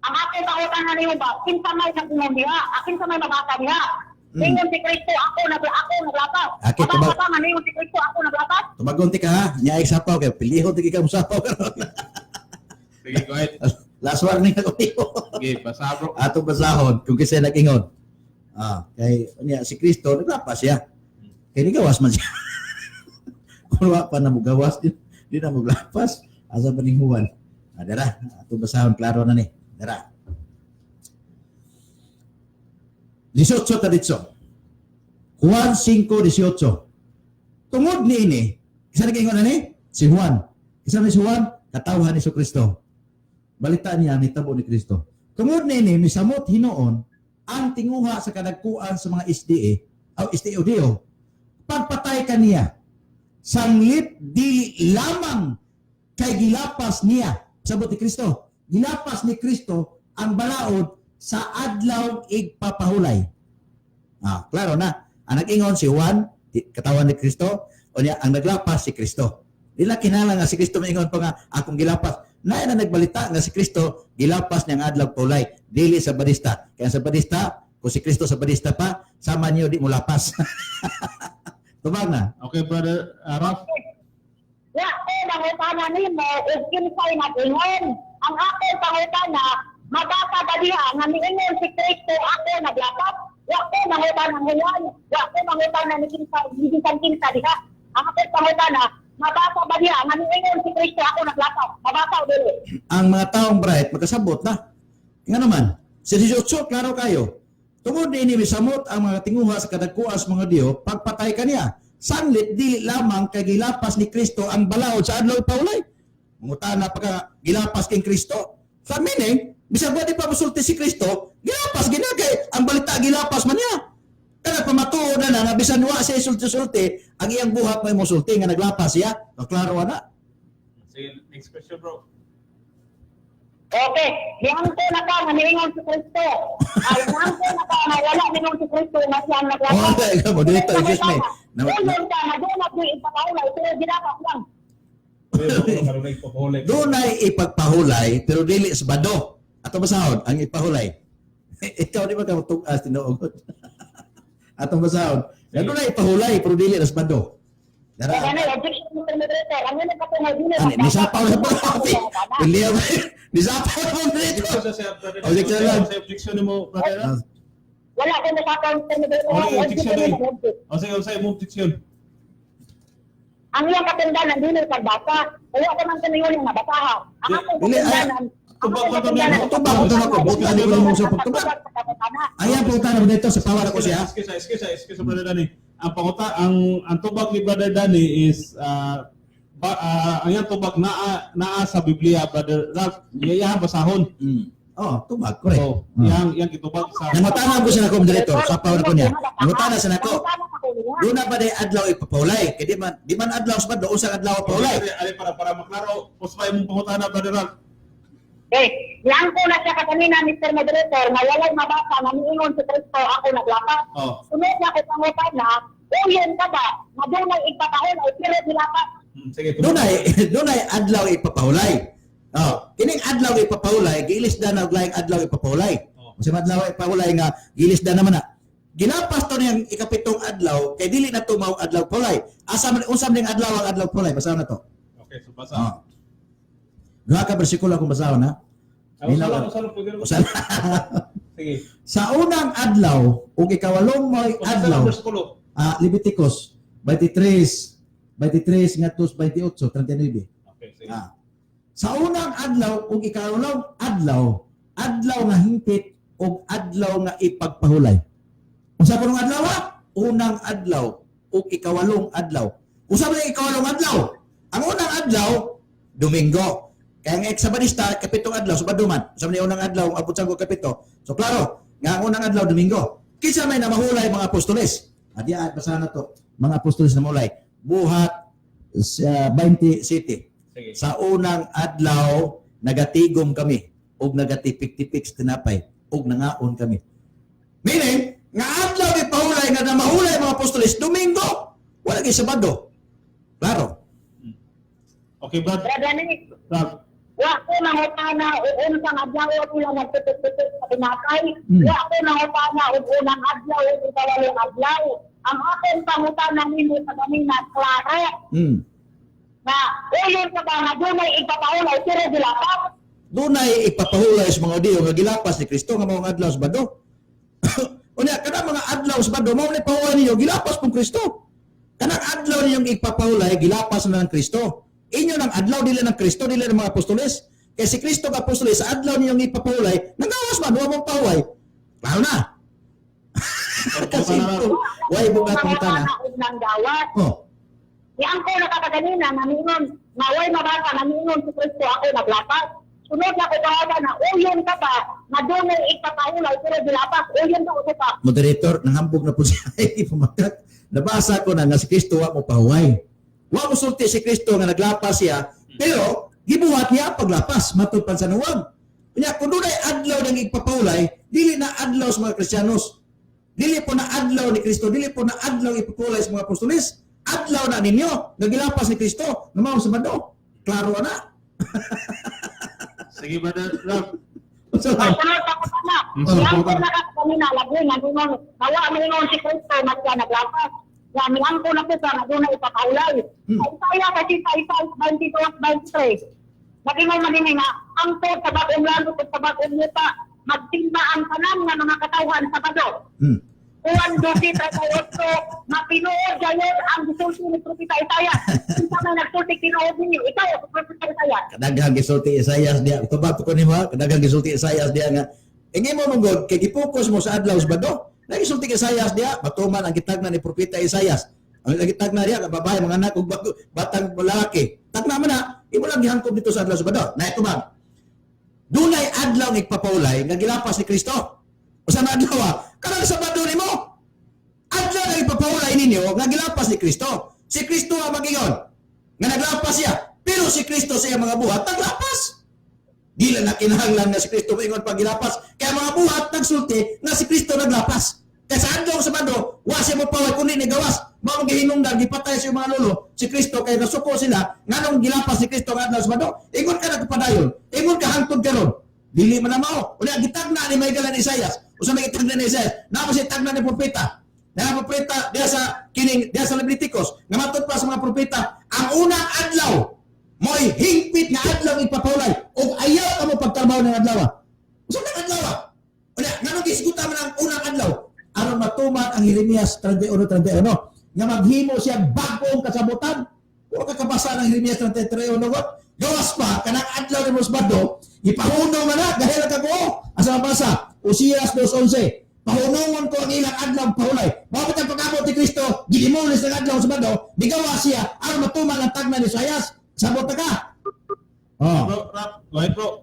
Ang aking pangutan na niyo ba, kinsa may nag-ingon diha, akin sa may mabasa diha. Miingon si Kristo ako naglata. Okay, Mabasa ka nga miingon si Kristo ako naglata. Tumagon ti ka ha, niya sapaw kayo, pilihon ti ka mo sapaw karon. Sige, go ahead. Last warning ako niyo. Sige, pasabro. Atong basahon kung kasi nag-ingon. Kay niya si Kristo naglapas siya. Kay ni gawas man siya. Kung wa pa na mo gawas di na mo glapas asa pa ning Juan. Dara, atong basahon klaro na ni. Dara. 18 ta ditso. Juan 5:18. Tungod ni ini, isa nag-ingon na ni si Juan. Isa ni si Juan, katawhan ni Kristo. Balita niya ni tabo ni Kristo. Tungod ni ini, misamot hinoon ang tinguha sa kadagkuan sa mga SDA o SDO. Pagpatay kaniya, sanglit di lamang kay gilapas niya. Sabot ni Kristo. Gilapas ni Kristo ang balaod sa adlaw igpapahulay. Klaro na. Ang nag-ingon si Juan, katawan ni Kristo, o niya, ang naglapas si Kristo. Dila kinala nga si Kristo maingon pa nga, akong gilapas. Na nagbalita nga si Kristo, gilapas niya ang adlaw pahulay. Dili sa badista. Kaya sa badista, kung si Kristo sa badista pa, sama niyo di mo lapas. Tumag na. Okay, Brother Raf. Wa ko mangutana nimo ug kinsay nag-ingon. Ang akong pangutana mabasa ba diha nga miingon si Kristo ako naglapas? Wa ko mangutana ngayon. Wa ko mangutana ni kinsa diha. Ang akong pangutana mabasa ba diha nga miingon si Kristo ako naglapas? Mabasa o dili? Ang mga taong bright magkasabot na. Nga naman, si 18 klaro kayo. Tungod ni misamot ang mga tinguha sa kadagkuas mga Diyo, pagpatay kaniya. Sanglit di lamang kay gilapas ni Kristo ang balaod sa adlaw paulay. Mangutana pagka gilapas king Kristo. Sa meaning, bisag di pa musulti si Kristo, gilapas ginagay ang balita gilapas man niya. Kana pamatuod na nga bisan wa siya sulti-sulti, ang iyang buhat may musulti nga naglapas siya. Klaro na. Sige, next question, bro. Okay, diyan ko na ka, naningon si Kristo. Ay, diyan ko na ka, na wala ningon si Kristo na siyang Oh, naglakas. ikaw, moderator, excuse me. Uyon ka, na doon at yung ipakaulay, pero ginapak lang. Doon ay ipagpahulay, pero dili sa bado. Ato basahon, ang ipahulay. Ikaw di ba ka tugas tinuog? Atong basahon. Doon ay ipahulay, pero dili sa bado. Kaya Dara. na, objection Mr. Moderator, ang yun ang kapungay din. Ani, nisapaw na ba? Hindi ako. Nisapaw na mo dito. Objection lang. Objection mo, brother. Wala ko nasakaw Mr. Moderator. Ano yung objection Objection eh? object. O sige, sa imong objection. Ang iyong katindahan, hindi na pagbasa. Wala ko man kaniyon yung nabasahan. Ang akong Dili, katindahan, tubag ko to niya. Tubag ko to na ko. Buti ano ko mo sa pagtubag. Ayan po tayo dito sa power ako siya. Excuse, Brother Danny. Ang panguta, ang tubag ni Brother Danny is ang yan tubag naa sa Biblia, Brother Ralph. Yayahan basahon. Oh, tubag, correct. So, yang itubag sa Nangutana ko sa nako moderator, sa power ko niya. Nangutana sa nako. Doon na ba day adlaw ipapahulay? Kaya di man adlaw sa bado, usang adlaw ipapahulay. Ali para maklaro, usbay mong pangutana, Brother Ralph. Yan ko na siya katanina, Mr. Moderator, na walay mabasa na niingon si Kristo ako naglapas. Oh. Sunod na ko pangutan na, uyon ka ba, na doon ay ipatahon ay pilit nilapas. Sige, Doon ay adlaw ipapahulay. Oh, kining adlaw ipapahulay, giilis na laing adlaw ipapahulay. Kasi adlaw ipapahulay nga giilis na naman na. Ginapas to niyang ikapitong adlaw kay dili na tumaw adlaw pulay. Asa man unsam ning adlaw ang adlaw pulay, basaw na to. Okay, so basa. Oh. Duha ka bersikulo akong basahon ha. Usan. Sige. Sa unang adlaw ug ikawalong may adlaw, Leviticus 23 ngadto 28, 39. Okay, sige. Sa unang adlaw ug ikawalong adlaw, adlaw nga hingpit ug adlaw nga ipagpahulay. Unsa pa nung adlaw? Unang adlaw ug ikawalong adlaw. Usa man ikawalong adlaw? Ang unang adlaw, Domingo. Kaya nga Sabadista, kapitong adlaw, Sabado man. Usa man unang adlaw, abot sa kapito. So klaro, nga ang unang adlaw, Domingo. Kinsa may namahulay mga apostoles? Adiya, basahan na to. Mga apostoles na mahulay. Buhat sa 20 city. Sige. Sa unang adlaw, nagatigom kami ug nagatipik-tipik sa tinapay ug nangaon kami. Meaning, nga adlaw ni pahulay nga namahulay mga apostoles Domingo, wala kay Sabado. Klaro. Okay, Brad. Brother Nick, Ralph. wa ko nangutana ug unsang adlaw sila nagtutut-tutut sa tinapay. Wa ko nangutana ug unang adlaw ug ikawalong adlaw. Ang akong pangutana nimo sa kanina, klaro. Na uyon ka ba na doon ay ipapahulay pero dilapas? Doon ay ipapahulay sa mga audio nga gilapas ni Kristo nga mga adlaw sa Sabado. Unya kada mga adlaw sa Sabado mao ni pahulay niyo gilapas pong Kristo. Kanang adlaw ninyong ipapahulay gilapas na ng Kristo. Inyo ng adlaw dili ng Kristo dili ng mga apostoles. Kaya si Kristo ka apostoles sa adlaw ninyong ipapahulay nangawas man wa mong pahuway. Klaro na. Kasi ito, way bugat mo ta na. Nang gawat. Oh. Yang ko nakakaganina, naningon, na way mabasa, naningon si Kristo ako naglapas. Sunod na ko tawagan na, uyon ka ba, na doon ay ipapahulay, pero dilapas, uyon ka ko pa. Moderator, nanghambog na po siya. Pumakat. Nabasa ko na nga si Kristo wa mo pahuway. Wa mo sulti si Kristo nga naglapas siya, pero gibuhat niya paglapas, matod pansanuwag. Kanya, kung doon ay adlaw ng ipapahulay, dili na adlaw sa mga Kristiyanos. Dili po na adlaw ni Kristo, dili po na adlaw ipapahulay sa mga apostoles. Adlaw na ninyo, nagilapas ni Kristo, na mga Sabado. Klaro na. Sige, Brother Ralph. So, Sunod ako na. Yang ko nakakaganina, lagi, naningon, nawa naningon si Kristo, mas siya naglapas. Yang ko na po sa, na doon ay ipapahulay. Ay saya kasi sa 22-23. Nagingon maninig nga, ang to sa bagong lalo at sa bagong lupa, magtimba ang tanan ng mga katawan sa Sabado. Juan 12:38, mapinuod gayon ang gisulti ni Propeta Isaias. Kinsa may nagsulti tinuod ninyo? Ikaw, Propeta Isaias. kadaghang gisulti Isaias diya. Tubag ko nimo, kadaghang gisulti Isaias diya nga. Ingi mo mong kay gipokus mo sa adlaw sa Sabado. Nagisulti Isaias diya, matuman ang gitagna ni Propeta Isaias. Ang gitagna diya nga babae, mga anak ug batang lalaki. Tagna man na, imo lang gihangkob dito sa adlaw sa Sabado. Na ito bang dunay adlaw ng ipapahulay nga gilapas ni Kristo. Usa na adlaw kanang Sabado nimo. Adlaw na ipapahulay ninyo nga gilapas ni Kristo. Si Kristo ang magingon nga naglapas siya. Pero si Kristo sa iyang mga buhat naglapas. Dila na kinahanglan nga si Kristo moingon pag gilapas. Kaya mga buhat nagsulti nga si Kristo naglapas. Kaya sa adlaw sa Sabado, wa siya mo paway kundi ni gawas. Mao gihinungdan gipatay sa mga lolo si Kristo kay nasuko sila nganong gilapas si Kristo nga adlaw sa Sabado. Ingon ka nagpadayon. Ingon ka hangtod karon. Dili man na mao. Unya gitagna ni Michael ni Isaias. Usa may gitagna ni Isaias. Namo si tagna ni propeta. Na propeta diya sa kining diya sa Leviticus. Nga matud pa sa mga propeta, ang unang adlaw mo'y hingpit nga adlaw ipapawlay ug ayaw ka mo pagtrabaho ng adlaw. Usa ka adlaw? Unya nganong gisguta man ang unang adlaw? Aron matuman ang Jeremias 31:31 nga maghimo siya bagong kasabutan. Wa ka kabasa ng Jeremias 33:1 gawas pa kanang adlaw ni Sabado ipahunaw man na dahil ka ko asa mabasa Usias 2:11 pahunungon ko ang ilang adlaw pahulay mao ang pag-abot ni Kristo gilimulis ng adlaw Sabado digawas siya aron matuman ang tagna ni Isaias sabot ka. Bro, Rap, go ahead bro.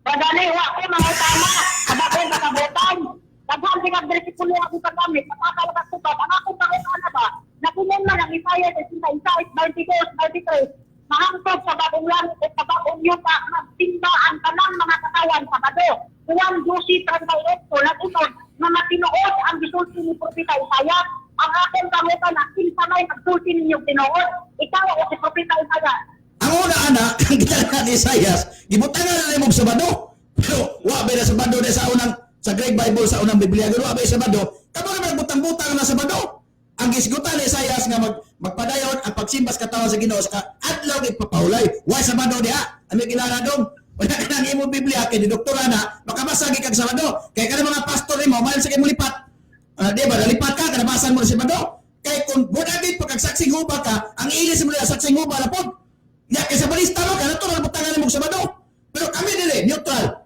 Pagani, wa ko mga tama. Aba ko nakabotan. Daghan sing bersikulo ako sa gamit. Nakakalakas ko ba? Ang akong pakitana ba? Nakunin man ang Isaiah 22:23. Mahangkog sa bagong langit at sa bagong yuta. Magsimba ang tanang mga katawan sa Sabado. Juan 12:38. Nag-inod na matinuod ang gisulti ni Propeta Isaiah. Ang akong kamutan na kinsamay magsulti ninyong tinuod. Ikaw o si Propeta Isaiah. Ang una anak ang gitala ni Isaias gibutangan na nimo Sabado pero wa ba na Sabado na sa unang sa Greek Bible sa unang Biblia gano ba Sabado kamo na butang-butang na Sabado ang gisgutan ni Isaias nga magpadayon ang pagsimbas katawan sa Ginoo sa adlaw ni papahulay wa Sabado diha ami kilala dong wala ka nang imong Biblia kay ni doktora na makabasa kag Sabado kay kada mga pastor nimo mahal sa kay mo lipat di ba nalipat ka kada basan mo sa Sabado kay kung budagit pagkagsaksing huba ka ang ilis mo na saksing huba na pod ya kay sa balista mo ka natural butangan mo sa Sabado pero kami dili neutral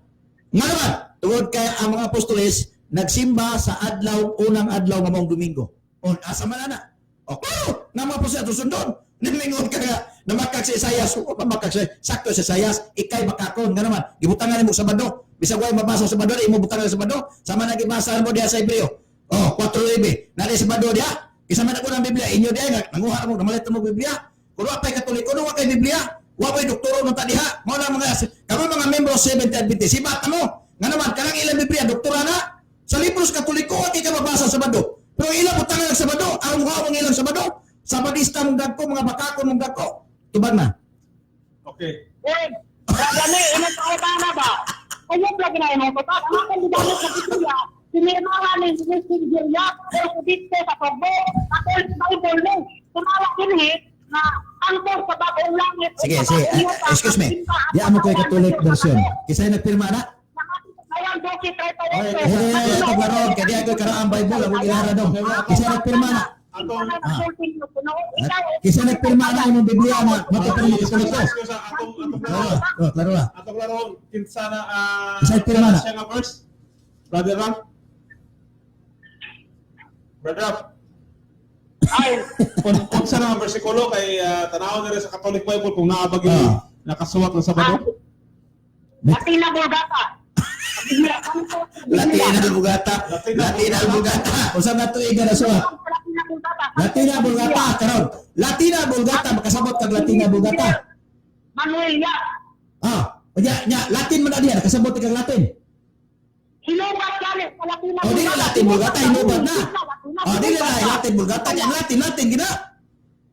nga naman tungod kay ang mga apostoles nagsimba sa unang adlaw nga maong Domingo on asa man ana o klaro nga mga apostoles sundon nilingon ka nga namakag si Isaias o pamakag si sakto si Isaias ikay makakon nga naman gibutangan mo sa Sabado bisag way mabasa sa Sabado imo butangan sa Sabado sama na gibasa mo diha sa Hebreo 4:9 na sa Sabado diha isa man ako ng Biblia inyo diha nga nanguha mo namalit mo Biblia kung wapay Katoliko no wa kay Biblia wapay doktoro no tadiha mo na mga kamo mga membro 70 Adventist sibat mo nga naman kanang ilang Biblia doktora na sa libros Katoliko wa kay ka mabasa sa Sabado pero ilang butangan sa Sabado aron mo ang ilang Sabado Sabadista mong dagko mga bakakon mong dagko tubag na Okay. Pagani, inang pakitana ba? Kaya lagi na inang ko. Ang aking didamit sa Biblia, sinirmahan ni Nigeria, o sa dito sa Pagbo, ako sa Bible mo. Tumawag din na angkor sa bagong langit. sige excuse me di amo ko Catholic version kisay nagpirma na Ayan, 12:38. ito karon kay di ako karaan Bible ako ginara dong kisay nagpirma na kisay nagpirma na imong Biblia na mapapirma sa Katoliko klaro na Atong laro kinsana Isay pirma na. siya nga verse. Brother Ram. Brother Ram. Ay, Kung sa nga bersikulo kay tanaw na rin sa Catholic Bible kung naabag yung nakasuwat ng Sabado. Latina Bulgata. Latina Bulgata usa na tuig na suwat Latina Bulgata karon Latina Bulgata makasabot kag Latina Bulgata Manuel Yap. nya Latin man diha kasabot kag Latin Hinubat yan sa Latina di na Latin Bulgata hinubat na di na Latin Bulgata nya Latin gina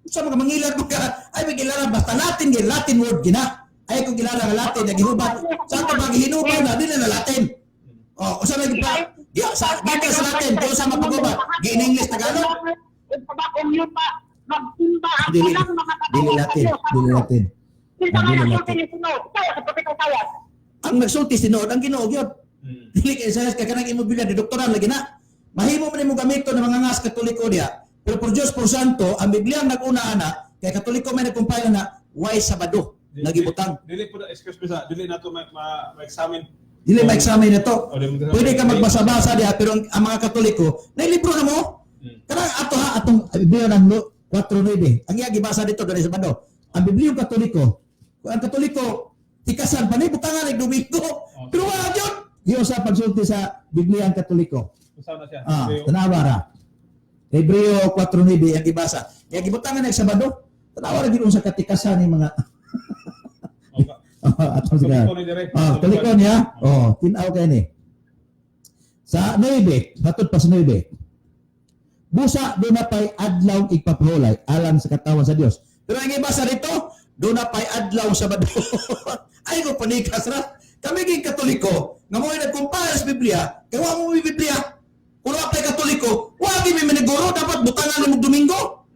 sa mga mangilan mo ka ay magilala basta Latin gina Latin word gina ay kung kilala nga Latin na gihubat sa pag hinubat na di na Latin usa na gipa sa dito sa Latin kung sa mapagubat gi in English Tagalog Sa bagong yuta, magsimba ang dili tanang mga dili Latin Kinsa nga nagsulti ni Sunod? Kaya sa Propeta Isaias. ang nagsulti sinod ang Ginoo gyud dili kay Isaias kay kanang imong Biblia di doktoran lagi na mahimo man imong gamito ng mga ngas Katoliko diha pero por Dios por Santo ang Biblia ang nag-una ana kay Katoliko may nagkumpanya na way Sabado nagibutang Dili po excuse me sa dili nato ma-examine. dili ma-examine nito Pwede pwede ka magbasa-basa diha pero ang mga Katoliko na libro na mo kanang atong Biblia ng 4:9 ang iya gibasa dito dali sa Sabado ang Biblia ng Katoliko ang Katoliko tikasan pa ni butangan ng Domingo pero wala yun yung sa pagsulti sa Biblia ang Katoliko Usaw na siya. tanawa ra Hebreo 4:9 ang gibasa kaya gibutangan ng Sabado tanawa ra gyud sa katikasan ni mga Atong sige. Tuliko ni dire. Tulikon ya. Tinaw kay ni. Sa 9, hatod pa sa 9. Busa do na pay adlaw igpapahulay alang sa katawan sa Dios. Pero ang iba sa dito, do na pay adlaw Sabado. Ay ko panikas ra. Kami ging Katoliko, nga mo nagkumpara sa Biblia, kay wa mo may Biblia. Kung wa pay Katoliko, wa gyud may maniguro dapat butangan ni Domingo.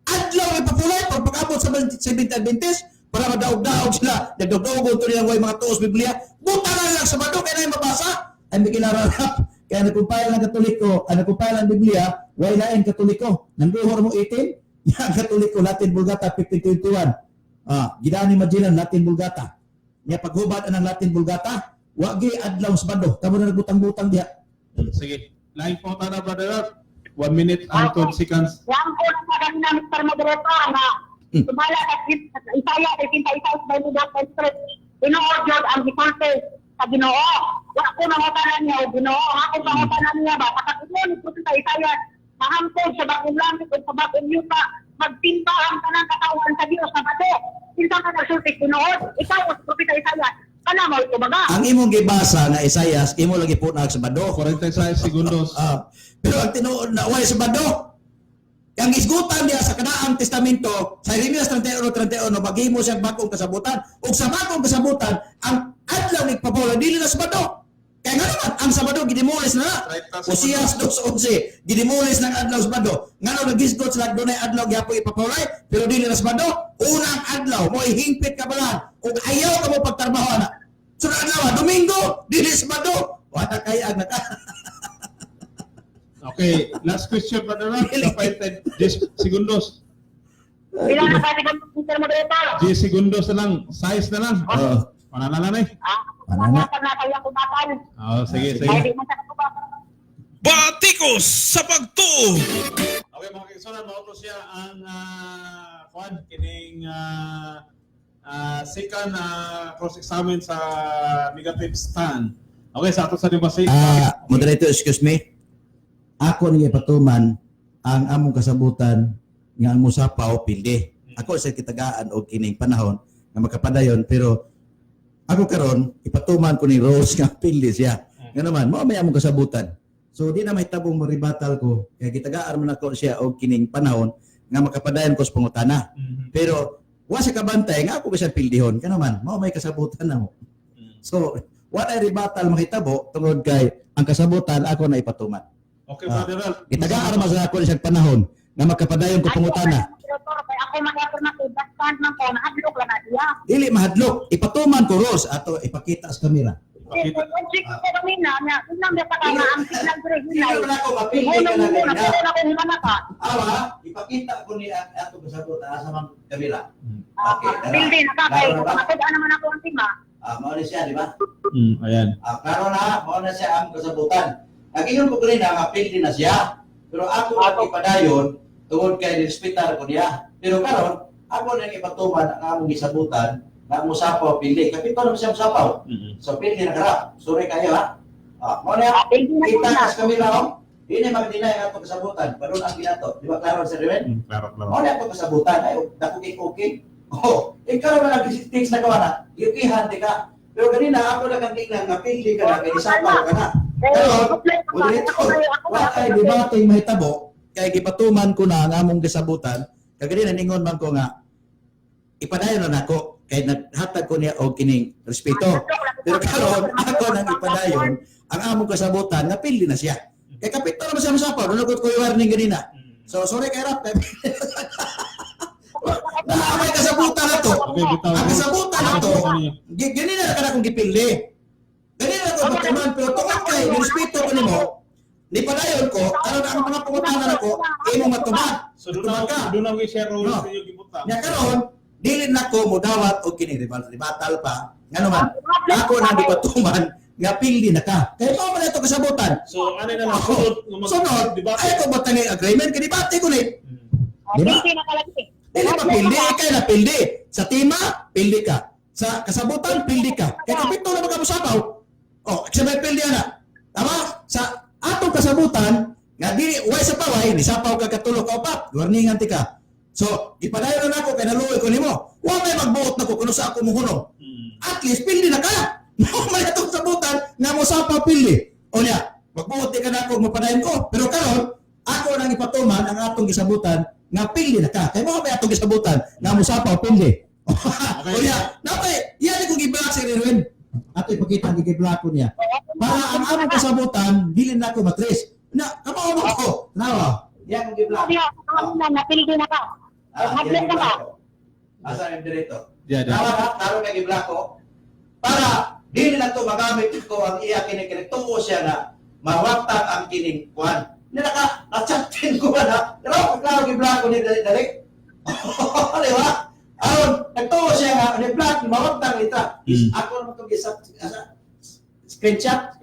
Adlaw ipapulay pagpakabot sa 70 Adventist para madaog-daog sila. Nagdaog-daog to nilang way mga tuos Biblia. Butangan lang Sabado kay na mabasa. Ay may kinararap. Kaya nagkumpara ng Katoliko, nagkumpara ng Biblia, way lain Katoliko. Nanduhor mo 18, yan Katoliko, Latin Vulgata 1521. Gidani Magellan, Latin Vulgata. Niya paghubad ng Latin Vulgata, wagi adlaw Sabado. Kamo na nagbutang-butang diha. Sige. Line po na brother. 1 minute and 12 seconds. Yang ko na kami na Mr. Moderator na sumala sa Isaya 56 by Ludas Street. Tinuod yun ang defalte sa Ginoo. Wa ko nangutanan niya o Ginoo. Ako pangutanan niya ba? Pagkakunin ko sa Isaya, mahangkod sa bagong langit o sa bagong yuta, magtinta ang tanang katawan sa Diyos sa bato. Tinta ka nagsultik tinuod. Ikaw, Propeta Isaya, kana mo ito baga? Ang imong gibasa nga Isaias, imo lagi po na Sabado. 46 segundos. Pero ang tinuod na way Sabado. Ang isgutan niya sa kanaang testamento sa Jeremias 31:31 maghimo siyang bagong kasabutan ug sa bagong kasabutan ang adlaw ni Pablo dili na Sabado. Kaya nga naman ang Sabado gidemolis na. Osias 2:11 gidemolis ng adlaw Sabado. Ngano nagisgot sila dunay adlaw gyapon ipapawlay pero dili na Sabado. Unang adlaw mo ihingpit ka balan ug ayaw ka mo pagtrabaho na. Sunod adlaw Domingo dili Sabado. Wala kay ang Okay, last question brother. Kapaited 10 segundos. Ilan na pwede kong Mr. Moderator? 10 segundos na lang. Size na lang. Pananalan eh. Wala na kaya kumakan. Sige, Ay, sige. di man sa kumakan. Batikos sa pagtuo. Okay, mga kaibigan, mauto siya ang Juan, kining second cross-examine sa negative stand. Okay, sa ato sa debate. Moderator, excuse me. Ako ni patuman ang among kasabutan nga ang musapaw pildi. Ako sa kitagaan og kining panahon nga makapadayon pero ako karon ipatuman ko ni Rose nga pildi siya. Nga naman mao may among kasabutan. So di na mahitabong maribatal ko kaya kitagaan man ako siya og kining panahon nga makapadayon ko sa pangutana. Pero wa sa kabantay nga ako bisan pildihon ka naman mao may kasabutan na mo. So wala ribatal makitabo tungod kay ang kasabutan ako na ipatuman. Okay, brother. Itagaan man sa ako siyang panahon nga makapadayon ko pangutana. Ako mag-effort na ko, bastand man ko, nahadlok lang na diya. Dili mahadlok, ipatuman ko Rose ato ipakita sa kamera. Kung sige ko kami na, unang dapat ka na ang signal ko rin Hindi naman ako mapili ka na na ganyan. pero na kung himana ka. Awa, ipakita ko ni ato kasagot sa mga kamera. Okay, Bildi na ka, kaya kung matudaan naman ako ang tima. mao na siya, di ba? Ayan. Karon na, mao na siya ang kasabutan. Ang ingon ko rin na mapildi na siya. Pero ako ang ipadayon tungod kay respetar ko niya. Pero karon ako nang ipatuman ang among gisabutan na musapaw pildi. Kapito naman siya musapaw. So pildi na kara. Sorry kayo ha. Mao na Bildi na kita ko na. sa kamera ho. Dili magdinay ang atong kasabutan. Padun ang ginato. Di ba klaro sa Riven? Klaro, klaro. Mao na atong kasabutan ay dakukik-ukik. Ikaw naman nag-fix na kawa na. Yukihan di ka. Pero ganina ako lang ang tingnan nga pildi ka na kay isapaw ka na. Pero, ay di ba ito'y mahitabo, kaya gipatuman ko na ang among gisabutan, kagani naningon man ko nga, ipadayon na nako, kaya naghatag ko niya og kining respeto. Pero karon ako nang ipadayon, ang among kasabutan, napili na siya. Kaya kapito naman siya masapaw, nanugot ko yung warning ganina. So, sorry kay Rap. Naamay kasabutan na to. Okay, bitaw. Ang kasabutan na to, ganina na ka na kong gipili. Ganina ko matuman, pero tungkol kay, nirespeto ko nimo, ni padayon ko, karon ang mga pangutanan ako, imo matuman. So doon na share role sa iyo gibuta. Nya karon, dili na ko mo dawat og kini ribatal pa. Ngano man, ako na gipatuman nga pildi na ka. Kaya mao man ito kasabutan. So ano na lang Sunod, ay ko batang agreement kay debate ko ni. Di ba? Bildi na kalagi. Dili pa pildi, kay na pildi. Sa tima, pildi ka. Sa kasabutan, pildi ka. Kaya kapito na magkamusapaw. Eksabay pildi na. Tama? Sa atong kasabutan, nga di way sa paway, ni sapaw ka katulog ka upat. Warningan ti ka. So, ipadayon na ako kay naluoy ko nimo. Wa may magbuot na ko kuno sa ako muhunong. At least pildi na ka. May atong sabutan nga mo sa papildi. O niya, magbuot di ka na ako mapadayon ko. Pero karon ako nang ipatuman ang atong gisabutan nga pildi na ka. Kaya mo may atong gisabutan nga mo sa papildi. O niya, napay, yan ko gi-block si Erwin. Ato ipakita ang gi-block ko niya. Para ang atong kasabutan, dili na ako matres. Na, kamaw mo ko. Nawa. Yan ko gi-block. Napildi na ka. Hadlok na ka. Asa yung dirito? Yeah. Taro na gi-block ko. Para dili na to magamit ko ang iya kining tuo siya na mawatag ang kining kuan. Na-chatin ko ba na? Pero klaro gi-block ko ni dali. Di ba? Aron nagtuo siya nga ni block mawatag ita. Ako naman to gisap screenshot.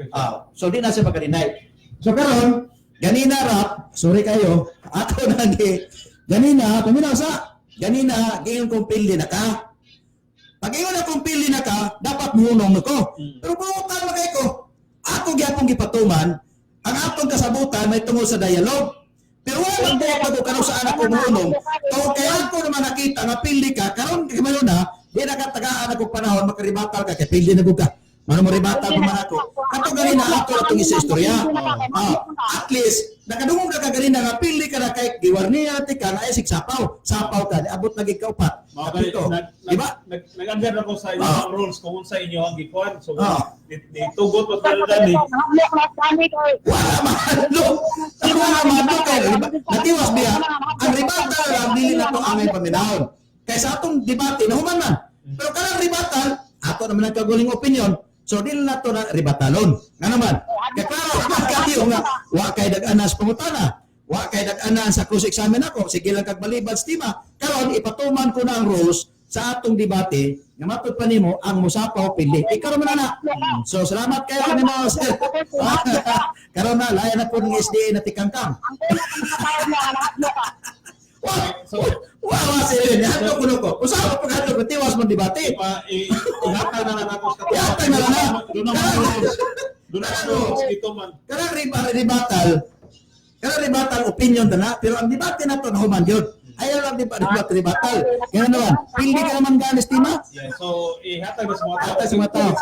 So di na siya magka-deny. So karon ganina rap, sorry kayo. Ako nagi ganina paminaw sa ganina giyon kong pildi na ka. Pag ingon akong pili na ka, dapat munong ko. Pero buutan magay ko. Ako gyapon gipatuman, ang atong kasabutan may tungod sa dialogue. Pero wala buot ako karon sa anak ko munong. Kung kaya ako naman nakita nga pili ka, karon kamayo na, di nakatagaan ako panahon makaribatal ka kay pili na gud ka. Mano mo ribatal ko man ako. Kato ganina ato atong istorya. At least nakadungog na ka ganina nga pili ka na kay giwarniya ti ka na isig sapaw. Sapaw ka, abot lagi ka upat. Kapito. Di ba? Nag-under ako sa inyong rules kung sa inyo ang gikuan. So, itugot mo talaga dani. Wala mahalo. Wala mahalo kayo. Natiwas biya. Ang ribatal lang dili na to angay paminahon. Kaya sa atong debate na humanan. Pero kanang ribatal, ato naman ang kaguling opinion. So dili na to na ribatalon. Nga naman. Kaya klaro kayo nga wa kay dag-anan sa pangutana. Wa kay dag-anan sa cross examine ako. Sige lang kag balibad stima. Karon ipatuman ko na ang rules sa atong debate nga matud pa nimo ang musapaw pili. Ikaw man na. So salamat kayo nimo sir. Karon na layan na po ng SDA na tikangkang. Wow, sir. Hato kuno ko. Usaha pag hato ko tiwas mo debate. Ihatag na lang ako sa Ihatag na lang. Doon naman ang rules. Doon naman ang rules. Ito man. Kanang ribatal opinion na, pero ang debate na to na human yun. Ayaw lang ribatal. Kaya naman, hindi ka naman ganis tima. Yeah, so ihatag na sa mga tao. Hatag sa mga tao.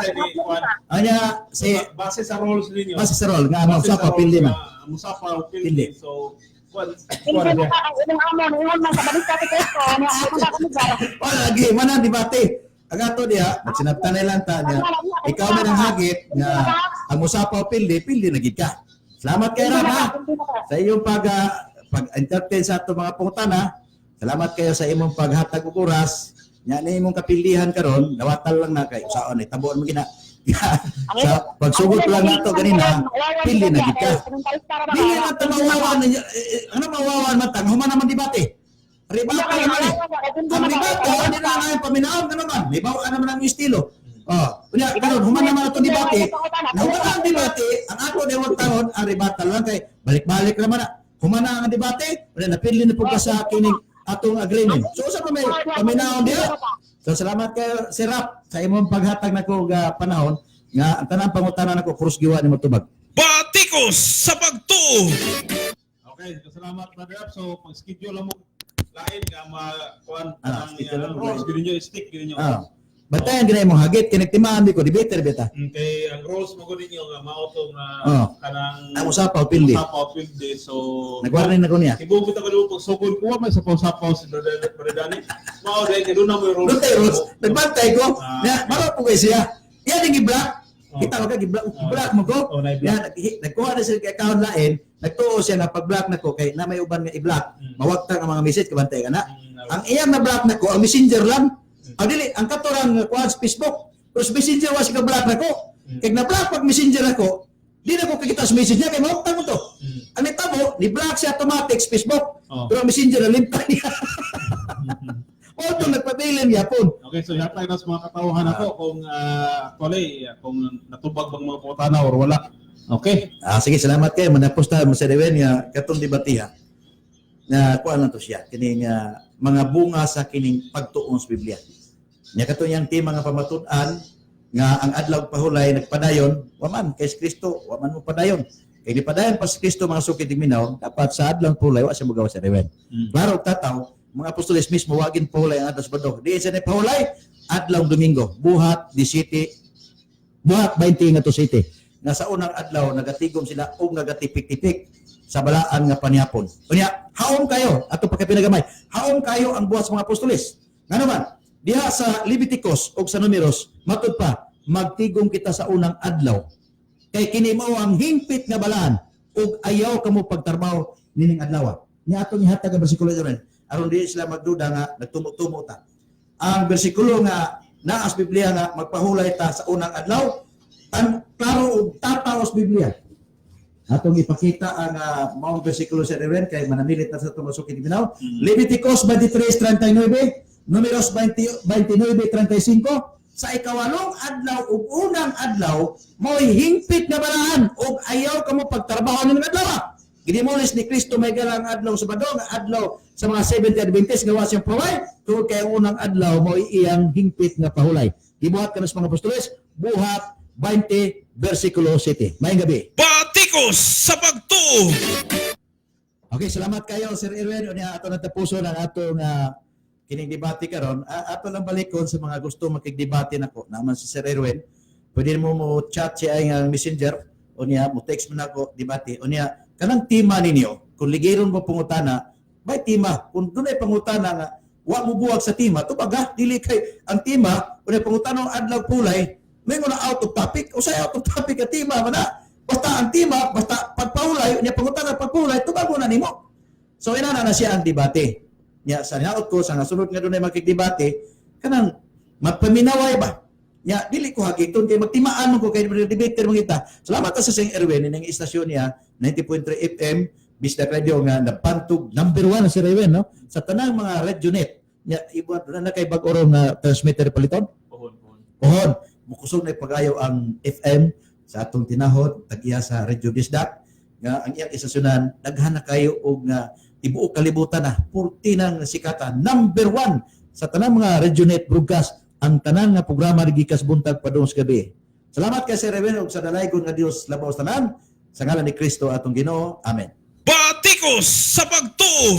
Anya, Base sa rules ninyo. base sa role, nga ano, sa papildi man. Musapaw Pildi. pildi. So, Hindi na ka ang unang amon, iwan man sa balik sa testo. Ano ako na kami gara. Wala lagi, man ang debate. Ang ato diha, sinabtan na lang ta niya, ikaw man ang hagit, nga, ang musapaw pildi na gid ka. Salamat kayo Ram ha, sa iyong pag-entertain sa ato mga pungutana. Salamat kayo sa imong paghatag og oras. Nya ni imong kapilihan karon, dawatal lang na kay saon ni tabuon mo gina. Sa pagsugod lang nato ganina, pili na gid ka. Dili na tamawawan niya. Ano mawawan man tang human naman debate. Ribata naman eh. Ang ribata ano na nga yung paminaon ka naman. May bawaan naman ang estilo. Kunya karon human naman ato debate. Na human ang debate, ang ako dewang taon ang ribata lang kay balik-balik naman na. Human na ang debate, wala napili na pugka sa kining atong agreement. So usa pa may paminaon diha. So salamat kayo Sir Rap sa imong paghatag nako panahon nga ang tanang pangutana nako krus giwa ni matubag. Batikos sa pagtuo. okay, salamat Brother Rap. So, pag-schedule lang mo lain nga ma-kuan ang schedule lang mo. rules. Gini nyo, stick, gini nyo. Batayan gina imong hagit kinagtimaan di ko debater beta. Okay, ang rules mo gini nyo nga mautong kanang Ang usapaw pildi. usapaw pildi. So, Nagwarning na ko niya. ibubit ako doon pag sugod ko may sa usapaw si Brother Dani. Mao dai kay doon na mo yung rules. Dutay Rose, nagbantay ko. Na maro po kay siya. Yan ang i-block. Kita wag i-block mo ko. Yan nagkuha na sila kay account lain. Nagtuo siya na pag-block nako kay na may uban nga i-block. Mawagtang ang mga message kabantay kana. Ang iyang na-block nako ang messenger lang. Ang dili ang katurang kuha sa Facebook. Pero sa messenger was ka-block nako. Kay na-block pag messenger nako, di na ko kikita sa message niya kay mawagtang mo to. Ang itabo, ni-block siya automatic sa Facebook. Pero ang messenger na limtan niya. Oto nagpabilin yapon. Okay, so yatay na sa mga katauhan ako kung actually kung natubag bang mga putana or wala. Okay. Sige, salamat kayo. Manapusta mo sa Dewen nga katong debatiha. Na kuha lang to siya. Kining mga bunga sa kining pagtuon sa Biblia. Nya katong yang ti mga pamatud-an nga ang adlaw pahulay nagpadayon, waman kay Kristo, waman mo padayon. Kay di padayon pa si Kristo mga sukit minaw, dapat sa adlaw pahulay wa siya mogawa sa Dewen. Klaro tataw mga apostoles mismo wagin pahulay ang adlaw Sabado. Di sa pahulay adlaw Domingo, buhat 17, buhat 20 nga to city. Nga sa unang adlaw nagatigom sila og nagatipik-tipik sa balaan nga panyapon. Unya, haom kayo ato pagkapinagamay. Haom kayo ang buhat sa mga apostoles. Nga naman, diha sa Leviticus o sa Numeros, matud pa, magtigom kita sa unang adlaw. Kay kini mao ang hingpit nga balaan ug ayaw kamo pagtarbaho nining adlaw. Nya atong ihatag ang bersikulo diyan. Aron di sila magduda nga nagtumo-tumo ta. Ang bersikulo nga naa sa Biblia nga magpahulay ta sa unang adlaw, ang klaro ug tataos Biblia. Atong ipakita ang maong bersikulo sa Reven kay manamilit na sa itong masukit binaw. Leviticus 23:39, Numeros 29:35, sa ikawalong adlaw ug unang adlaw mo'y hingpit nga balaan ug ayaw kamo pagtrabaho ng adlaw. Ginimulis ni Kristo may galang adlaw sa Sabado, nga adlaw sa mga 70 Adventist nga wa siyang provide, tungod kay ang unang adlaw mo'y iyang hingpit nga pahulay. Gibuhat kanos mga apostoles, buhat 20 versikulo 7. Maayong gabi. Batikos sa pagtuo. Okay, salamat kayo Sir Irwin. Unya ato natapuson ang atong kining debate karon. Ato lang balikon sa mga gusto makigdebate nako. Naman si Sir Irwin. Pwede mo chat siya ang messenger. Unya mo text mo nako debate. Unya kanang tema ninyo kung ligiron mo pangutana, bay tema. Kung dunay pangutana nga wa mo buwag sa tema, tubaga dili kay ang tema unya pangutana adlaw pulay. May mga out of topic. O sa out of topic ang tema man na. Basta ang tema, basta pagpahulay, niya pangutana pagpahulay, tubago na nimo. So inana na siya ang debate. Nya sa naot ko sa nasunod nga dunay makigdebate, kanang magpaminaway ba? Nya dili ko hagiton kay magtimaan mo ko kay debater mo kita. Salamat sa Sing Erwin ning istasyon niya 90.3 FM Bisdak Radio nga napantog number 1 si Erwin no sa tanang mga radionet. Nya ibuhat na kay bag-oro nga transmitter paliton. Pohon. Mukusog na pagayo ang FM sa atong tinahod tag-iya sa Radio Bisdak nga ang iyang istasyonan daghan na kayo og nga tibuok kalibutan na purti nang sikata number 1 sa tanang mga radionet broadcast ang tanang nga programa gikas buntag padung sa gabi. Salamat kay Sir Reven ug sa dalaygon nga Dios labaw tanan sa ngalan ni Kristo atong Ginoo. Amen. Batikos sa pagtuo.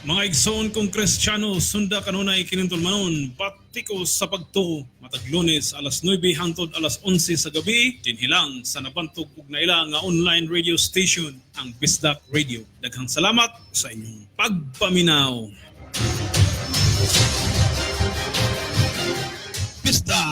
Mga igsoon kong Kristiyano, sunda kanunay kinintulmanon, batikos sa pagtuo, matag Lunes alas 9 hangtod alas 11 sa gabi, tinhilang sa nabantog ug naila nga online radio station, ang Bisdak Radio. Daghang salamat sa inyong pagpaminaw. Bisdak!